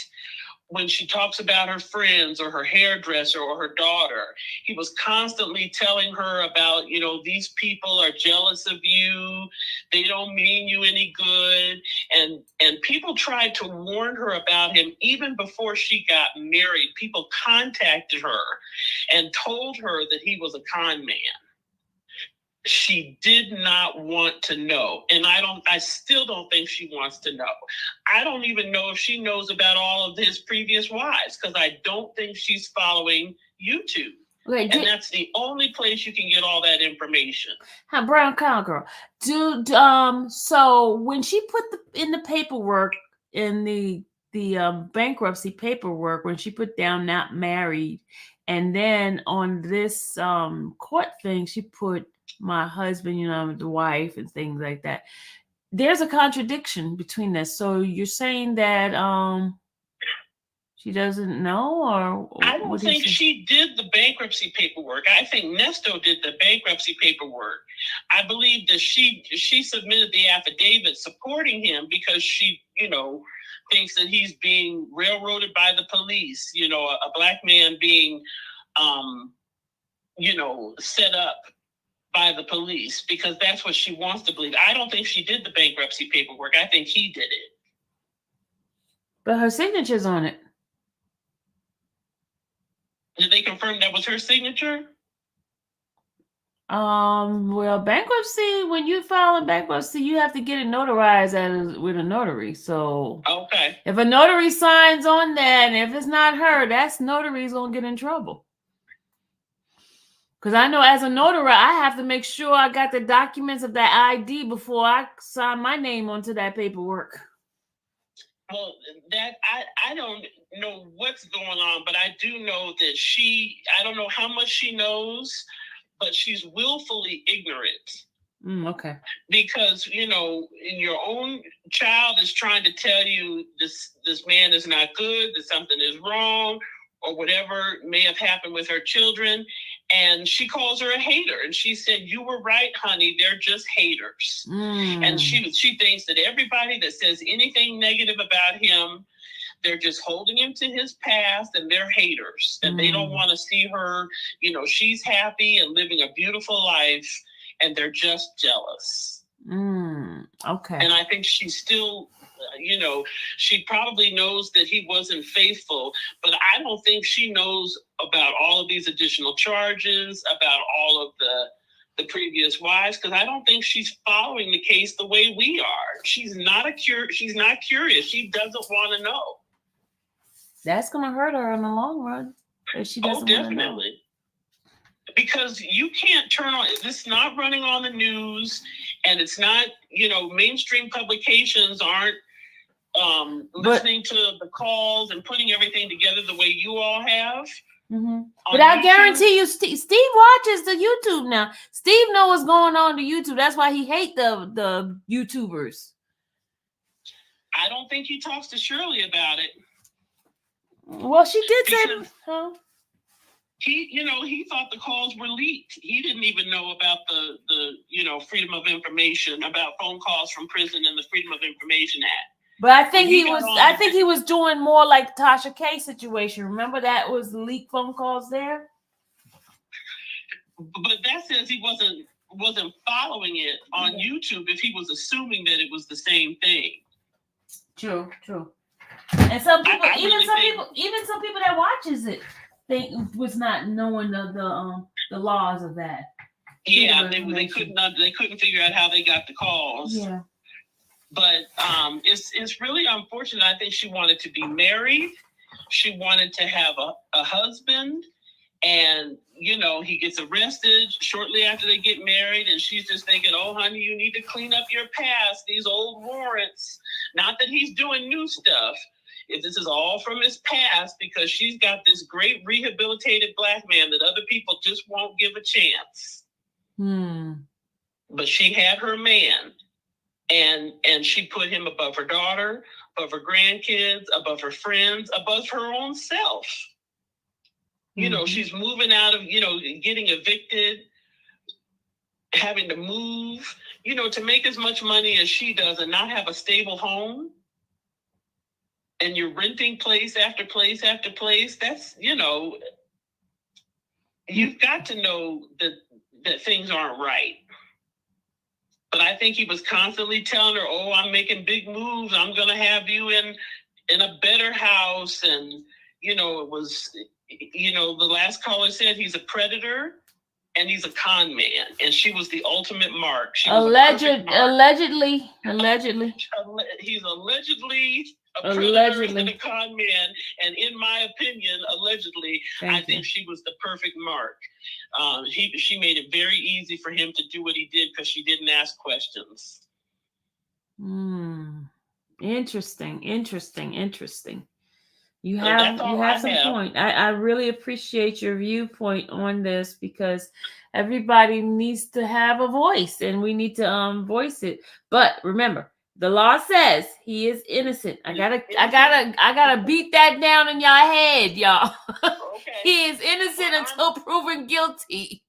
When she talks about her friends or her hairdresser or her daughter, he was constantly telling her about, these people are jealous of you. They don't mean you any good. And people tried to warn her about him even before she got married. People contacted her and told her that he was a con man. She did not want to know. And I still don't think she wants to know. I don't even know if she knows about all of his previous wives, because I don't think she's following YouTube.
Okay,
and that's the only place you can get all that information.
Brown Cowgirl. So when she put in the paperwork, in the bankruptcy paperwork, when she put down not married, and then on this court thing, she put my husband, the wife and things like that. There's a contradiction between this. So you're saying that she doesn't know, or
I don't think she did the bankruptcy paperwork. I think Ernesto did the bankruptcy paperwork. I believe that she submitted the affidavit supporting him because she, thinks that he's being railroaded by the police, a black man being, set up by the police, because that's what she wants to believe. I don't think she did the bankruptcy paperwork. I think he did it.
But her signature's on it.
Did they confirm that was her signature?
Well, bankruptcy, when you file a bankruptcy, you have to get it notarized with a notary. So
okay,
if a notary signs on that, and if it's not her, that's notary's gonna get in trouble. Because I know as a notary, I have to make sure I got the documents of that ID before I sign my name onto that paperwork.
Well, that I don't know what's going on, but I do know that I don't know how much she knows, but she's willfully ignorant.
Okay.
Because, your own child is trying to tell you this man is not good, that something is wrong, or whatever may have happened with her children. And she calls her a hater. And she said, you were right, honey. They're just haters. And she thinks that everybody that says anything negative about him, they're just holding him to his past, and they're haters. And they don't want to see her, she's happy and living a beautiful life, and they're just jealous.
Okay.
And I think she's still, she probably knows that he wasn't faithful, but I don't think she knows about all of these additional charges, about all of the previous wives, because I don't think she's following the case the way we are. She's not curious. She doesn't want to know. That's
going to hurt her in the long run. If she doesn't want to know.
Because you can't turn on, it's not running on the news, and it's not, mainstream publications aren't listening to the calls and putting everything together the way you all have.
But I guarantee you, Steve watches the YouTube now. Steve knows what's going on to YouTube. That's why he hates the YouTubers.
I don't think he talks to Shirley about it.
Well, she did say, huh?
He thought the calls were leaked. He didn't even know about the Freedom of Information, about phone calls from prison and the Freedom of Information Act.
But I think he was doing more like Tasha K situation. Remember that was the leaked phone calls there?
But that says he wasn't
wasn't following it on YouTube if he was assuming that it was the same thing.
True. And some people, even some people that watches it, think was not knowing the laws of that.
Yeah, they couldn't figure out how they got the calls.
Yeah.
But it's really unfortunate. I think she wanted to be married. She wanted to have a husband. And, he gets arrested shortly after they get married. And she's just thinking, oh, honey, you need to clean up your past, these old warrants. Not that he's doing new stuff. This is all from his past because she's got this great rehabilitated black man that other people just won't give a chance. But she had her man. And she put him above her daughter, above her grandkids, above her friends, above her own self. She's moving out of, getting evicted, having to move, to make as much money as she does and not have a stable home. And you're renting place after place after place. That's, you've got to know that things aren't right. But I think he was constantly telling her, oh, I'm making big moves. I'm going to have you in a better house. And, it was, the last caller said he's a predator and he's a con man. And she was the ultimate mark.
Allegedly.
He's allegedly a predator and a con man. And in my opinion, allegedly, I think she was the perfect mark. She made it very easy for him to do what he did because she didn't ask questions.
Interesting. You have some point. I really appreciate your viewpoint on this because everybody needs to have a voice and we need to voice it. But remember, the law says he is innocent. I gotta beat that down in y'all head, y'all. Okay. He is innocent until proven guilty.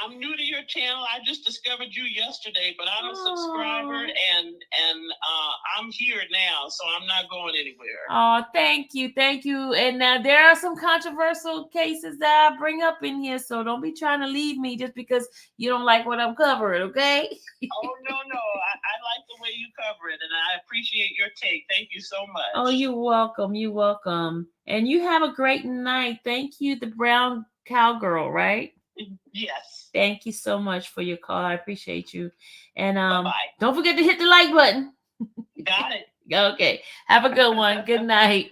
I'm new to your channel. I just discovered you yesterday, but I'm a subscriber and I'm here now, so I'm not going anywhere.
Oh, thank you. And now there are some controversial cases that I bring up in here, so don't be trying to leave me just because you don't like what I'm covering, okay?
Oh, no. I like the way you cover it, and I appreciate your take. Thank you so much.
Oh, you're welcome. And you have a great night. Thank you, the brown cowgirl, right?
Yes.
Thank you so much for your call. I appreciate you. And
Bye-bye.
Don't forget to hit the like button.
Got it.
Okay. Have a good one. Good night.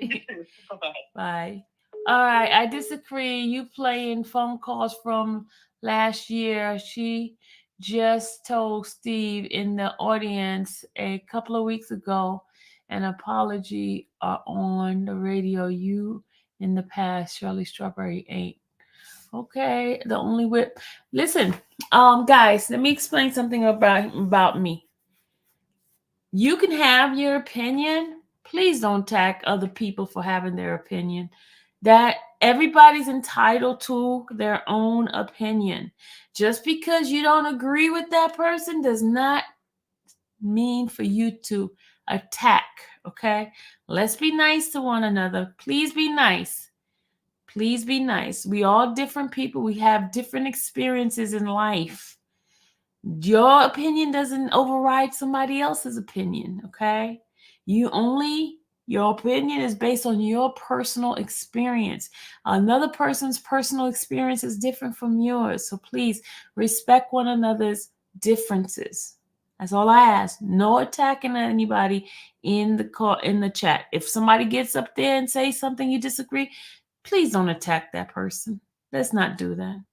Bye-bye.
Bye. All right. I disagree. You playing phone calls from last year. She just told Steve in the audience a couple of weeks ago an apology on the radio. You in the past, Shirley Strawberry ain't. Okay, the only whip. Listen, guys, let me explain something about me. You can have your opinion. Please don't attack other people for having their opinion. That everybody's entitled to their own opinion. Just because you don't agree with that person does not mean for you to attack, okay? Let's be nice to one another. Please be nice. Please be nice. We all different people. We have different experiences in life. Your opinion doesn't override somebody else's opinion, okay? Your opinion is based on your personal experience. Another person's personal experience is different from yours. So please respect one another's differences. That's all I ask. No attacking anybody in the chat. If somebody gets up there and say something you disagree, please don't attack that person. Let's not do that.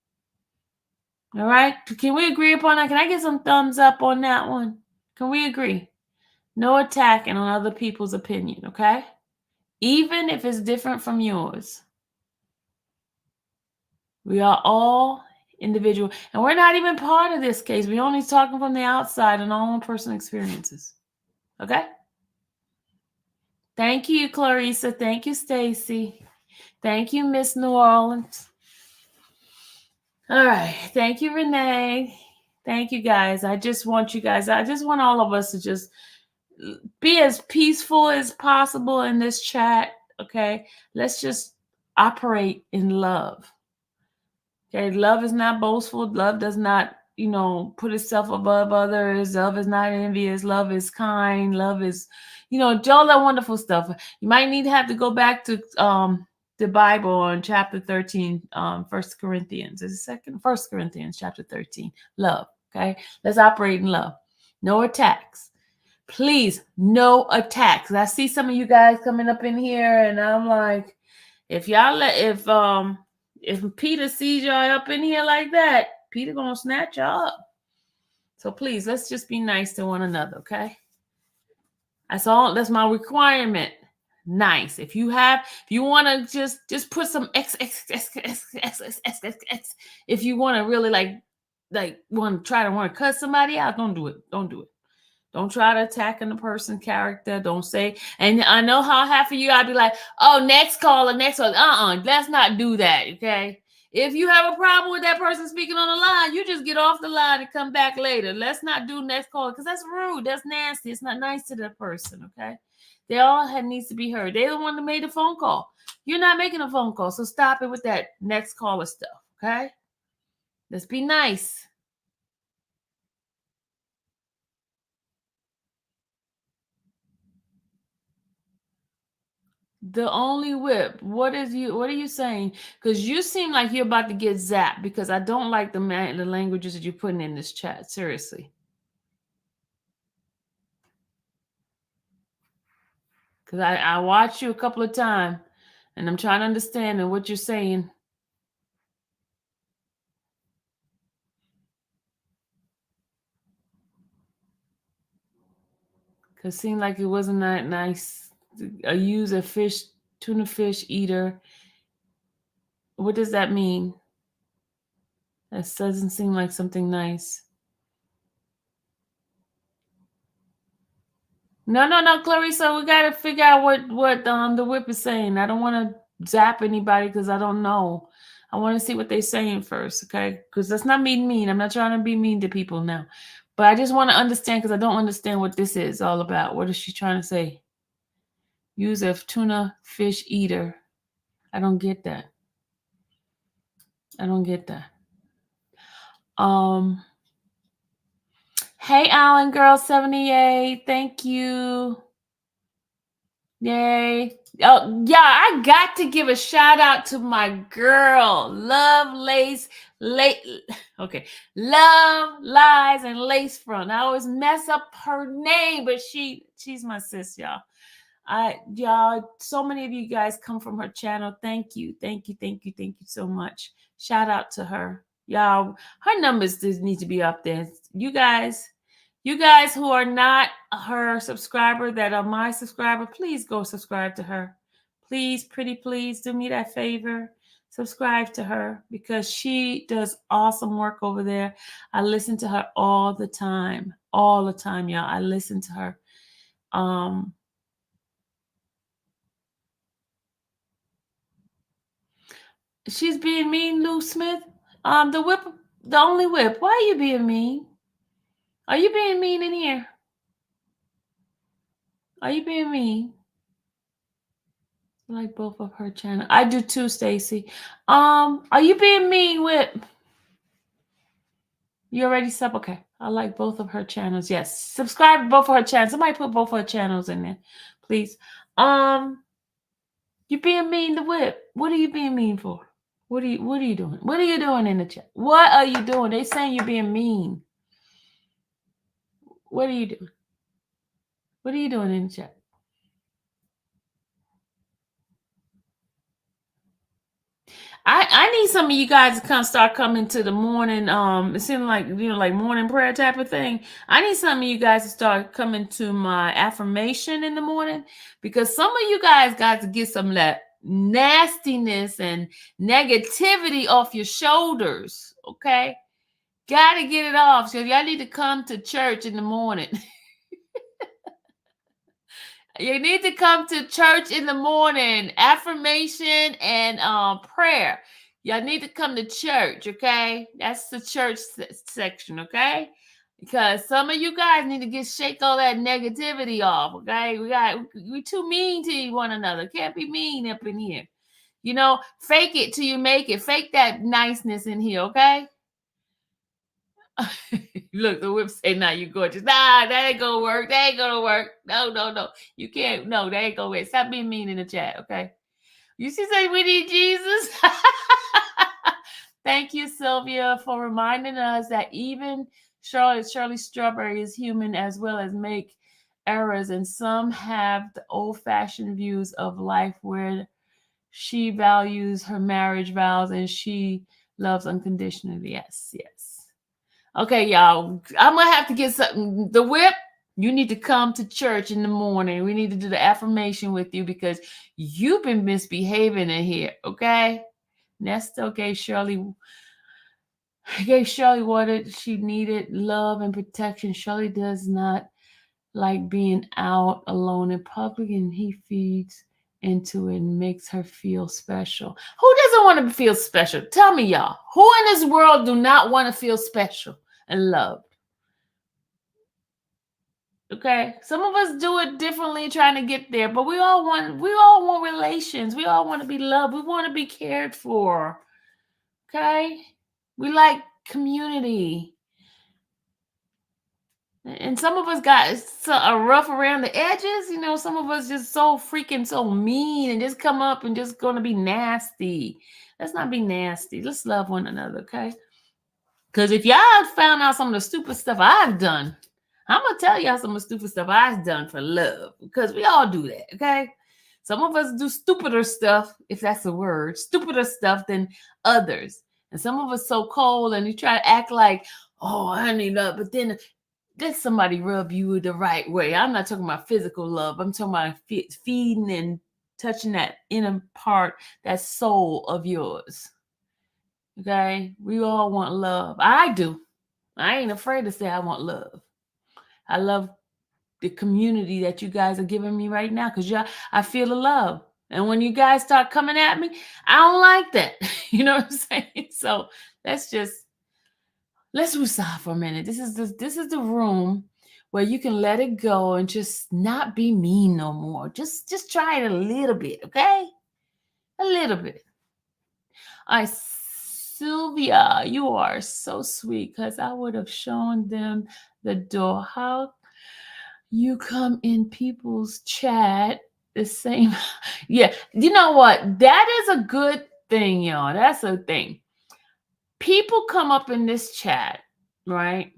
All right? Can we agree upon that? Can I get some thumbs up on that one? Can we agree? No attacking on other people's opinion, okay? Even if it's different from yours. We are all individual. And we're not even part of this case. We're only talking from the outside and our own personal experiences. Okay? Thank you, Clarissa. Thank you, Stacy. Thank you, Miss New Orleans. All right. Thank you, Renee. Thank you, guys. I just want all of us to just be as peaceful as possible in this chat, okay? Let's just operate in love. Okay, love is not boastful. Love does not, put itself above others. Love is not envious. Love is kind. Love is, all that wonderful stuff. You might need to have to go back to the Bible in chapter 13, 1 Corinthians. Is it 1 Corinthians chapter 13. Love. Okay. Let's operate in love. No attacks. Please, no attacks. I see some of you guys coming up in here, and I'm like, if Peter sees y'all up in here like that, Peter gonna snatch y'all up. So please, let's just be nice to one another, okay? That's my requirement. Nice. If you want to just put some X. If you want to really like want to cut somebody out, don't do it. Don't do it. Don't try to attack the person's character. Don't say, and I know how half of you, I'd be like, oh, next caller. Let's not do that, okay? If you have a problem with that person speaking on the line, you just get off the line and come back later. Let's not do next caller because that's rude. That's nasty. It's not nice to that person, okay? They all needs to be heard. They're the one that made the phone call. You're not making a phone call, so stop it with that next caller stuff, okay? Let's be nice. The only whip. What are you saying? Because you seem like you're about to get zapped because I don't like the languages that you're putting in this chat. Seriously. Because I watched you a couple of times and I'm trying to understand what you're saying. Because it seemed like it wasn't that nice. Use a tuna fish eater. What does that mean? That doesn't seem like something nice. No, Clarissa, we got to figure out what the whip is saying. I don't want to zap anybody because I don't know. I want to see what they're saying first, okay? Because that's not mean. I'm not trying to be mean to people now. But I just want to understand because I don't understand what this is all about. What is she trying to say? Use a tuna fish eater. I don't get that. Hey, Alan Girl 78. Thank you. Yay. Oh, yeah, I got to give a shout out to my girl, Love Lies and Lace Front. I always mess up her name, but she's my sis, y'all. Y'all, so many of you guys come from her channel. Thank you so much. Shout out to her. Y'all, her numbers just need to be up there. You guys who are not her subscriber that are my subscriber, please go subscribe to her. Please, pretty please, do me that favor. Subscribe to her because she does awesome work over there. I listen to her all the time, y'all. I listen to her. She's being mean, Lou Smith. The only whip. Why are you being mean? Are you being mean in here? Are you being mean? I like both of her channel. I do too, Stacy. Are you being mean, Whip? You already sub? Okay. I like both of her channels. Yes. Subscribe to both of her channels. Somebody put both of her channels in there, please. You being mean to Whip. What are you being mean for? What are you doing? What are you doing in the chat? What are you doing? They saying you're being mean. What are you doing? What are you doing in the chat? I need some of you guys to start coming to the morning. It seems like like morning prayer type of thing. I need some of you guys to start coming to my affirmation in the morning because some of you guys got to get some of that nastiness and negativity off your shoulders. Okay, got to get it off. So y'all need to come to church in the morning. You need to come to church in the morning, affirmation and prayer. Y'all need to come to church, okay? That's the church section, okay? Because some of you guys need to shake all that negativity off, okay? We too mean to one another. Can't be mean up in here. Fake it till you make it. Fake that niceness in here, okay? Look, the whip say, "Nah, you gorgeous." Nah, that ain't gonna work. That ain't gonna work. No. You can't. No, that ain't gonna work. Stop being mean in the chat, okay? You see, say we need Jesus. Thank you, Sylvia, for reminding us that even Shirley Strawberry is human as well as make errors, and some have the old-fashioned views of life where she values her marriage vows and she loves unconditionally. Yes. Okay, y'all. I'm gonna have to get something. The whip. You need to come to church in the morning. We need to do the affirmation with you because you've been misbehaving in here. Okay. Ernesto gave Shirley what she needed, love and protection. Shirley does not like being out alone in public, and he feeds into it and makes her feel special. Who doesn't want to feel special? Tell me, y'all. Who in this world do not want to feel special and loved? Okay, some of us do it differently, trying to get there, but we all want relations. We all want to be loved. We want to be cared for. Okay, we like community, and some of us got a rough around the edges. You know, some of us just so mean and just come up and just gonna be nasty. Let's not be nasty. Let's love one another, okay? Because if y'all found out some of the stupid stuff I've done, I'm going to tell y'all some of the stupid stuff I've done for love, because we all do that, okay? Some of us do stupider stuff, if that's a word, stupider stuff than others. And some of us so cold and you try to act like, oh, I need love, but then let somebody rub you the right way. I'm not talking about physical love. I'm talking about feeding and touching that inner part, that soul of yours. Okay? We all want love. I do. I ain't afraid to say I want love. I love the community that you guys are giving me right now because I feel the love. And when you guys start coming at me, I don't like that. You know what I'm saying? So let's woosah for a minute. This is the room where you can let it go and just not be mean no more. Just try it a little bit, okay? A little bit. All right, Sylvia, you are so sweet because I would have shown them the door. How you come in people's chat the same? Yeah, you know what? That is a good thing, y'all. That's a thing. People come up in this chat, right?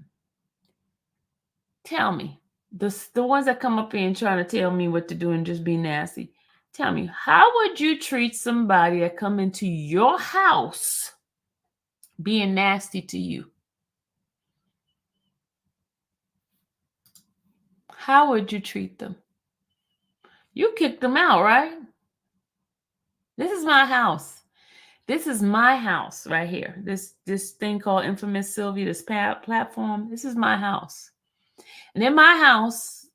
Tell me, the ones that come up here and trying to tell me what to do and just be nasty. Tell me, how would you treat somebody that come into your house being nasty to you? How would you treat them? You kicked them out, right? This is my house. This is my house right here. This thing called Infamous Sylvia, this platform. This is my house. And in my house,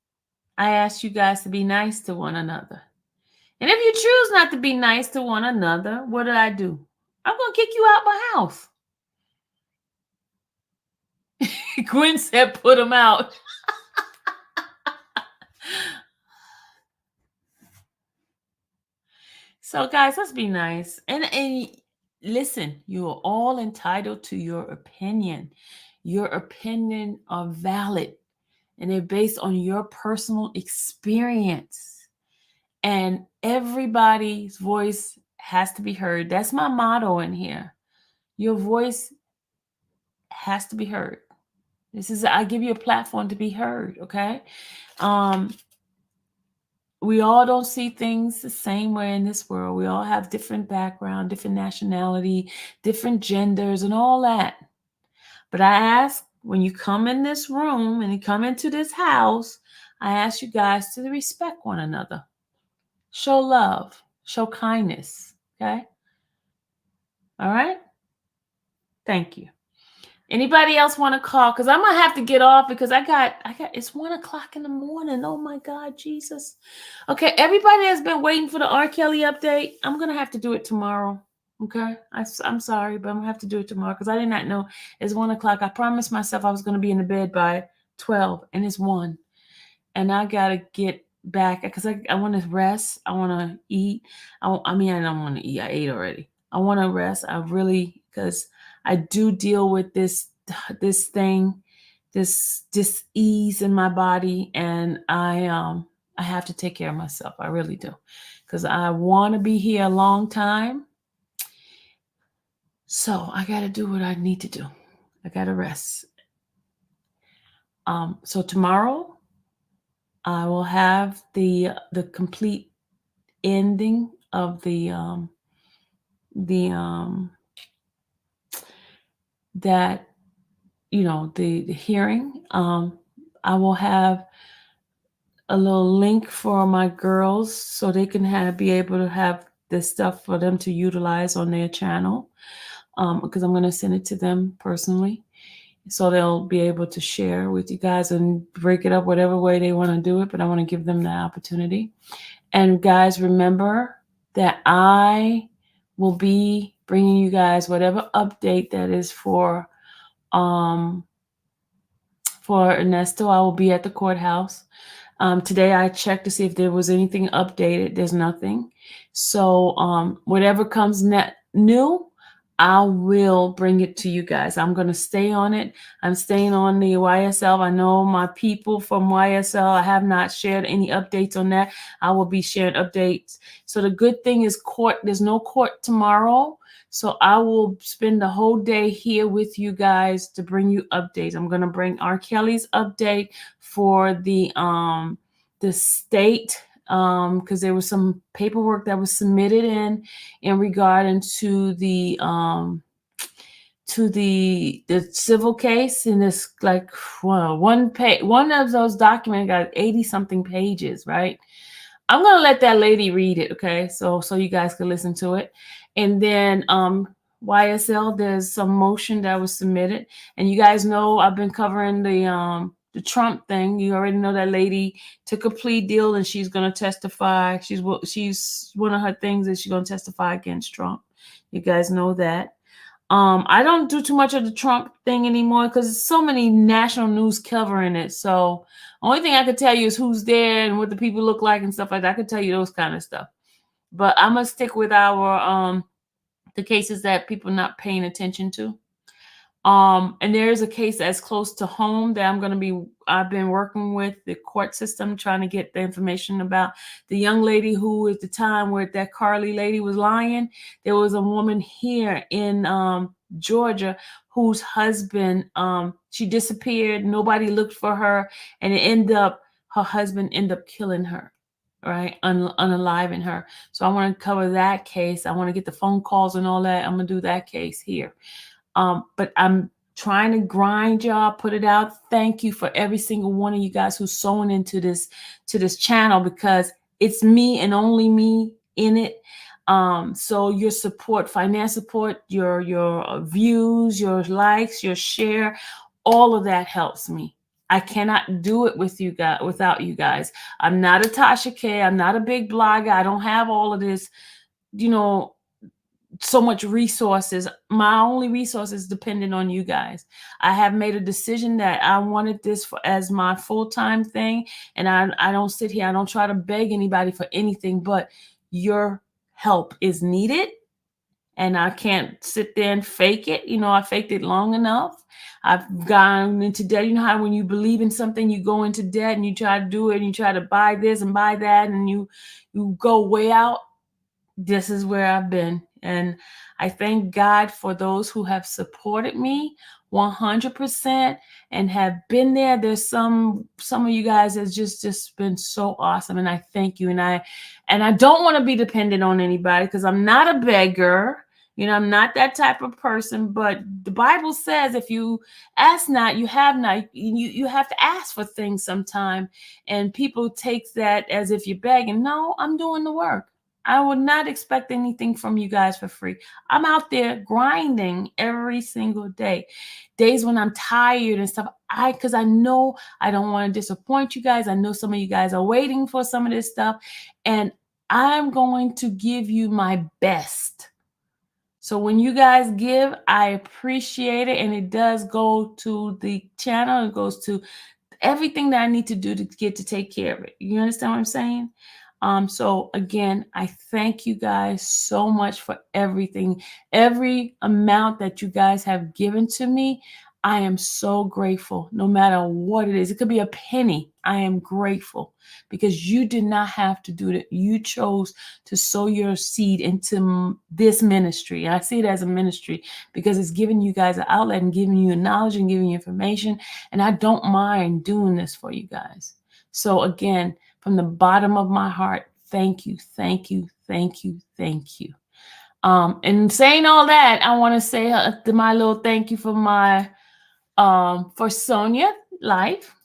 I ask you guys to be nice to one another. And if you choose not to be nice to one another, what do? I'm going to kick you out my house. Gwen said, put them out. So, guys, let's be nice. And listen, you are all entitled to your opinion. Your opinion are valid, and they're based on your personal experience. And everybody's voice has to be heard. That's my motto in here. Your voice has to be heard. I give you a platform to be heard, okay? We all don't see things the same way in this world. We all have different background, different nationality, different genders, and all that. But I ask, when you come in this room and you come into this house, I ask you guys to respect one another. Show love. Show kindness. Okay? All right? Thank you. Anybody else want to call? Because I'm going to have to get off because it's 1:00 in the morning. Oh my God, Jesus. Okay, everybody has been waiting for the R. Kelly update. I'm going to have to do it tomorrow. Okay? I'm sorry, but I'm going to have to do it tomorrow because I did not know it's 1:00. I promised myself I was going to be in the bed by 12, and it's 1. And I got to get back because I want to rest. I want to eat. I don't want to eat. I ate already. I want to rest. Because I do deal with this this thing, this dis-ease in my body, and I have to take care of myself. I really do, because I want to be here a long time. So I got to do what I need to do. I got to rest. So tomorrow I will have the complete ending of that, the hearing. I will have a little link for my girls so they can be able to have this stuff for them to utilize on their channel, because I'm going to send it to them personally, so they'll be able to share with you guys and break it up whatever way they want to do it. But I want to give them the opportunity. And guys, remember that I will be bringing you guys whatever update that is for Ernesto. I will be at the courthouse. Today I checked to see if there was anything updated. There's nothing. So whatever comes new, I will bring it to you guys. I'm going to stay on it. I'm staying on the YSL. I know my people from YSL. I have not shared any updates on that. I will be sharing updates. So the good thing is there's no court tomorrow. So I will spend the whole day here with you guys to bring you updates. I'm going to bring R. Kelly's update for the state, because there was some paperwork that was submitted in regard to the civil case, and it's like one of those documents got 80 something pages, right? I'm gonna let that lady read it, okay? So you guys can listen to it. And then YSL, there's some motion that was submitted, and you guys know I've been covering the Trump thing. You already know that lady took a plea deal and she's gonna testify. She's one of her things is she's gonna testify against Trump. You guys know that. I don't do too much of the Trump thing anymore because there's so many national news covering it. So only thing I could tell you is who's there and what the people look like and stuff like that. I could tell you those kind of stuff. But I'm gonna stick with our the cases that people not paying attention to. And there is a case that's close to home that I've been working with the court system trying to get the information about the young lady who at the time where that Carly lady was lying. There was a woman here in Georgia whose husband, she disappeared. Nobody looked for her, and her husband ended up killing her, right? Unaliving her. So I want to cover that case. I want to get the phone calls and all that. I'm going to do that case here. But I'm trying to grind y'all, put it out. Thank you for every single one of you guys who's sewing into this channel, because it's me and only me in it. So your support, finance support, your views, your likes, your share, all of that helps me. I cannot do it with you guys without you guys. I'm not a Tasha K. I'm not a big blogger. I don't have all of this, so much resources. My only resources dependent on you guys. I have made a decision that I wanted this as my full-time thing, and I don't sit here. I don't try to beg anybody for anything, but your help is needed, and I can't sit there and fake it. I faked it long enough. I've gone into debt. You know how when you believe in something, you go into debt and you try to do it, and you try to buy this and buy that, and you go way out. This is where I've been. And I thank God for those who have supported me 100% and have been there. There's some of you guys that's just been so awesome. And I thank you. And I don't want to be dependent on anybody, because I'm not a beggar. I'm not that type of person. But the Bible says if you ask not, you have not. You have to ask for things sometime. And people take that as if you're begging. No, I'm doing the work. I would not expect anything from you guys for free. I'm out there grinding every single day. Days when I'm tired and stuff, because I know I don't want to disappoint you guys. I know some of you guys are waiting for some of this stuff, and I'm going to give you my best. So when you guys give, I appreciate it, and it does go to the channel. It goes to everything that I need to do to get to take care of it. You understand what I'm saying? So again, I thank you guys so much for everything, every amount that you guys have given to me. I am so grateful, no matter what it is. It could be a penny. I am grateful because you did not have to do it. You chose to sow your seed into this ministry. I see it as a ministry because it's giving you guys an outlet and giving you knowledge and giving you information. And I don't mind doing this for you guys. So again, from the bottom of my heart, thank you, thank you, thank you, thank you. And saying all that, I want to say my little thank you for my for Sonia Life.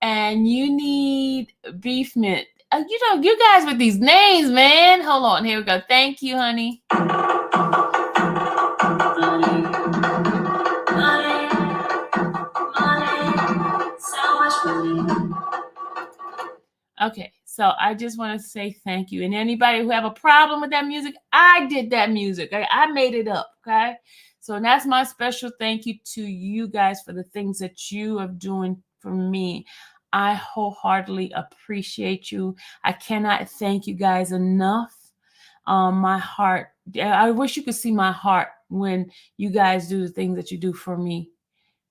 And you need beef mint. You guys with these names, man. Hold on, here we go. Thank you, honey. So much money. Okay, so I just want to say thank you. And anybody who have a problem with that music, I did that music. I made it up, okay? So that's my special thank you to you guys for the things that you are doing for me. I wholeheartedly appreciate you. I cannot thank you guys enough. My heart, I wish you could see my heart when you guys do the things that you do for me.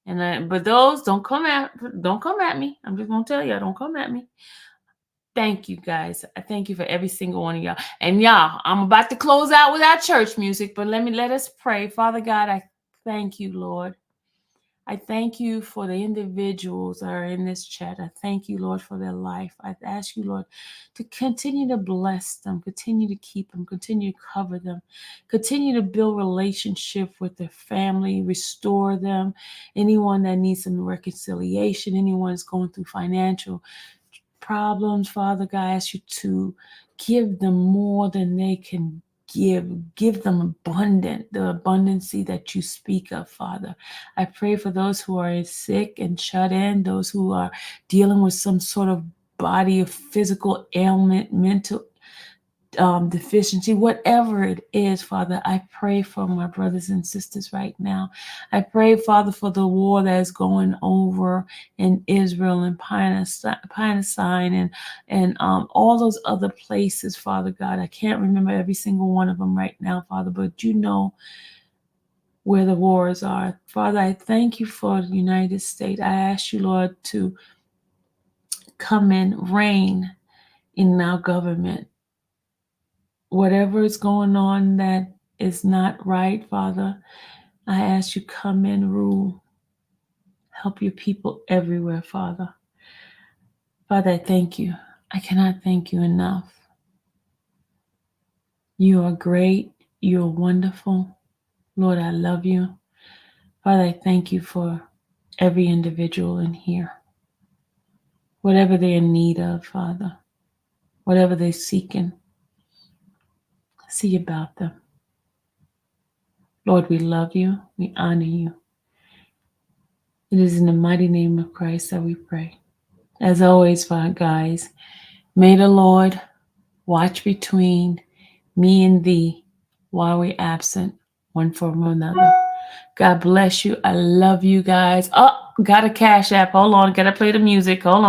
But those don't come at me. I'm just gonna tell you, don't come at me. Thank you guys. I thank you for every single one of y'all. And y'all, I'm about to close out with our church music, but let us pray. Father God, I thank you, Lord. I thank you for the individuals that are in this chat. I thank you, Lord, for their life. I ask you, Lord, to continue to bless them, continue to keep them, continue to cover them, continue to build relationship with their family, restore them. Anyone that needs some reconciliation, anyone that's going through financial problems, Father God, I ask you to give them more than they can give them the abundancy that you speak of, Father. I pray for those who are sick and shut in, those who are dealing with some sort of body of physical ailment, mental deficiency, whatever it is, Father. I pray for my brothers and sisters right now. I pray, Father, for the war that is going over in Israel and Palestine and all those other places, Father God. I can't remember every single one of them right now, Father, but you know where the wars are. Father, I thank you for the United States. I ask you, Lord, to come in, reign in our government. Whatever is going on that is not right, Father, I ask you come in, rule. Help your people everywhere, Father. Father, I thank you. I cannot thank you enough. You are great. You are wonderful. Lord, I love you. Father, I thank you for every individual in here. Whatever they're in need of, Father, whatever they're seeking, see about them. Lord, we love you. We honor you. It is in the mighty name of Christ that we pray. As always, Father, guys, may the Lord watch between me and thee while we're absent one from another. God bless you. I love you guys. Oh, got a Cash App. Hold on. Got to play the music. Hold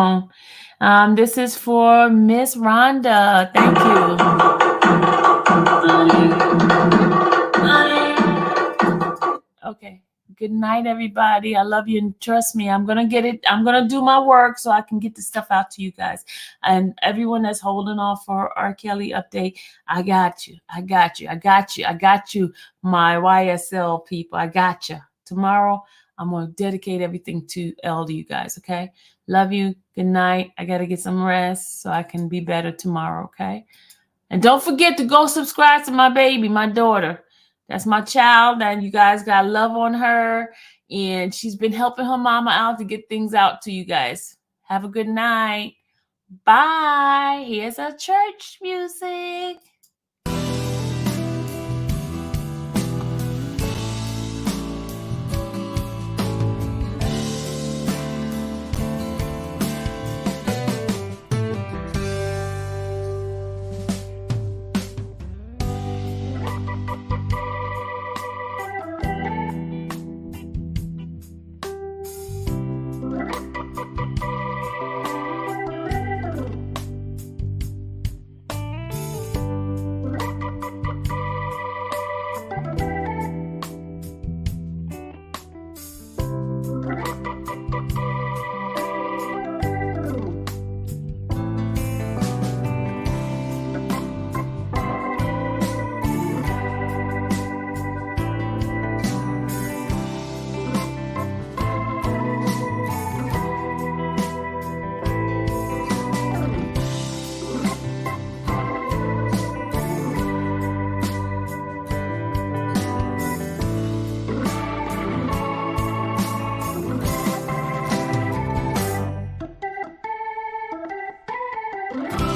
on. This is for Miss Rhonda. Thank you. Okay. Good night, everybody. I love you. And trust me, I'm going to do my work so I can get the stuff out to you guys. And everyone that's holding off for R. Kelly update, I got you. I got you. I got you. I got you, my YSL people. I got you. Tomorrow, I'm going to dedicate everything to L to you guys, okay? Love you. Good night. I got to get some rest so I can be better tomorrow, okay? And don't forget to go subscribe to my baby, my daughter. That's my child, and you guys got love on her, and she's been helping her mama out to get things out to you guys. Have a good night. Bye. Here's our church music. Bye.